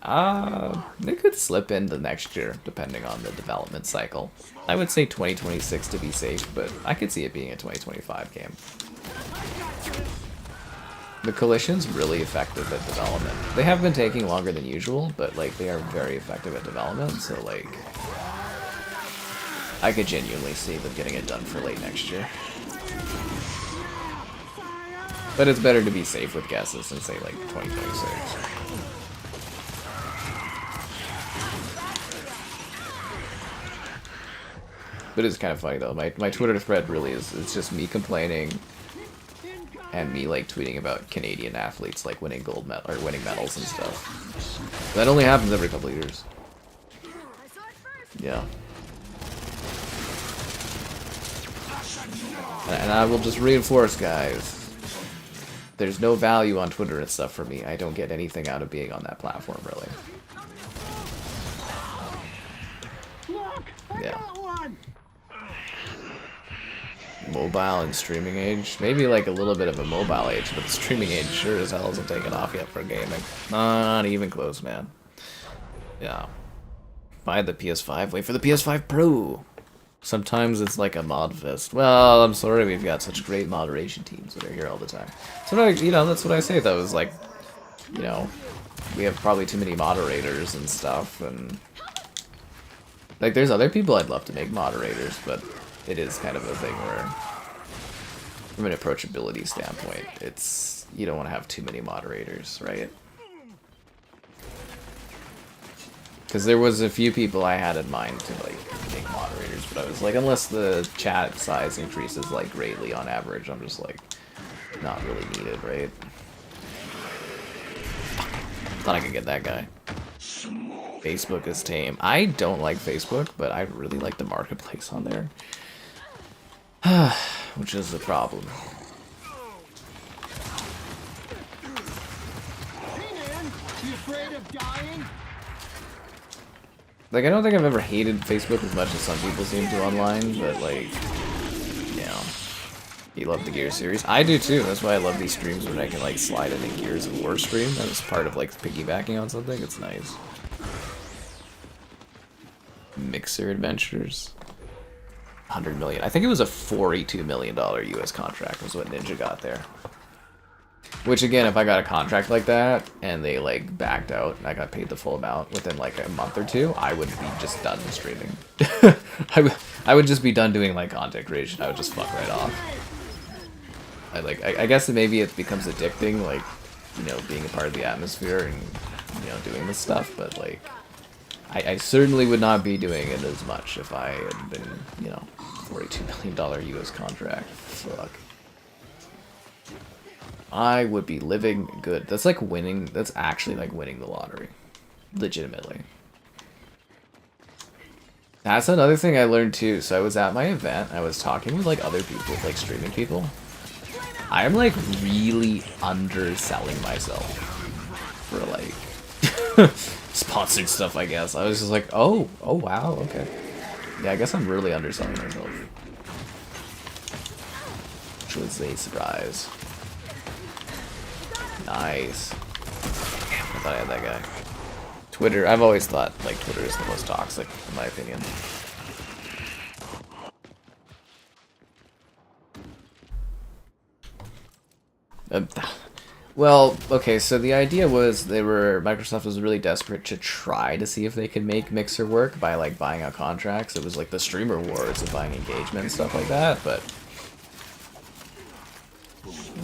It could slip into next year, depending on the development cycle. I would say 2026 to be safe, but I could see it being a 2025 game. The Coalition's really effective at development. They have been taking longer than usual, but, like, they are very effective at development, so, like, I could genuinely see them getting it done for late next year. But it's better to be safe with guesses and say, like, 2026. But it's kind of funny though. My Twitter thread really is, it's just me complaining and me like tweeting about Canadian athletes like winning gold medal or winning medals and stuff. That only happens every couple of years. Yeah. And I will just reinforce, guys. There's no value on Twitter and stuff for me. I don't get anything out of being on that platform, really. Yeah. Mobile and streaming age? Maybe like a little bit of a mobile age, but the streaming age sure as hell hasn't taken off yet for gaming. Not even close, man. Yeah. Buy the PS5, wait for the PS5 Pro! Sometimes it's like a mod fest. Well, I'm sorry we've got such great moderation teams that are here all the time. So, you know, that's what I say though, is like, you know, we have probably too many moderators and stuff, and like there's other people I'd love to make moderators, but it is kind of a thing where, from an approachability standpoint, it's, you don't want to have too many moderators, right? Because there was a few people I had in mind to like make moderators, but I was like, unless the chat size increases like greatly on average, I'm just like not really needed, right? Thought I could get that guy. Facebook is tame. I don't like Facebook, but I really like the marketplace on there. Which is the problem. Hey man, you afraid of dying? Like, I don't think I've ever hated Facebook as much as some people seem to online, but like, you know, you love the Gears series. I do too. That's why I love these streams when I can like slide in a Gears of War stream. That was part of like piggybacking on something. It's nice. Mixer Adventures. 100 million. I think it was a $42 million US contract was what Ninja got there. Which again, if I got a contract like that and they like backed out and I got paid the full amount within like a month or two, I would be just done streaming. I would just be done doing like content creation. I would just fuck right off. I guess that maybe it becomes addicting, like, you know, being a part of the atmosphere and, you know, doing this stuff, but like I certainly would not be doing it as much if I had been, you know, $42 million US contract. Fuck. I would be living good. That's like winning. That's actually like winning the lottery. Legitimately. That's another thing I learned too. So I was at my event. I was talking with like other people, like streaming people. I'm like really underselling myself for like sponsored stuff, I guess. I was just like, oh wow, okay. Yeah, I guess I'm really underselling myself. Which was a surprise. Nice. Damn, I thought I had that guy. Twitter, I've always thought like Twitter is the most toxic, in my opinion. Well, okay, so the idea was Microsoft was really desperate to try to see if they could make Mixer work by like buying out contracts. It was like the streamer wars of buying engagement and stuff like that, but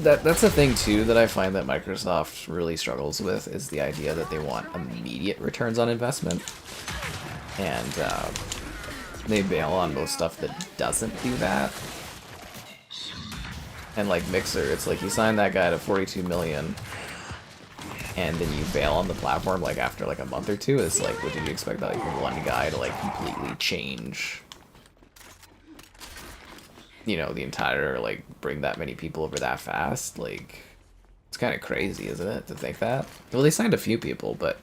that's the thing too that I find that Microsoft really struggles with is the idea that they want immediate returns on investment, and they bail on most stuff that doesn't do that. And like Mixer, it's like you sign that guy to 42 million, and then you bail on the platform like after like a month or two. It's like, what did you expect that like one guy to like completely change? You know, the entire, like, bring that many people over that fast? Like, it's kind of crazy, isn't it, to think that? Well, they signed a few people, but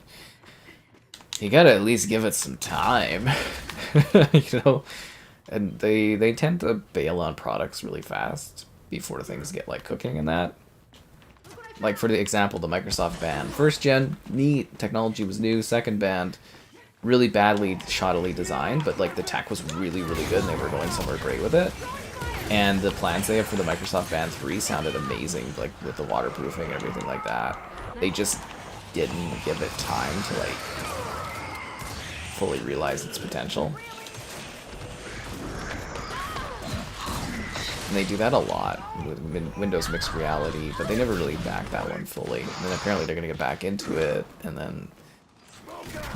you gotta at least give it some time. You know? And they tend to bail on products really fast before things get, like, cooking and that. Like, for the example, the Microsoft band. First gen, neat, technology was new. Second band, really badly, shoddily designed, but, like, the tech was really, really good, and they were going somewhere great with it. And the plans they have for the Microsoft Band 3 sounded amazing, like with the waterproofing and everything like that. They just didn't give it time to like fully realize its potential. And they do that a lot with Windows Mixed Reality, but they never really back that one fully. And then apparently they're going to get back into it, and then,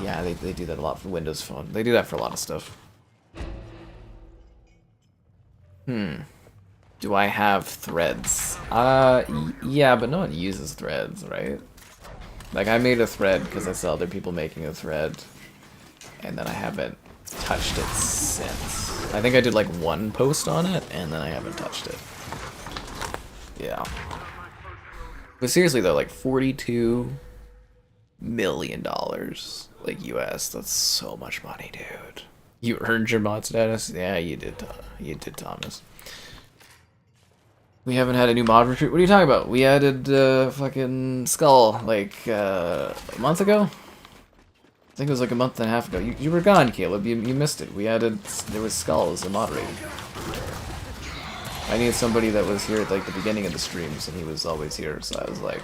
yeah, they do that a lot for Windows Phone. They do that for a lot of stuff. Do I have threads? Yeah, but no one uses threads, right? Like, I made a thread because I saw other people making a thread, and then I haven't touched it since. I think I did like one post on it, and then I haven't touched it. Yeah. But seriously though, like $42 million, like US, that's so much money, dude. You earned your mod status? Yeah, you did, Thomas. We haven't had a new mod recruit. What are you talking about? We added fucking Skull like a month ago? I think it was like a month and a half ago. You were gone, Caleb. You missed it. There was Skull as a moderator. I needed somebody that was here at like the beginning of the streams, and he was always here, so I was like,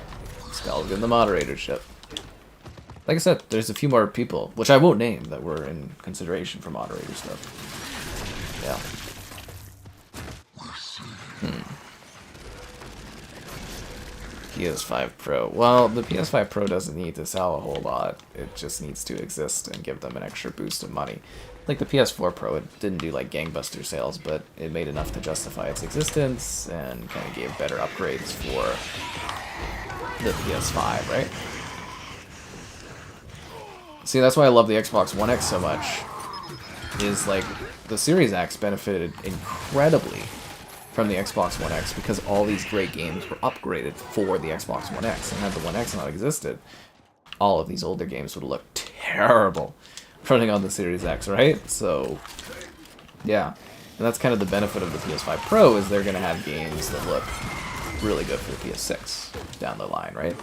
Skull's getting the moderatorship. Like I said, there's a few more people, which I won't name, that were in consideration for moderator stuff. Yeah. PS5 Pro. Well, the PS5 Pro doesn't need to sell a whole lot. It just needs to exist and give them an extra boost of money. Like the PS4 Pro, it didn't do like gangbuster sales, but it made enough to justify its existence and kind of gave better upgrades for the PS5, right? See, that's why I love the Xbox One X so much. Is like the Series X benefited incredibly from the Xbox One X because all these great games were upgraded for the Xbox One X. And had the One X not existed, all of these older games would look terrible running on the Series X, right? So, yeah. And that's kind of the benefit of the PS5 Pro, is they're going to have games that look really good for the PS6 down the line, right?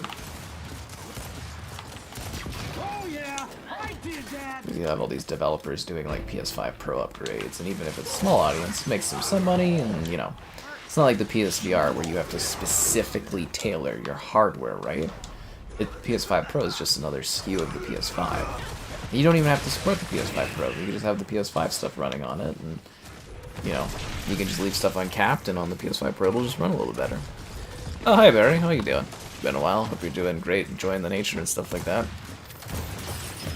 Oh yeah, I did that. You have all these developers doing like PS5 Pro upgrades, and even if it's a small audience, it makes them some money, and you know, it's not like the PSVR where you have to specifically tailor your hardware, right? PS5 Pro is just another SKU of the PS5. You don't even have to support the PS5 Pro. You can just have the PS5 stuff running on it, and you know, you can just leave stuff uncapped, and on the PS5 Pro it'll just run a little better. Oh, hi Barry, how you doing? Been a while. Hope you're doing great, enjoying the nature and stuff like that.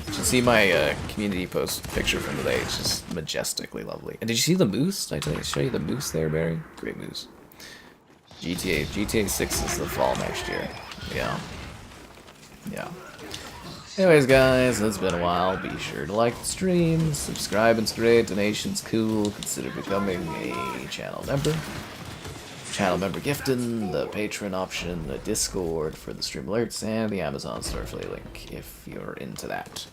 You should see my community post picture from today. It's just majestically lovely. And did you see the moose? Did I show you the moose there, Barry? Great moose. GTA 6 is the fall next year. Yeah. Yeah. Anyways, guys, it's been a while. Be sure to like the stream, subscribe, and straight. Donations cool. Consider becoming a channel member. Channel member gifting, the Patreon option, the Discord for the stream alerts, and the Amazon store affiliate link if you're into that.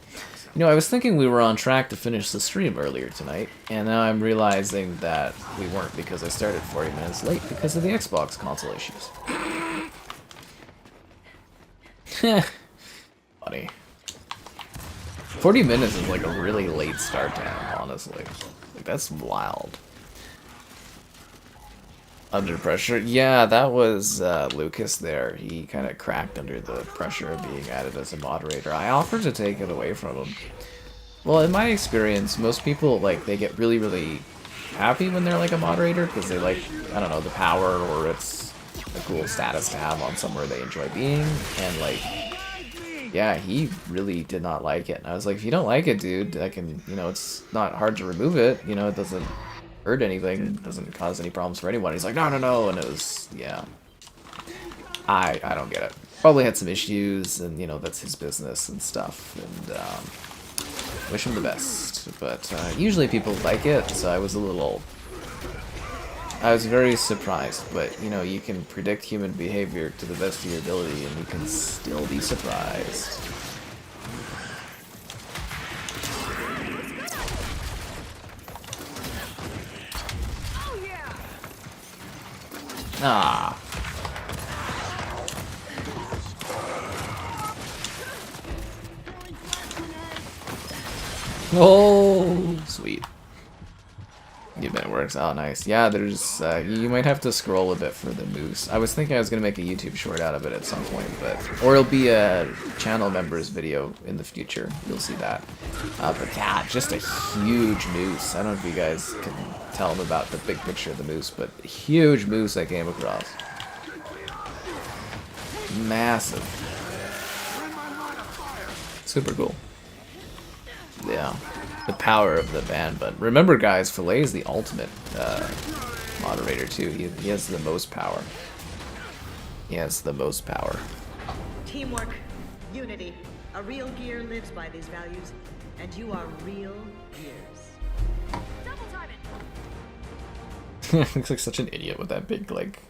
You know, I was thinking we were on track to finish the stream earlier tonight, and now I'm realizing that we weren't because I started 40 minutes late because of the Xbox console issues. Funny. 40 minutes is like a really late start time, honestly. Like, that's wild. Under pressure? Yeah, that was Lucas there. He kind of cracked under the pressure of being added as a moderator. I offered to take it away from him. Well, in my experience, most people, like, they get really, really happy when they're, like, a moderator because they like, I don't know, the power, or it's a cool status to have on somewhere they enjoy being, and, like, yeah, he really did not like it. And I was like, if you don't like it, dude, I can, you know, it's not hard to remove it, you know, it doesn't hurt anything, it doesn't cause any problems for anyone. He's like, no, no, no, and it was, yeah. I don't get it. Probably had some issues, and, you know, that's his business and stuff, and, wish him the best. But, usually people like it, so I was very surprised, but, you know, you can predict human behavior to the best of your ability, and you can still be surprised. Ah. Oh, sweet. It works. Oh, nice. Yeah, there's, you might have to scroll a bit for the moose. I was thinking I was going to make a YouTube short out of it at some point, but, or it'll be a channel members video in the future. You'll see that. But yeah, just a huge moose. I don't know if you guys can tell them about the big picture of the moose, but a huge moose I came across. Massive. Super cool. Yeah. The power of the band, but remember, guys, Filet is the ultimate moderator too. He has the most power. He has the most power. Teamwork, unity. A real gear lives by these values, and you are real gears. Double time it. Looks like such an idiot with that big like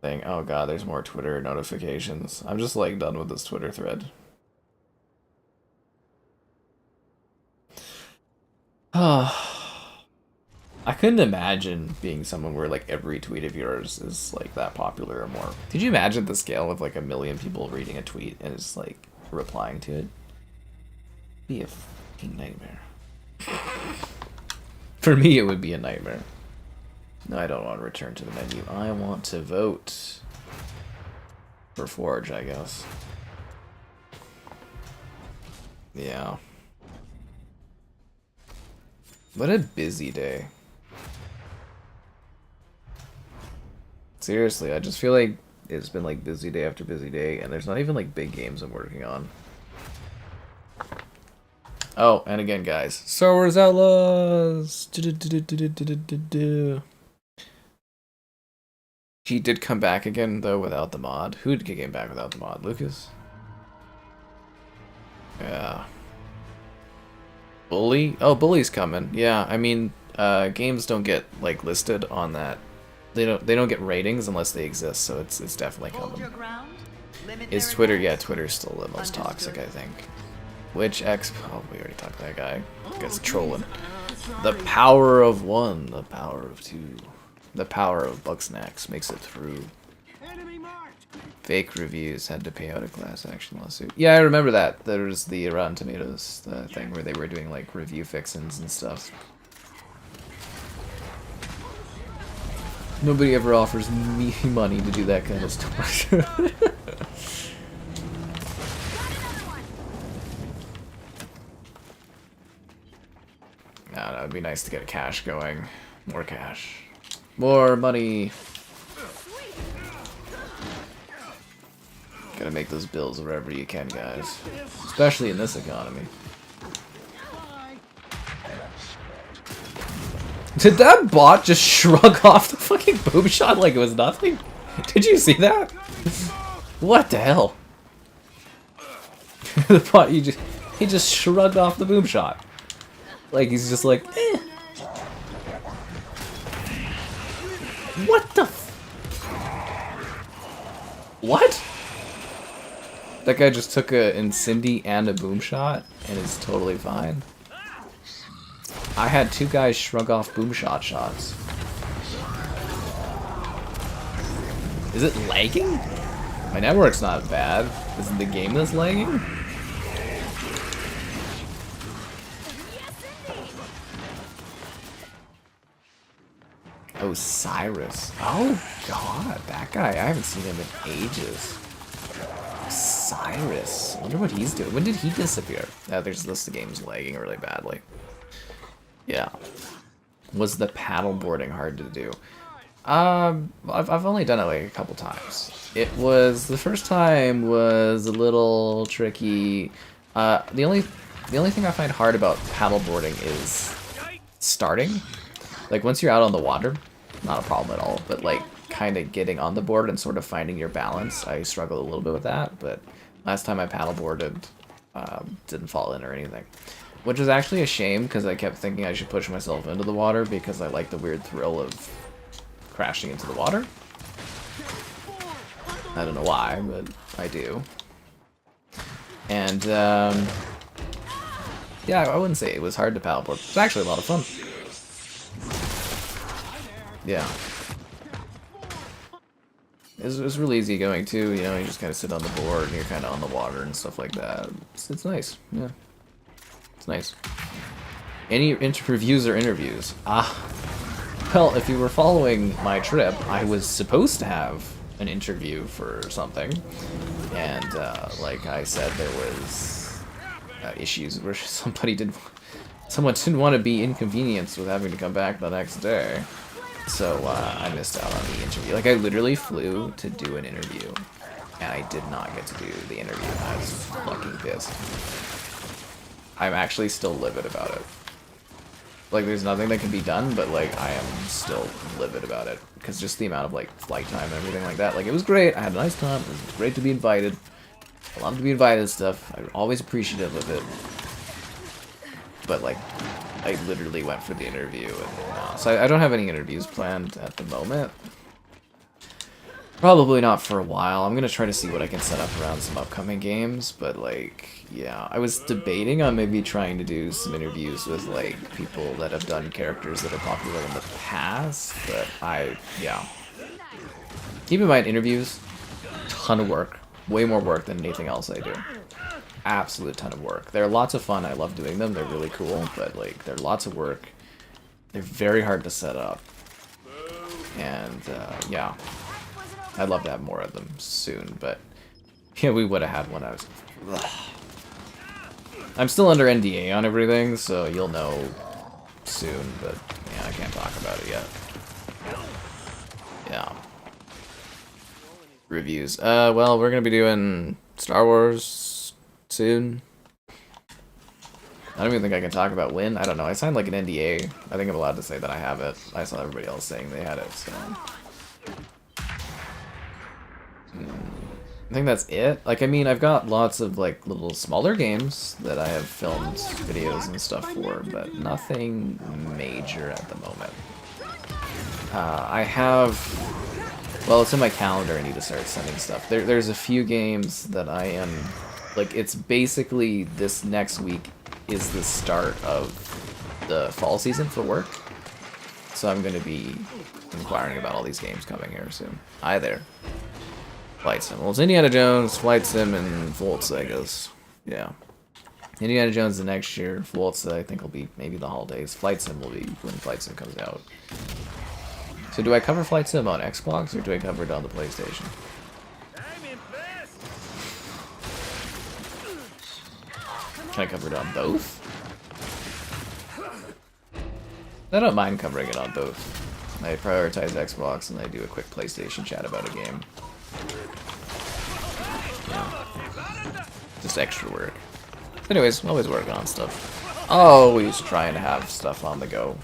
thing. Oh god, there's more Twitter notifications. I'm just like done with this Twitter thread. I couldn't imagine being someone where like every tweet of yours is like that popular or more. Could you imagine the scale of like 1 million people reading a tweet and just like replying to it? Be a fucking nightmare. For me, it would be a nightmare. No, I don't want to return to the menu. I want to vote for Forge, I guess. Yeah. What a busy day. Seriously, I just feel like It's been like busy day after busy day, and there's not even like big games I'm working on. Oh, and again, guys, Star Wars Outlaws. He did come back again though without the mod. Who came back without the mod? Lucas? Yeah. Bully? Oh, Bully's coming. Yeah, I mean, games don't get like listed on that. They don't get ratings unless they exist, so it's definitely coming. Is Twitter? Yeah, Twitter's still the most toxic, I think. Which X? Oh, we already talked to that guy. That guy's trolling. The power of one, the power of two, the power of Bugsnax makes it through. Fake reviews had to pay out a class action lawsuit. Yeah, I remember that. There was the Rotten Tomatoes thing where they were doing like review fixins and stuff. Nobody ever offers me money to do that kind of stuff. Nah, that would be nice to get a cash going. More cash. More money. Gotta make those bills wherever you can, guys. Especially in this economy. Did that bot just shrug off the fucking boom shot like it was nothing? Did you see that? What the hell? The bot, he just shrugged off the boom shot. Like he's just like, eh. What the What? That guy just took a Incendy and a boom shot and is totally fine. I had two guys shrug off boom shot shots. Is it lagging? My network's not bad. Is it the game that's lagging? Oh, Cyrus. Oh, God. That guy. I haven't seen him in ages. Cyrus. I wonder what he's doing. When did he disappear? There's this game's lagging really badly. Yeah. Was the paddleboarding hard to do? I've only done it like a couple times. It was, the first time was a little tricky. The only thing I find hard about paddleboarding is starting. Like once you're out on the water, not a problem at all, but like kind of getting on the board and sort of finding your balance, I struggled a little bit with that, but last time I paddleboarded, didn't fall in or anything. Which is actually a shame, because I kept thinking I should push myself into the water because I like the weird thrill of crashing into the water. I don't know why, but I do. And, yeah, I wouldn't say it was hard to paddleboard. It's actually a lot of fun. Yeah. It's really easy going too, you know, you just kind of sit on the board and you're kind of on the water and stuff like that. It's nice, yeah. It's nice. Any reviews or interviews? Well, if you were following my trip, I was supposed to have an interview for something. And, like I said, there was issues where someone didn't want to be inconvenienced with having to come back the next day. So, I missed out on the interview. Like, I literally flew to do an interview, and I did not get to do the interview. I was fucking pissed. I'm actually still livid about it. Like, there's nothing that can be done, but, like, I am still livid about it. Because just the amount of, like, flight time and everything like that. Like, it was great. I had a nice time. It was great to be invited. I love to be invited and stuff. I'm always appreciative of it. But, like, I literally went for the interview. And, so I don't have any interviews planned at the moment. Probably not for a while. I'm going to try to see what I can set up around some upcoming games. But, like, yeah. I was debating on maybe trying to do some interviews with, like, people that have done characters that are popular in the past. But yeah. Keep in mind, interviews, ton of work. Way more work than anything else I do. Absolute ton of work. They're lots of fun. I love doing them. They're really cool. But, like, they're lots of work. They're very hard to set up. And, yeah. I'd love to have more of them soon, but yeah, we would have had one. I'm still under NDA on everything, so you'll know soon, but yeah, I can't talk about it yet. Yeah. reviews. Well, we're gonna be doing Star Wars soon. I don't even think I can talk about when. I don't know. I signed like an NDA. I think I'm allowed to say that I have it. I saw everybody else saying they had it, so. I think that's it. Like, I mean, I've got lots of like little smaller games that I have filmed videos and stuff for, but nothing major at the moment. I have, well, it's in my calendar. I need to start sending stuff. There's a few games that I am, like, it's basically this next week is the start of the fall season for work. So I'm going to be inquiring about all these games coming here soon. Hi there. Flight Sim. Well, it's Indiana Jones, Flight Sim, and Forza, I guess. Yeah. Indiana Jones the next year. Forza, I think, will be maybe the holidays. Flight Sim will be when Flight Sim comes out. So do I cover Flight Sim on Xbox, or do I cover it on the PlayStation? Can I cover it on both? I don't mind covering it on both. I prioritize Xbox, and I do a quick PlayStation chat about a game. Yeah. Just extra work. Anyways, always working on stuff. Always trying to have stuff on the go.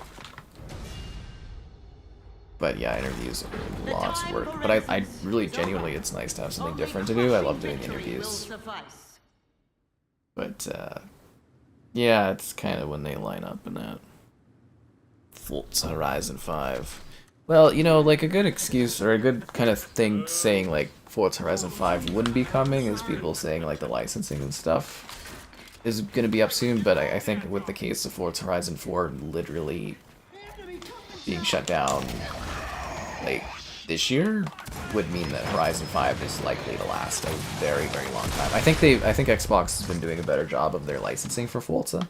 But yeah, interviews are lots of work. But I really, genuinely, it's nice to have something different to do. I love doing interviews. But, yeah, it's kind of when they line up in that. Forza Horizon 5. Well, you know, like a good excuse or a good kind of thing saying like Forza Horizon 5 wouldn't be coming is people saying like the licensing and stuff is going to be up soon, but I think with the case of Forza Horizon 4 literally being shut down like this year would mean that Horizon 5 is likely to last a very, very long time. I think Xbox has been doing a better job of their licensing for Forza.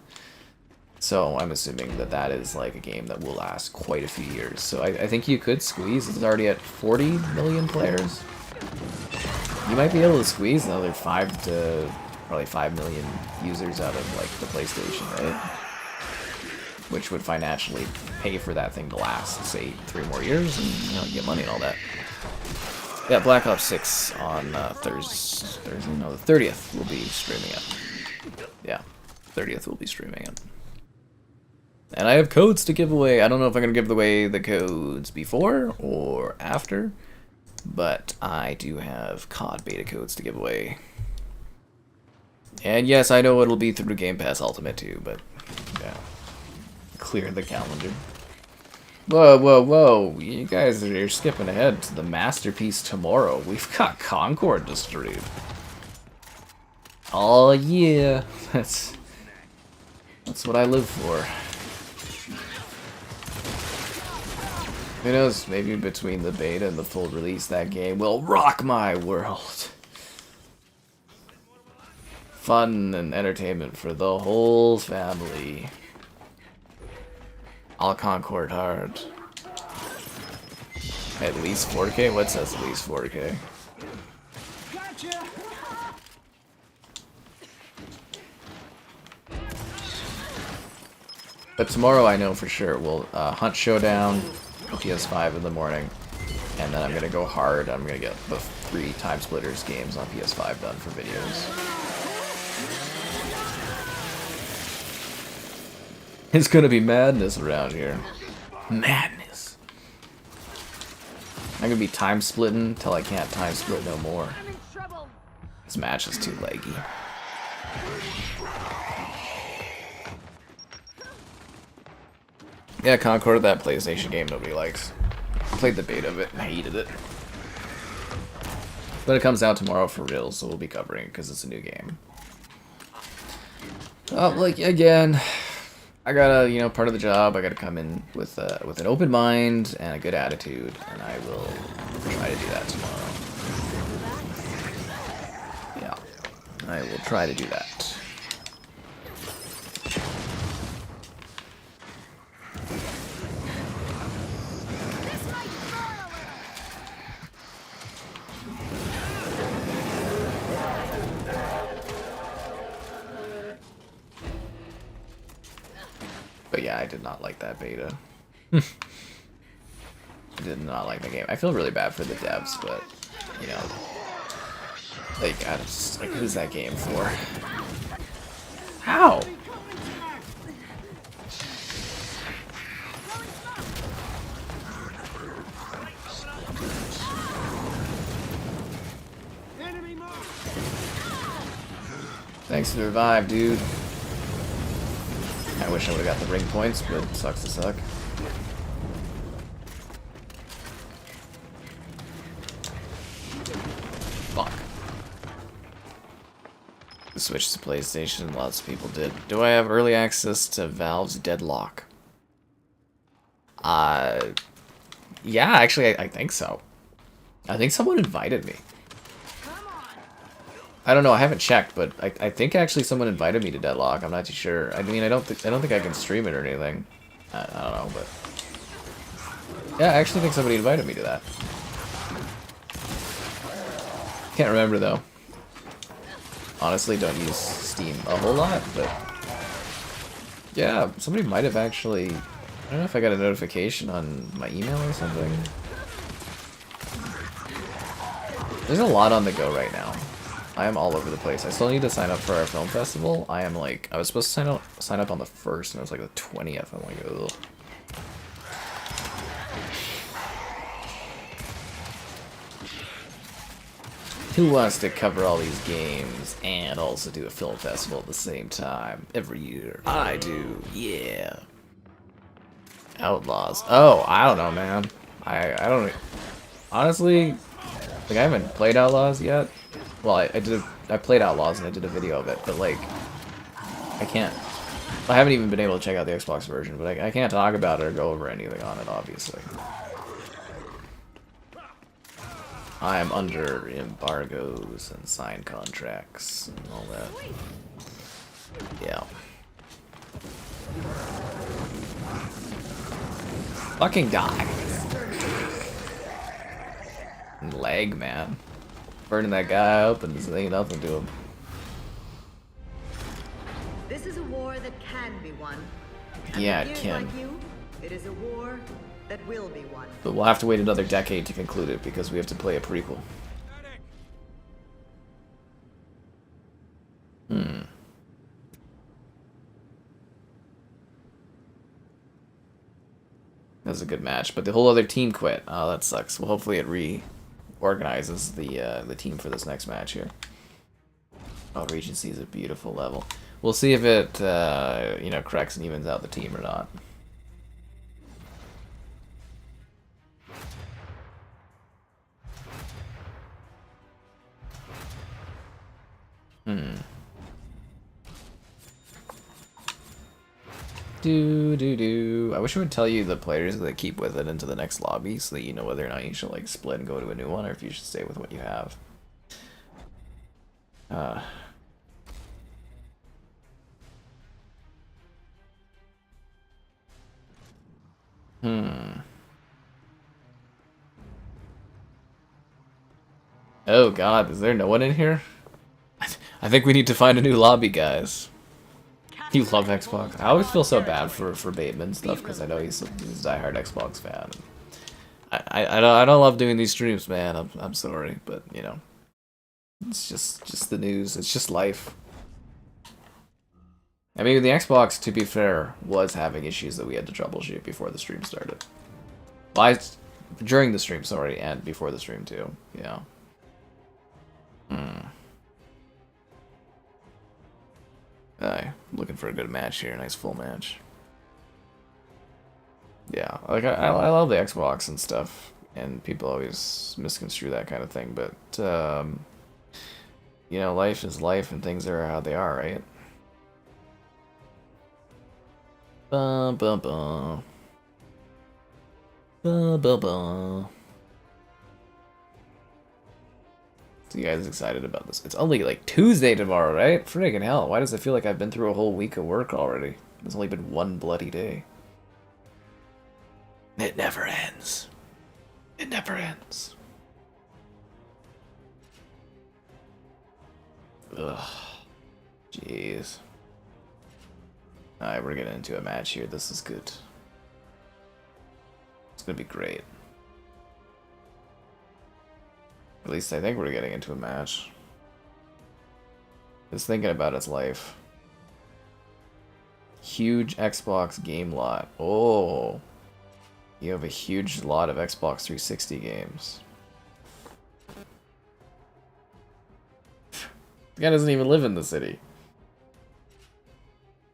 So I'm assuming that that is like a game that will last quite a few years. So I think you could squeeze. It's already at 40 million players. You might be able to squeeze another 5 to probably 5 million users out of like the PlayStation, right? Which would financially pay for that thing to last, say, 3 more years, and you know, get money and all that. Yeah, Black Ops 6 on Thursday, no, the 30th will be streaming it. Yeah, 30th will be streaming it. And I have codes to give away. I don't know if I'm going to give away the codes before or after, but I do have COD beta codes to give away. And yes, I know it'll be through Game Pass Ultimate too, but yeah. Clear the calendar. Whoa, whoa, whoa. You guys are skipping ahead to the masterpiece tomorrow. We've got Concord to stream. Oh yeah. That's what I live for. Who knows, maybe between the beta and the full release, that game will rock my world. Fun and entertainment for the whole family. All Concord hard. At least 4K? What says at least 4K? Gotcha. But tomorrow I know for sure we'll Hunt Showdown, PS5 in the morning, and then I'm gonna go hard. I'm gonna get the 3 Time Splitters games on PS5 done for videos. It's gonna be madness around here. Madness. I'm gonna be time splitting until I can't time split no more. This match is too laggy. Yeah, Concord, that PlayStation game nobody likes. I played the beta of it and hated it. But it comes out tomorrow for real, so we'll be covering it because it's a new game. Like, again, I gotta, you know, part of the job, I gotta come in with an open mind and a good attitude, and I will try to do that tomorrow. Yeah, I will try to do that. But yeah, I did not like that beta. I did not like the game. I feel really bad for the devs, but you know, like, I just, like, who's that game for? How? Thanks for the revive, dude. I wish I would have got the ring points, but it sucks to suck. Fuck. Switch to PlayStation, lots of people did. Do I have early access to Valve's Deadlock? Yeah, actually, I think so. I think someone invited me. I don't know, I haven't checked, but I think actually someone invited me to Deadlock. I'm not too sure. I mean, I don't think I can stream it or anything. I don't know, but yeah, I actually think somebody invited me to that. Can't remember though. Honestly, don't use Steam a whole lot, but yeah, somebody might have actually. I don't know if I got a notification on my email or something. There's a lot on the go right now. I am all over the place. I still need to sign up for our film festival. I am like, I was supposed to sign up on the 1st, and it was like the 20th. I'm like, ugh. Who wants to cover all these games and also do a film festival at the same time every year? I do, yeah. Outlaws. Oh, I don't know, man. I don't honestly, like, I haven't played Outlaws yet. Well, I played Outlaws and I did a video of it, but like, I haven't even been able to check out the Xbox version, but I can't talk about it or go over anything on it, obviously. I am under embargoes and signed contracts and all that. Yeah. Fucking die. Lag, man. Burning that guy up and just ain't nothing to him. This is a war that can be won. Yeah, and it for can. gears like you, it is a war that will be won. But we'll have to wait another decade to conclude it because we have to play a prequel. That was a good match, but the whole other team quit. Oh, that sucks. Well, hopefully it reorganizes the team for this next match here. Oh, Regency is a beautiful level. We'll see if it, you know, corrects and evens out the team or not. I wish it would tell you the players that keep with it into the next lobby so that you know whether or not you should like split and go to a new one or if you should stay with what you have. Oh god, is there no one in here? I think we need to find a new lobby, guys. You love Xbox. I always feel so bad for Bateman and stuff because I know he's a diehard Xbox fan. I don't love doing these streams, man. I'm sorry, but you know, it's just the news. It's just life. I mean, the Xbox, to be fair, was having issues that we had to troubleshoot before the stream started. Well, during the stream, sorry, and before the stream too. Yeah. I'm looking for a good match here, nice full match. Yeah, like I love the Xbox and stuff, and people always misconstrue that kind of thing, but you know, life is life and things are how they are, right? Bum bum bum. Bum bum bum. So you guys excited about this? It's only like Tuesday tomorrow, right? Friggin' hell, why does it feel like I've been through a whole week of work already? It's only been one bloody day. It never ends. It never ends. Ugh. Jeez. Alright, we're getting into a match here. This is good. It's gonna be great. At least I think we're getting into a match. Just thinking about its life. Huge Xbox game lot. Oh. You have a huge lot of Xbox 360 games. The guy doesn't even live in the city.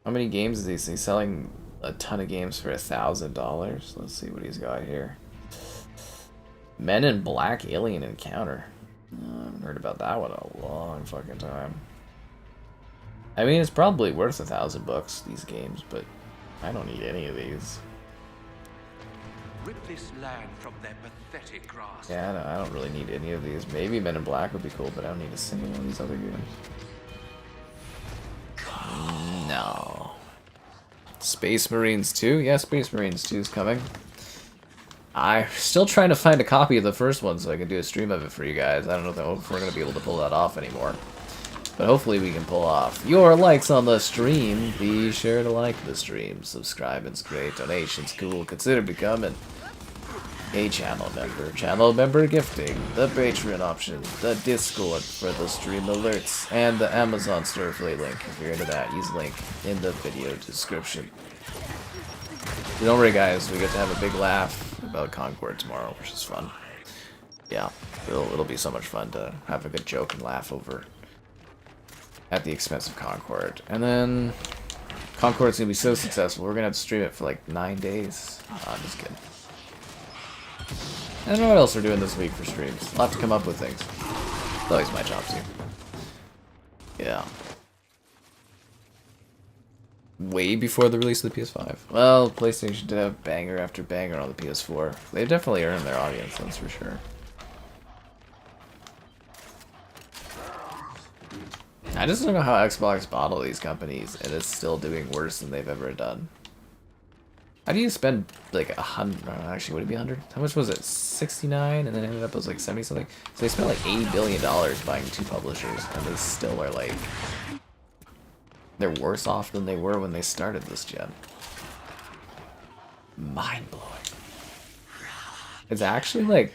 How many games is he? He's selling a ton of games for $1,000. Let's see what he's got here. Men in Black Alien Encounter. I haven't heard about that one in a long fucking time. I mean, it's probably worth $1,000, these games, but I don't need any of these. Rip this land from their pathetic grasp. Yeah, I don't really need any of these. Maybe Men in Black would be cool, but I don't need a single one of these other games. No. Space Marines 2? Yeah, Space Marines 2 is coming. I'm still trying to find a copy of the first one so I can do a stream of it for you guys. I don't know if we're going to be able to pull that off anymore. But hopefully we can pull off your likes on the stream. Be sure to like the stream. Subscribing's great. Donations cool. Consider becoming a channel member. Channel member gifting. The Patreon option. The Discord for the stream alerts. And the Amazon Starfleet link. If you're into that, use the link in the video description. Don't worry guys, we get to have a big laugh about Concord tomorrow, which is fun. Yeah, it'll be so much fun to have a good joke and laugh over at the expense of Concord. And then Concord's gonna be so successful, we're gonna have to stream it for like 9 days. I'm just kidding. I don't know what else we're doing this week for streams. I'll have to come up with things. It's always my job too. Yeah. Way before the release of the PS5. Well, PlayStation did have banger after banger on the PS4. They definitely earned their audience, that's for sure. I just don't know how Xbox bought all these companies and it's still doing worse than they've ever done. How do you spend like 100? Actually, would it be 100? How much was it? 69, and then it ended up as like 70 something. So they spent like $80 billion buying 2 publishers, and they still are like, they're worse off than they were when they started this gen. Mind blowing. It's actually like,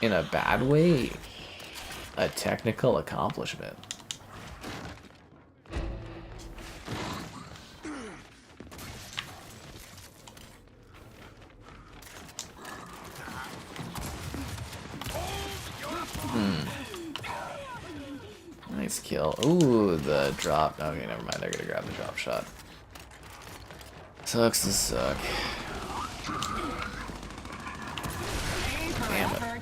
in a bad way, a technical accomplishment. Nice kill. Ooh, the drop. Okay, never mind. They're gonna grab the drop shot. Sucks to suck. Damn it.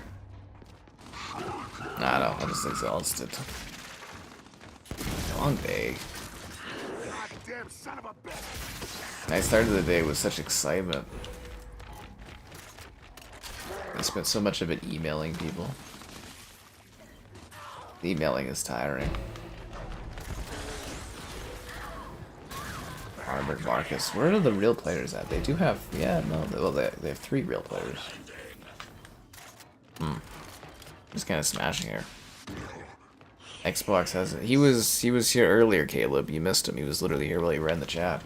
Nah, no, I'm just exhausted. Long day. I started the day with such excitement. I spent so much of it emailing people. The emailing is tiring. Armored Marcus. Where are the real players at? They do have... Yeah, no. Well, they have 3 real players. Just kind of smashing here. Xbox has... He was here earlier, Caleb. You missed him. He was literally here while you ran the chat.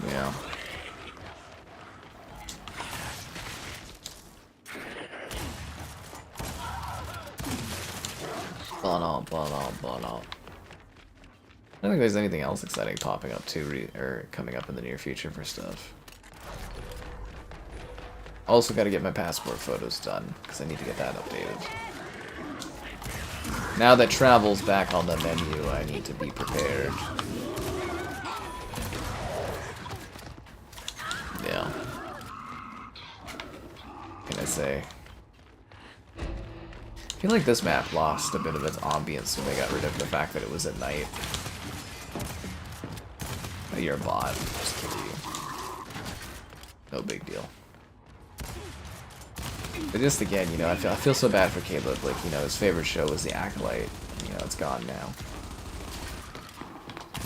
Yeah. I don't think there's anything else exciting popping up too, or coming up in the near future for stuff. Also got to get my passport photos done, because I need to get that updated. Now that travel's back on the menu, I need to be prepared. Yeah. What can I say? I feel like this map lost a bit of its ambience when they got rid of the fact that it was at night. Oh, you're a bot. Just kill you. No big deal. But just again, you know, I feel so bad for Caleb. Like, you know, his favorite show was The Acolyte. You know, it's gone now.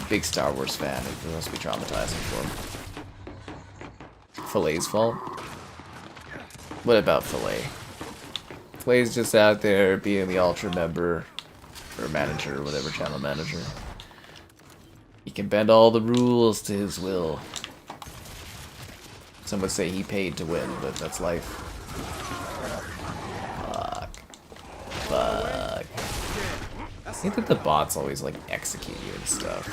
Big Star Wars fan. It must be traumatizing for him. Fille's fault? What about Filet? Filet's just out there being the Ultra member, or manager, or whatever, channel manager. He can bend all the rules to his will. Some would say he paid to win, but that's life. Fuck. Fuck. I think that the bots always like execute you and stuff.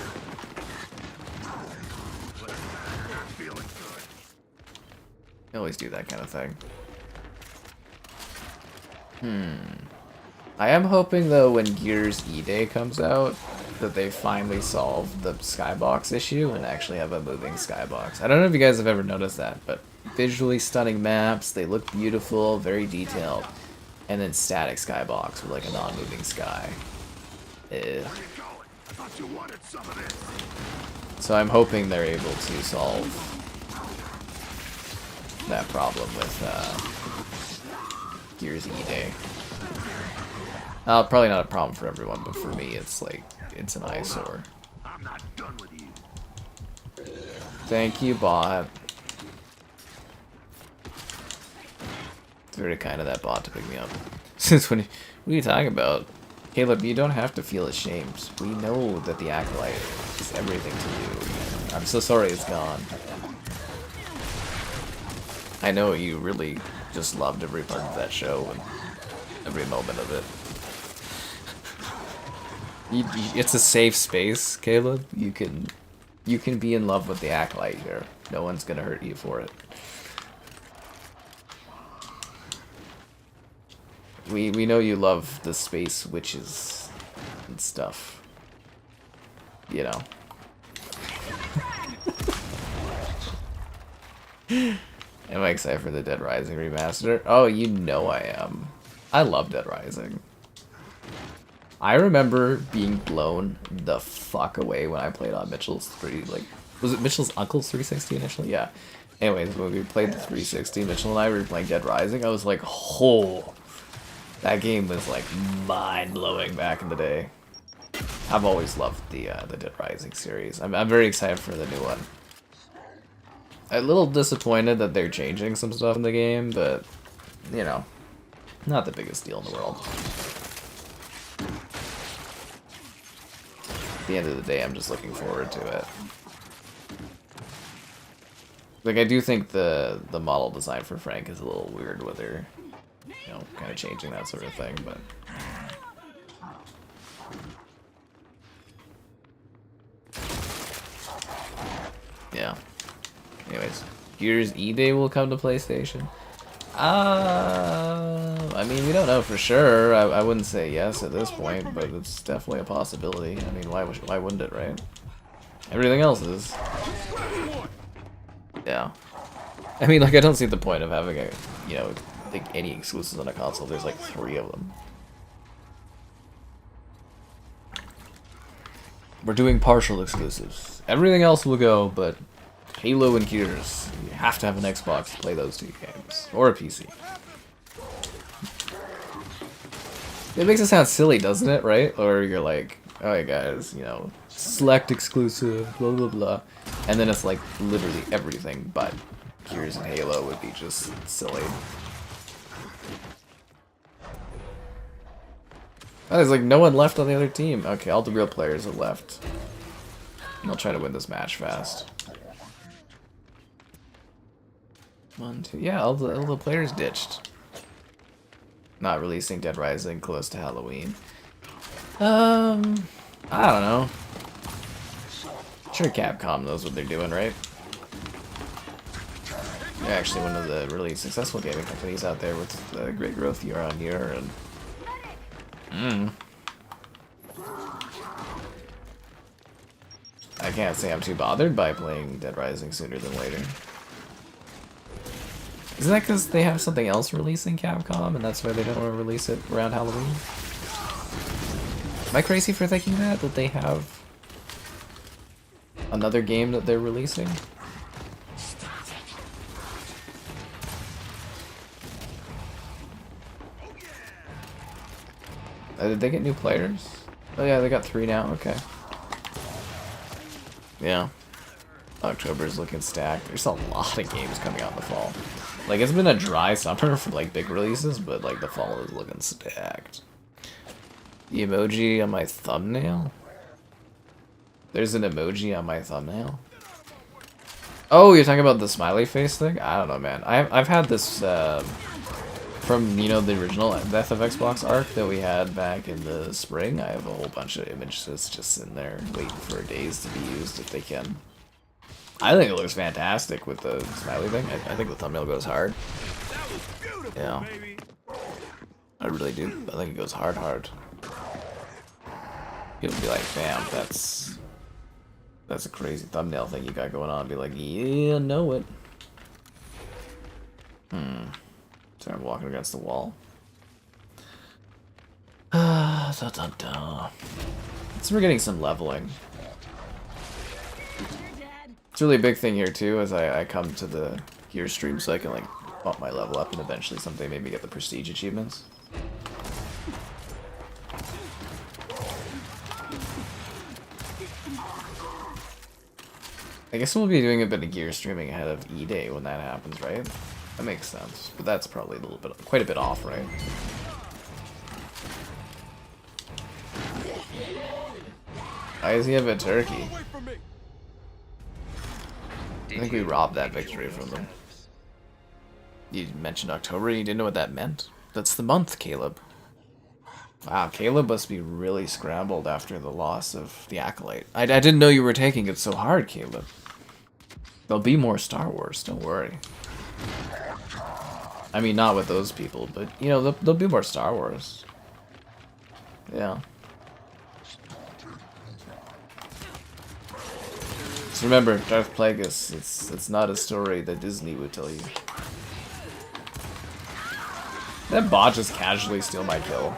They always do that kind of thing. I am hoping though when Gears E-Day comes out that they finally solve the skybox issue and actually have a moving skybox. I don't know if you guys have ever noticed that, but visually stunning maps, they look beautiful, very detailed, and then static skybox with like a non-moving sky. So I'm hoping they're able to solve that problem with Gears E-Day. Probably not a problem for everyone, but for me, it's like, it's an eyesore. I'm not done with you. Thank you, bot. It's very kind of that bot to pick me up. Since what are you talking about? Caleb, you don't have to feel ashamed. We know that the Acolyte is everything to you. I'm so sorry it's gone. I know you really just loved every part of that show and every moment of it. It's a safe space, Caleb. You can be in love with the Acolyte here. No one's gonna hurt you for it. We know you love the space witches and stuff. You know. Am I excited for the Dead Rising remaster? Oh, you know I am. I love Dead Rising. I remember being blown the fuck away when I played on Mitchell's 3, like, was it Mitchell's uncle's 360 initially? Yeah. Anyways, when we played the 360, Mitchell and I were playing Dead Rising, I was like, oh, that game was like mind-blowing back in the day. I've always loved the Dead Rising series. I'm very excited for the new one. A little disappointed that they're changing some stuff in the game, but, you know, not the biggest deal in the world. At the end of the day, I'm just looking forward to it. Like, I do think the model design for Frank is a little weird with her, you know, kind of changing that sort of thing, but... yeah. Anyways, Gears E-Day will come to PlayStation. I mean, we don't know for sure. I wouldn't say yes at this point, but it's definitely a possibility. I mean, why wouldn't it, right? Everything else is. Yeah. I mean, like, I don't see the point of having a, you know, like any exclusives on a console. There's like 3 of them. We're doing partial exclusives. Everything else will go, but Halo and Gears, you have to have an Xbox to play those 2 games. Or a PC. It makes it sound silly, doesn't it, right? Or you're like, alright guys, you know, select exclusive, blah blah blah. And then it's like literally everything but Gears and Halo would be just silly. Oh, there's like no one left on the other team. Okay, all the real players are left. I'll try to win this match fast. 1, 2, yeah, all the players ditched. Not releasing Dead Rising close to Halloween. I don't know. Sure, Capcom knows what they're doing, right? They're actually one of the really successful gaming companies out there with great growth year on year, and I can't say I'm too bothered by playing Dead Rising sooner than later. Isn't that because they have something else releasing, Capcom, and that's why they don't want to release it around Halloween? Am I crazy for thinking that they have another game that they're releasing? Did they get new players? Oh yeah, they got 3 now, okay. Yeah. October's looking stacked. There's a lot of games coming out in the fall. Like, it's been a dry summer for, like, big releases, but, like, the fall is looking stacked. The emoji on my thumbnail? There's an emoji on my thumbnail? Oh, you're talking about the smiley face thing? I don't know, man. I've had this, from, you know, the original Death of Xbox arc that we had back in the spring. I have a whole bunch of images just in there waiting for days to be used if they can. I think it looks fantastic with the smiley thing. I think the thumbnail goes hard. Yeah. I really do. I think it goes hard. You'll be like, bam, that's a crazy thumbnail thing you got going on. Be like, yeah, know it. Sorry, I'm walking against the wall. So we're getting some leveling. It's really a big thing here too, as I come to the gear stream so I can like bump my level up and eventually someday maybe get the prestige achievements. I guess we'll be doing a bit of gear streaming ahead of E-Day when that happens, right? That makes sense, but that's probably a little bit, quite a bit off, right? Why does he have a turkey? I think we robbed that victory from them. You mentioned October and you didn't know what that meant? That's the month, Caleb. Wow, Caleb must be really scrambled after the loss of the Acolyte. I didn't know you were taking it so hard, Caleb. There'll be more Star Wars, don't worry. I mean, not with those people, but, you know, there'll be more Star Wars. Yeah. Just remember, Darth Plagueis, it's not a story that Disney would tell you. That bot just casually steal my kill.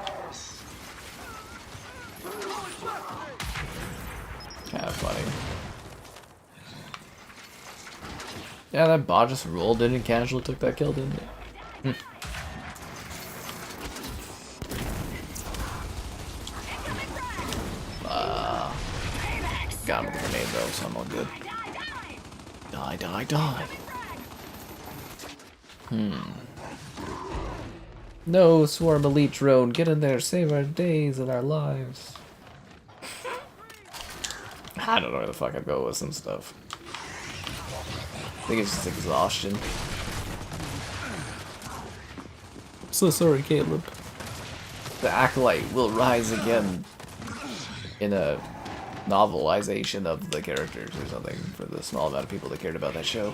Kinda funny. Yeah, that bot just rolled in and casually took that kill, didn't it? Got him with a grenade though, so I'm all good. Die. No, Swarm Elite Drone, get in there, save our days and our lives. I don't know where the fuck I'd go with some stuff. I think it's just exhaustion. So sorry, Caleb. The Acolyte will rise again in a novelization of the characters or something for the small amount of people that cared about that show.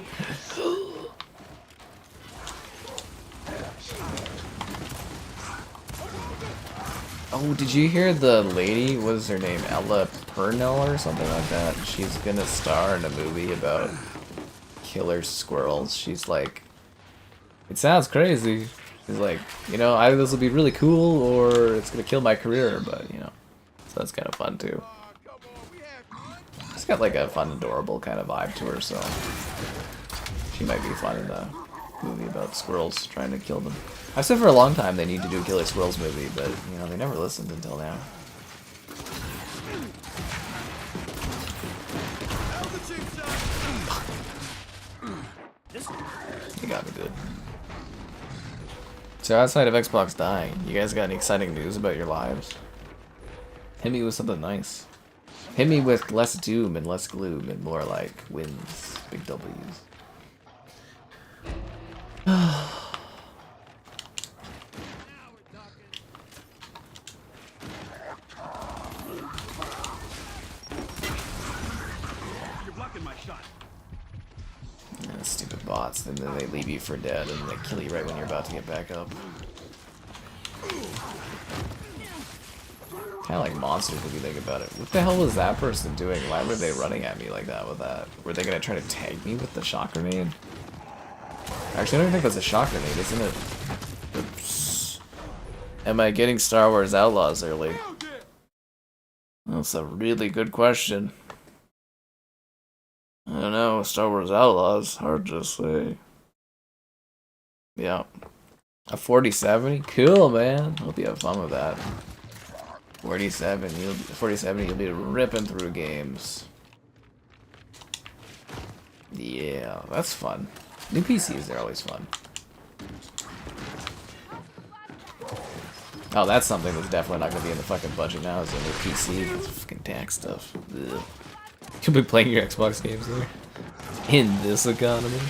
Oh, did you hear the lady, what is her name, Ella Purnell or something like that? She's gonna star in a movie about killer squirrels. She's like, it sounds crazy. She's like, you know, either this will be really cool or it's gonna kill my career, but, you know, so that's kind of fun too. She's got like a fun, adorable kind of vibe to her, so she might be fun in the movie about squirrels trying to kill them. I've said for a long time they need to do a Killer Squirrels movie, but, you know, they never listened until now. You got me good. So outside of Xbox dying, you guys got any exciting news about your lives? Hit me with something nice. Hit me with less doom and less gloom and more like wins, big W's. Yeah, stupid bots, and then they leave you for dead and they kill you right when you're about to get back up. Kinda like monsters if you think about it. What the hell was that person doing? Why were they running at me like that with that? Were they gonna try to tag me with the shock grenade? Actually, I don't even think that's a shock grenade, isn't it? Oops. Am I getting Star Wars Outlaws early? That's a really good question. I don't know, Star Wars Outlaws, hard to say. Yeah. A 4070? Cool, man. Hope you have fun with that. 4070, you'll be ripping through games. Yeah, that's fun. New PCs are always fun. Oh, that's something that's definitely not going to be in the fucking budget now, is a new PC with fucking tax stuff. Ugh. You'll be playing your Xbox games there. In this economy.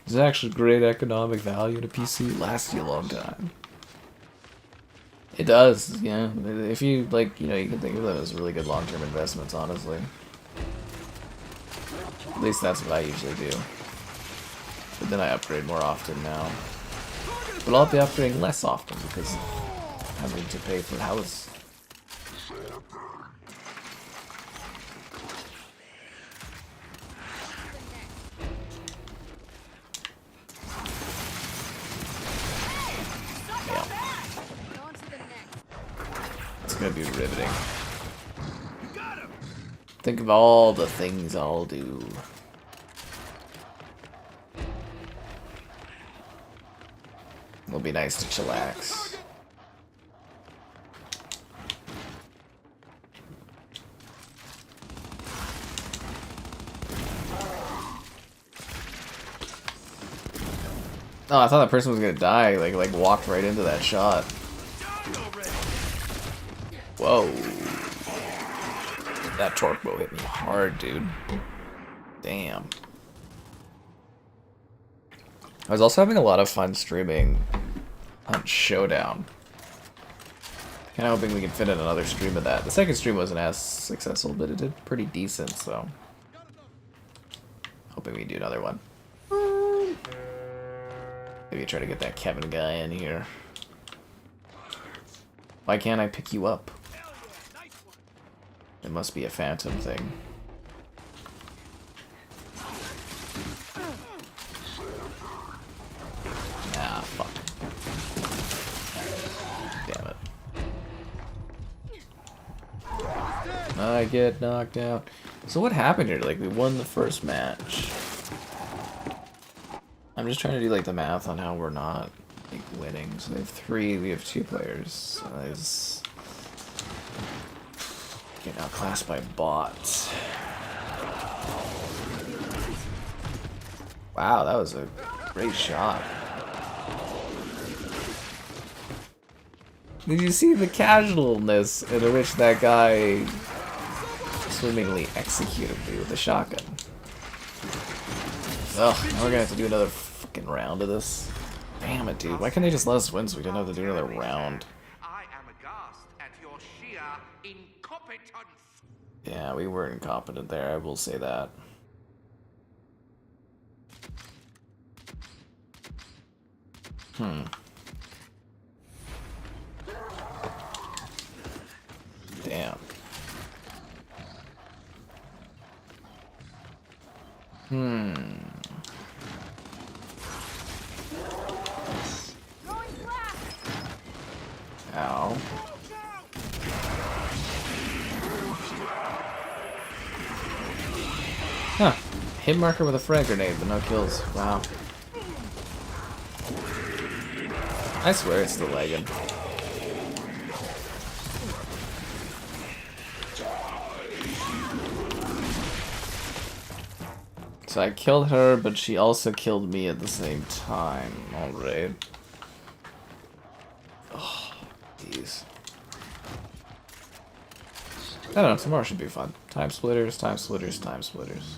There's actually great economic value in a PC. Lasts you a long time. It does, yeah. If you, like, you know, you can think of them as really good long-term investments, honestly. At least that's what I usually do. But then I upgrade more often now. But I'll be upgrading less often because I'm having to pay for the house. It's gonna be riveting. Think of all the things I'll do. It'll be nice to chillax. Oh, I thought that person was gonna die. Like walked right into that shot. Whoa. That torque bow hit me hard, dude. Damn. I was also having a lot of fun streaming on Showdown. Kinda hoping we can fit in another stream of that. The second stream wasn't as successful, but it did pretty decent, so hoping we can do another one. Maybe try to get that Kevin guy in here. Why can't I pick you up? It must be a phantom thing. Ah, fuck. Damn it. I get knocked out. So what happened here? Like, we won the first match. I'm just trying to do, like, the math on how we're not, like, winning. So they have 3, we have 2 players. So that's... Get outclassed by bots. Wow, that was a great shot. Did you see the casualness in which that guy swimmingly executed me with a shotgun? Ugh, now we're gonna have to do another fucking round of this. Damn it, dude. Why can't they just let us win so we didn't have to do another round? I am aghast at your sheer incompetence. Yeah, we were incompetent there, I will say that. Damn. Ow. Huh. Hit marker with a frag grenade, but no kills. Wow. I swear it's still lagging. So I killed her, but she also killed me at the same time. Alright. Oh, jeez. I don't know, tomorrow should be fun. Time splitters, time splitters, time splitters.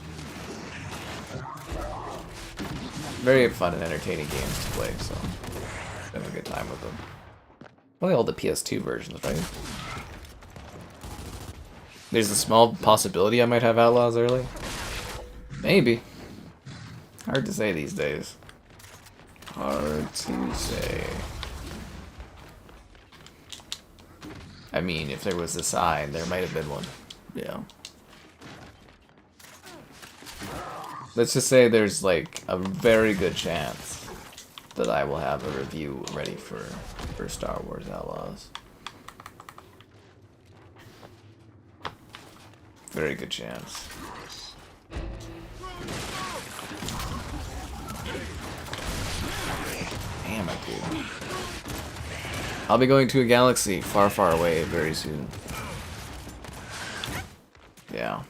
Very fun and entertaining games to play, so have a good time with them. Probably all the PS2 versions, right? There's a small possibility I might have Outlaws early. Maybe. Hard to say these days. Hard to say. I mean, if there was a sign, there might have been one. Yeah. Let's just say there's like a very good chance that I will have a review ready for Star Wars Outlaws. Very good chance. Damn it, dude. I'll be going to a galaxy far, far away very soon. Yeah.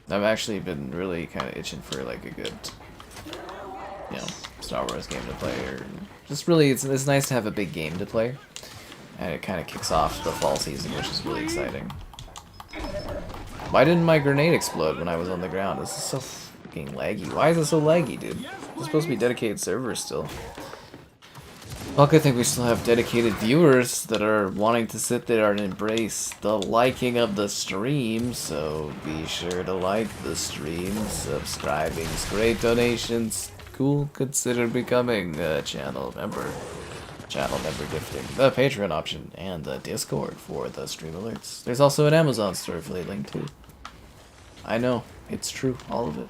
I've actually been really kind of itching for like a good, you know, Star Wars game to play, or just really, it's nice to have a big game to play, and it kind of kicks off the fall season, which is really exciting. Why didn't my grenade explode when I was on the ground? This is so fucking laggy. Why is it so laggy, dude? It's supposed to be dedicated servers still. Well, I think we still have dedicated viewers that are wanting to sit there and embrace the liking of the stream, so be sure to like the stream. Subscribing's great, donations cool. Consider becoming a channel member. Channel member gifting, the Patreon option, and the Discord for the stream alerts. There's also an Amazon store affiliate link too. I know, it's true, all of it.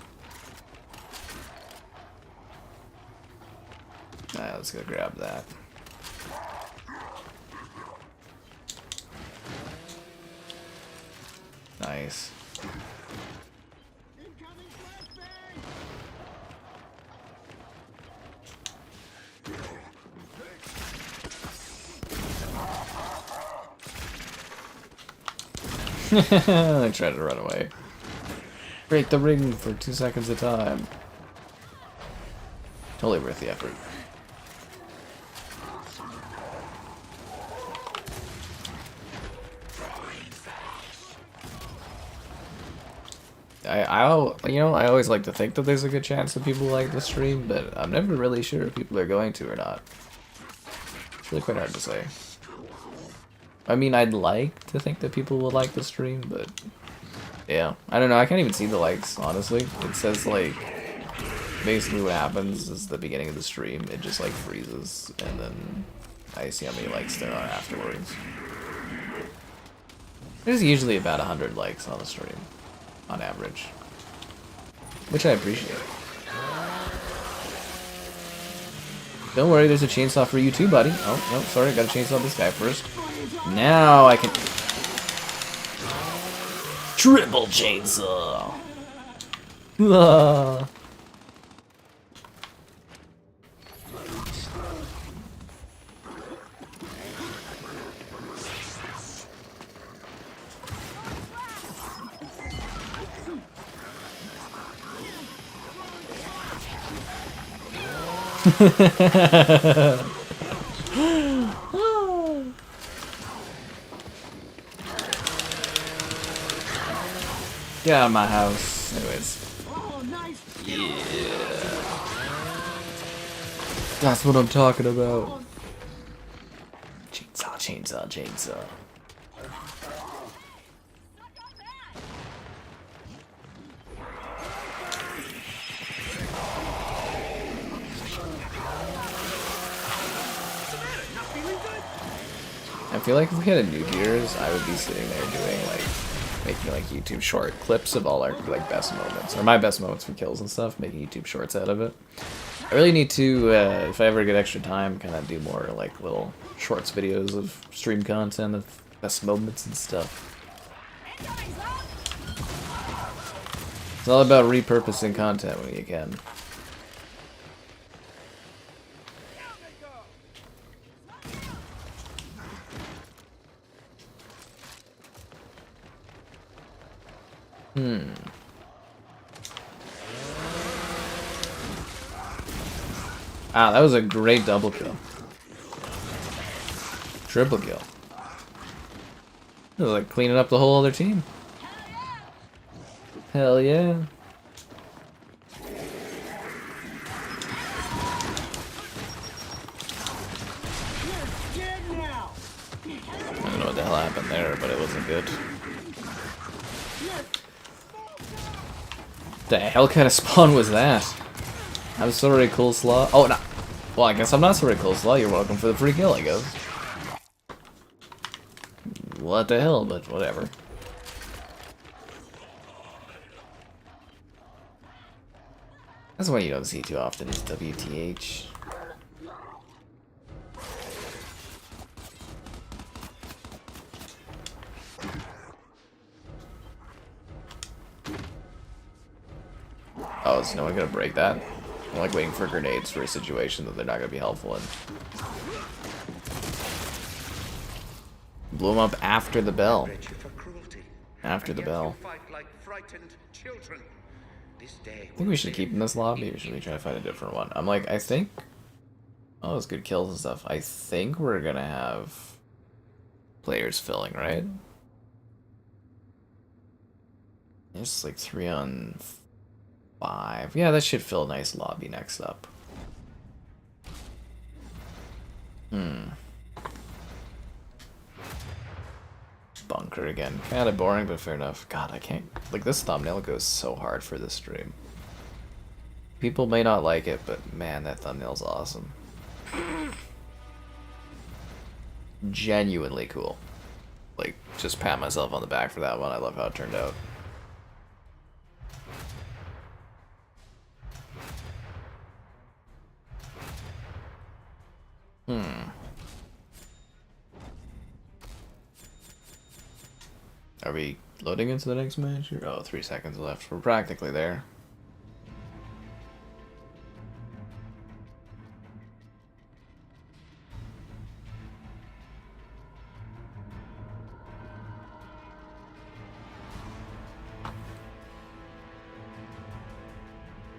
Alright, let's go grab that. Nice. I tried to run away. Break the ring for 2 seconds at a time. Totally worth the effort. I always like to think that there's a good chance that people like the stream, but I'm never really sure if people are going to or not. It's really quite hard to say. I mean, I'd like to think that people will like the stream, but yeah, I don't know. I can't even see the likes, honestly. It says like basically what happens is the beginning of the stream, it just like freezes, and then I see how many likes there are afterwards. There's usually about 100 likes on the stream, on average, which I appreciate. Don't worry, there's a chainsaw for you too, buddy. Oh, no, sorry, I gotta chainsaw this guy first. Now I can... Triple chainsaw! Ah. Get out of my house. Anyways. Yeah. That's what I'm talking about. Chainsaw, chainsaw, chainsaw. I feel like if we had a New Gear's, I would be sitting there doing like, making like YouTube short clips of all our like best moments, or my best moments for kills and stuff, making YouTube shorts out of it. I really need to, if I ever get extra time, kind of do more like little shorts videos of stream content of best moments and stuff. It's all about repurposing content when you can. Ah, that was a great double kill. Triple kill. It was like cleaning up the whole other team. Hell yeah. I don't know what the hell happened there, but it wasn't good. The hell kind of spawn was that? I'm sorry, coleslaw. Oh, no. Well, I guess I'm not sorry, coleslaw. You're welcome for the free kill, I guess. What the hell, but whatever. That's one you don't see too often, is WTH. Oh, is no one gonna break that? I'm like waiting for grenades for a situation that they're not gonna be helpful in. Blew him up after the bell. After the bell. I think we should keep in this lobby, or should we try to find a different one? I'm like, I think... Oh, it's good kills and stuff. I think we're gonna have players filling, right? It's like 3 on 5. Yeah, that should fill a nice lobby next up. Bunker again. Kinda boring, but fair enough. God, I can't... Like, this thumbnail goes so hard for this stream. People may not like it, but man, that thumbnail's awesome. Genuinely cool. Like, just pat myself on the back for that one. I love how it turned out. Are we loading into the next match? Oh, 3 seconds left. We're practically there.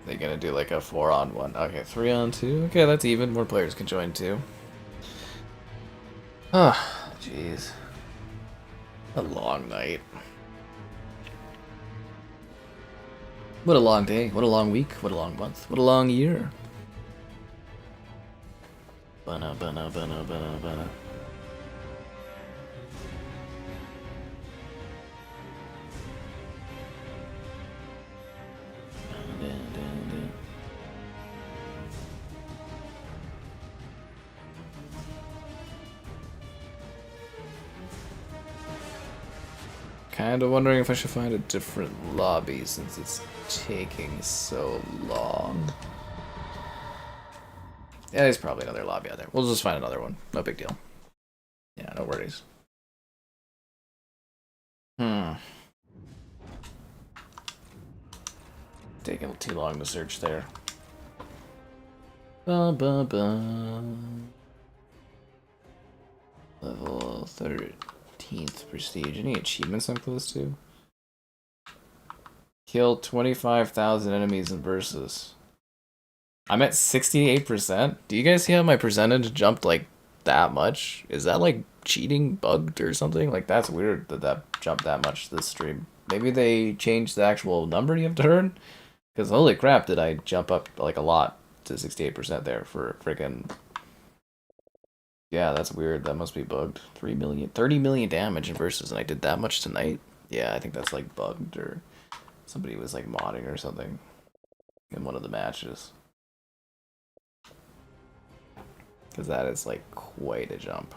They're gonna do like a 4-on-1. Okay, 3-on-2. Okay, that's even. More players can join too. Ah, jeez. A long night. What a long day. What a long week. What a long month. What a long year. Bana, bana, bana, bana, bana. Kinda wondering if I should find a different lobby since it's taking so long. Yeah, there's probably another lobby out there. We'll just find another one. No big deal. Yeah, no worries. Taking too long to search there. Ba ba ba. Level 13th prestige. Any achievements I'm close to? Kill 25,000 enemies in versus. I'm at 68%. Do you guys see how my percentage jumped like that much? Is that like cheating bugged or something? Like that's weird that that jumped that much this stream. Maybe they changed the actual number you have to earn? Because holy crap, did I jump up like a lot to 68% there for freaking... Yeah, that's weird. That must be bugged. 3 million, 30 million damage in versus, and I did that much tonight? Yeah, I think that's like bugged, or somebody was like modding or something in one of the matches. Because that is like quite a jump.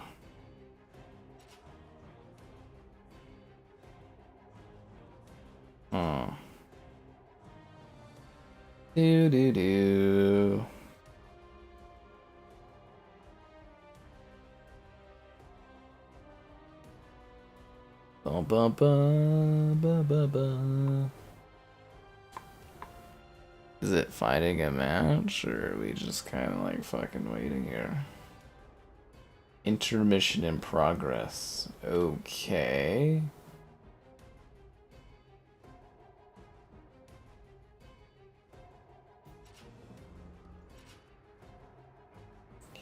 Do do do. Bum bum bum bum bum bum. Is it fighting a match, or are we just kind of like fucking waiting here? Intermission in progress. Okay.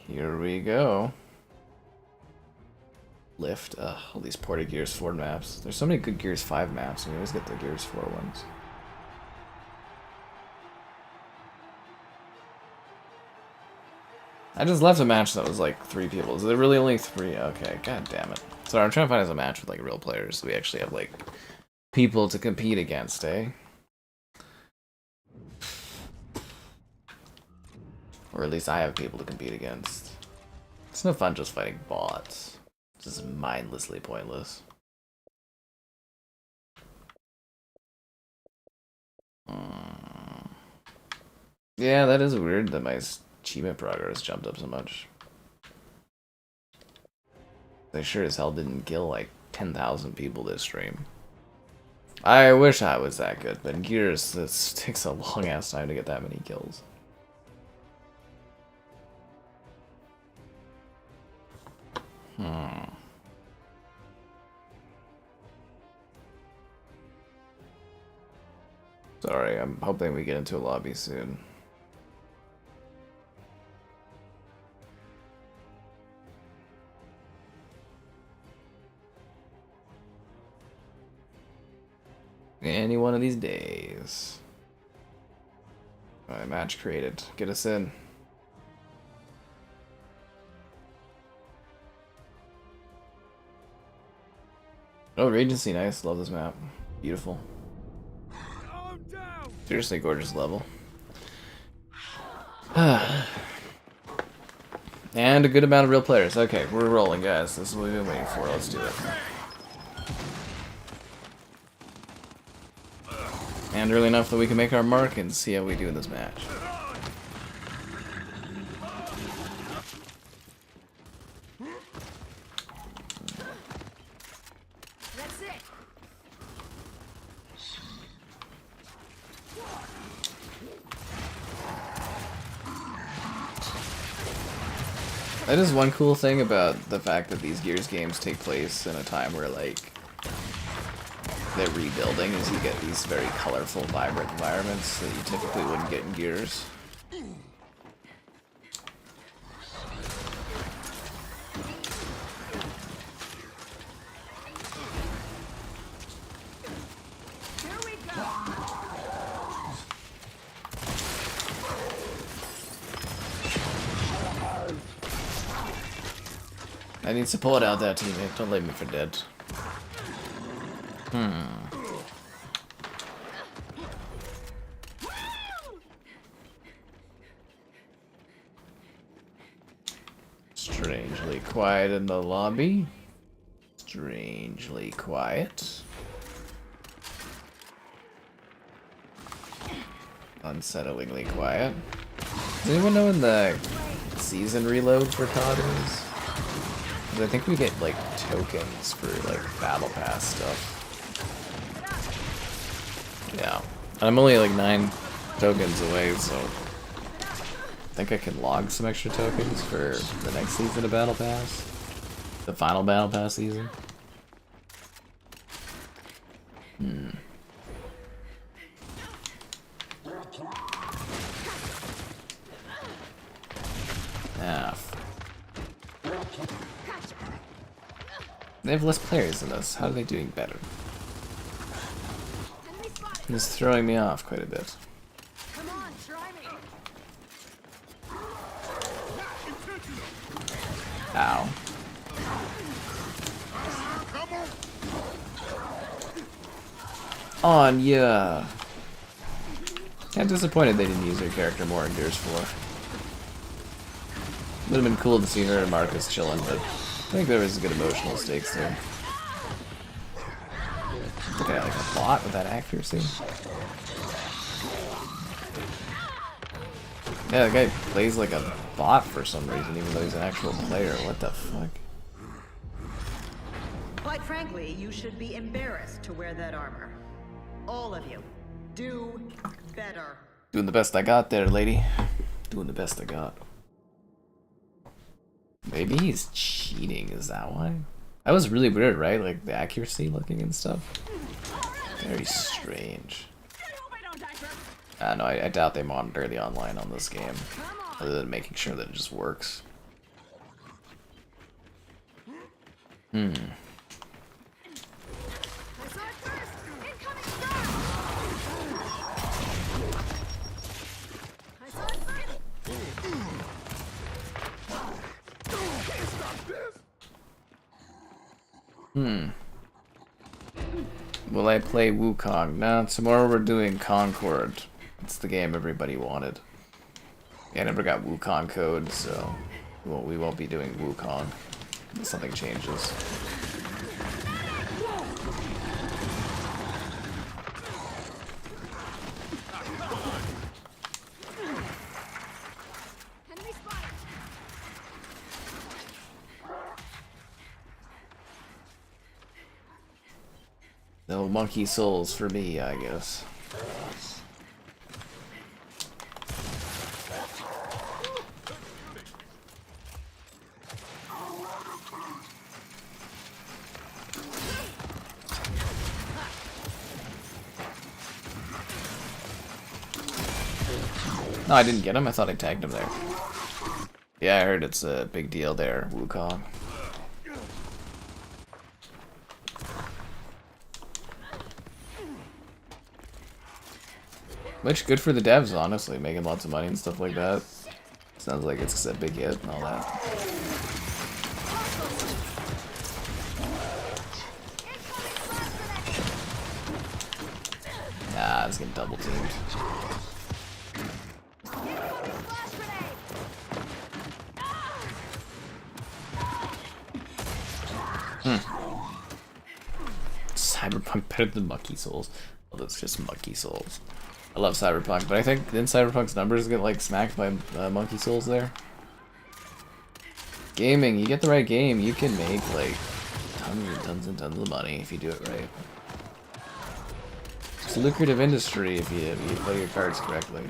Here we go. Lift. All these ported Gears 4 maps. There's so many good Gears 5 maps, and we always get the Gears 4 ones. I just left a match that was like 3 people. Is there really only 3? Okay, god damn it. So I'm trying to find a match with like real players, so we actually have like people to compete against, eh? Or at least I have people to compete against. It's no fun just fighting bots. It's just mindlessly pointless. Yeah, that is weird that my achievement progress jumped up so much. They sure as hell didn't kill like 10,000 people this stream. I wish I was that good, but in Gears, this takes a long ass time to get that many kills. Sorry, I'm hoping we get into a lobby soon. Any one of these days. Alright, match created. Get us in. Oh, Regency, nice. Love this map. Beautiful. Seriously gorgeous level. And a good amount of real players. Okay, we're rolling, guys. This is what we've been waiting for. Let's do it. And early enough that we can make our mark and see how we do in this match. That's it. That is one cool thing about the fact that these Gears games take place in a time where, like, they're rebuilding, is you get these very colorful, vibrant environments that you typically wouldn't get in Gears. Here we go. I need support out there, teammate. Don't leave me for dead. Strangely quiet in the lobby. Strangely quiet. Unsettlingly quiet. Does anyone know when the season reloads for COD is? 'Cause I think we get like tokens for like battle pass stuff. Yeah. I'm only like 9 tokens away, so I think I can log some extra tokens for the next season of Battle Pass. The final Battle Pass season. They have less players than us. How are they doing better? It's throwing me off quite a bit. Come on, try me. Ow. On ya. I'm disappointed they didn't use her character more in Gears 4. Would have been cool to see her and Marcus chilling, but I think there was good emotional stakes there. Look at like a bot with that accuracy. Yeah, the guy plays like a bot for some reason, even though he's an actual player. What the fuck? Quite frankly, you should be embarrassed to wear that armor. All of you. Do better. Doing the best I got there, lady. Doing the best I got. Maybe he's cheating, is that why? That was really weird, right? Like the accuracy looking and stuff. Very strange. No, I doubt they monitor the online on this game. Other than making sure that it just works. Will I play Wukong? No, tomorrow we're doing Concord. It's the game everybody wanted. Yeah, I never got Wukong code, so we won't be doing Wukong unless something changes. No monkey souls for me, I guess. No, I didn't get him. I thought I tagged him there. Yeah, I heard it's a big deal there, Wukong. Which, good for the devs, honestly, making lots of money and stuff like that. Sounds like it's a big hit and all that. Ah, I was getting double teamed. Cyberpunk better than Monkey Souls. Well, it's just Monkey Souls. I love Cyberpunk, but I think didn't Cyberpunk's numbers get like smacked by Monkey Souls there? Gaming, you get the right game, you can make like tons and tons and tons of money if you do it right. It's a lucrative industry if you play your cards correctly.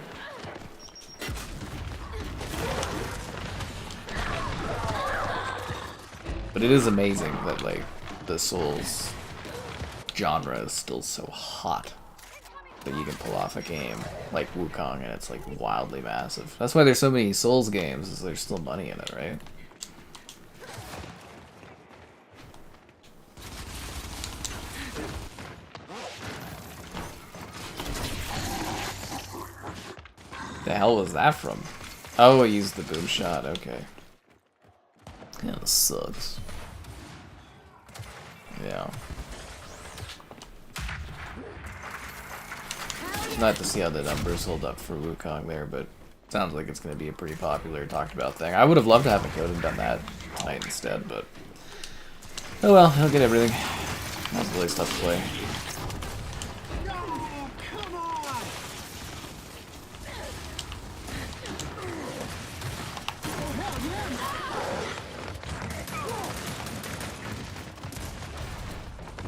But it is amazing that like the Souls genre is still so hot that you can pull off a game like Wukong and it's like wildly massive. That's why there's so many Souls games, is there's still money in it, right? The hell was that from? Oh, I used the boom shot, okay. Yeah, this sucks. Yeah. Not to see how the numbers hold up for Wukong there, but sounds like it's going to be a pretty popular, talked about thing. I would have loved to have Encoded done that tonight instead, but oh well, I'll get everything. That's really tough to play.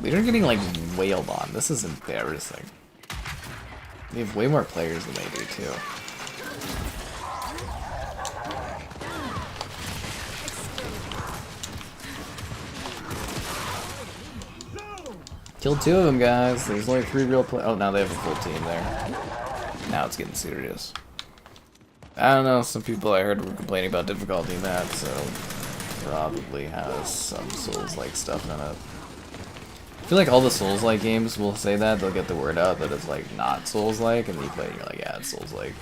They're getting like wailed on. This is embarrassing. They have way more players than they do too. Killed 2 of them, guys. There's only 3 real players. Oh, now they have a full team there. Now it's getting serious. I don't know. Some people I heard were complaining about difficulty in that, so probably has some Souls-like stuff in it. I feel like all the Souls-like games will say that. They'll get the word out that it's like not Souls-like, and then you play it and you're like, yeah, it's Souls-like.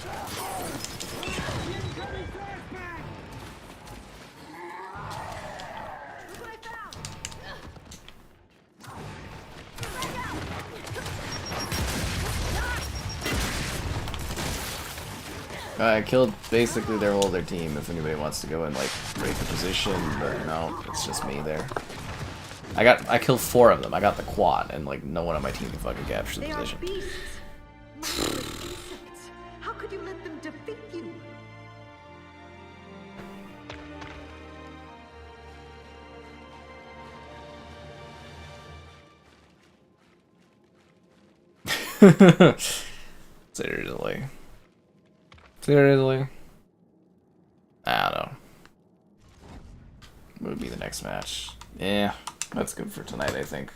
I killed basically their whole team. If anybody wants to go and like break the position, but no, it's just me there. I killed 4 of them. I got the quad, and like no one on my team can fucking capture the position. They are beasts. Insects. How could you let them defeat you? Seriously. Seriously? I don't know. What would be the next match? Yeah, that's good for tonight, I think.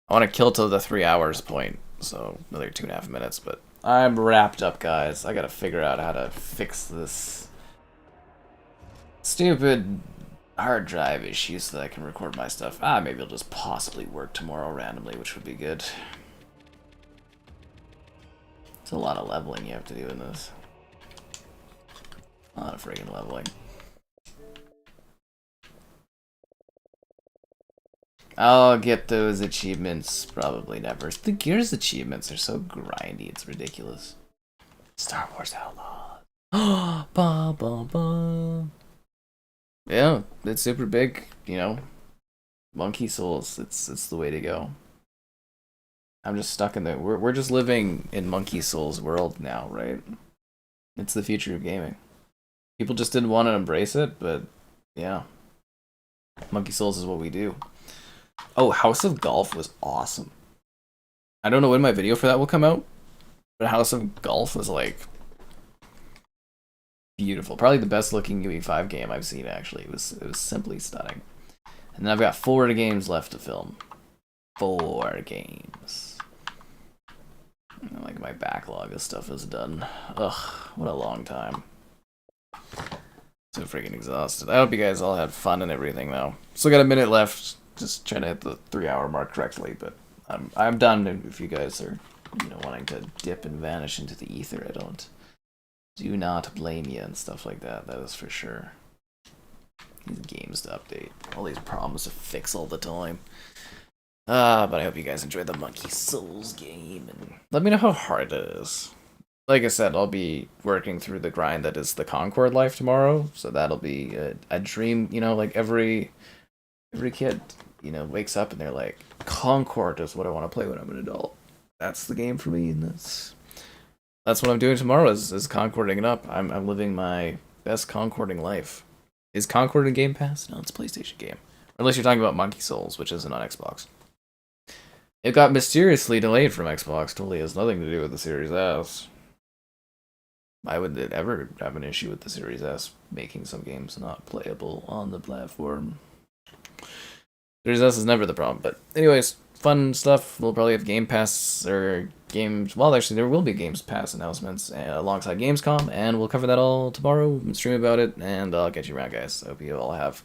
I want to kill till the 3 hours point, so another 2.5 minutes, but I'm wrapped up, guys. I gotta figure out how to fix this stupid hard drive issue so that I can record my stuff. Maybe it'll just possibly work tomorrow randomly, which would be good. It's a lot of leveling you have to do in this. A lot of friggin' leveling. I'll get those achievements probably never. The Gears achievements are so grindy, it's ridiculous. Star Wars Outlaws. Ba ba ba. Yeah, it's super big, you know. Monkey Souls, it's the way to go. I'm just stuck in the we're just living in Monkey Souls world now, right? It's the future of gaming. People just didn't want to embrace it, but yeah. Monkey Souls is what we do. Oh, House of Golf was awesome. I don't know when my video for that will come out, but House of Golf was like beautiful. Probably the best looking UE5 game I've seen, actually. It was simply stunning. And then I've got 4 games left to film. 4 games. Like my backlog of stuff is done. Ugh, what a long time. So freaking exhausted. I hope you guys all had fun and everything though. Still got a minute left. Just trying to hit the 3 hour mark correctly, but I'm done if you guys are wanting to dip and vanish into the ether. I do not blame you and stuff like that. That is for sure. These games to update. All these problems to fix all the time. But I hope you guys enjoyed the Monkey Souls game, and let me know how hard it is. Like I said, I'll be working through the grind that is the Concord life tomorrow, so that'll be a dream, like every kid, wakes up and they're like, Concord is what I want to play when I'm an adult. That's the game for me, and that's what I'm doing tomorrow is Concording it up. I'm living my best Concording life. Is Concord in Game Pass? No, it's a PlayStation game. Unless you're talking about Monkey Souls, which isn't on Xbox. It got mysteriously delayed from Xbox. Totally has nothing to do with the Series S. Why would it ever have an issue with the Series S making some games not playable on the platform? Series S is never the problem. But anyways, fun stuff. We'll probably have Game Pass or games. Well, actually, there will be Games Pass announcements alongside Gamescom, and we'll cover that all tomorrow and stream about it. And I'll get you around, guys. I hope you all have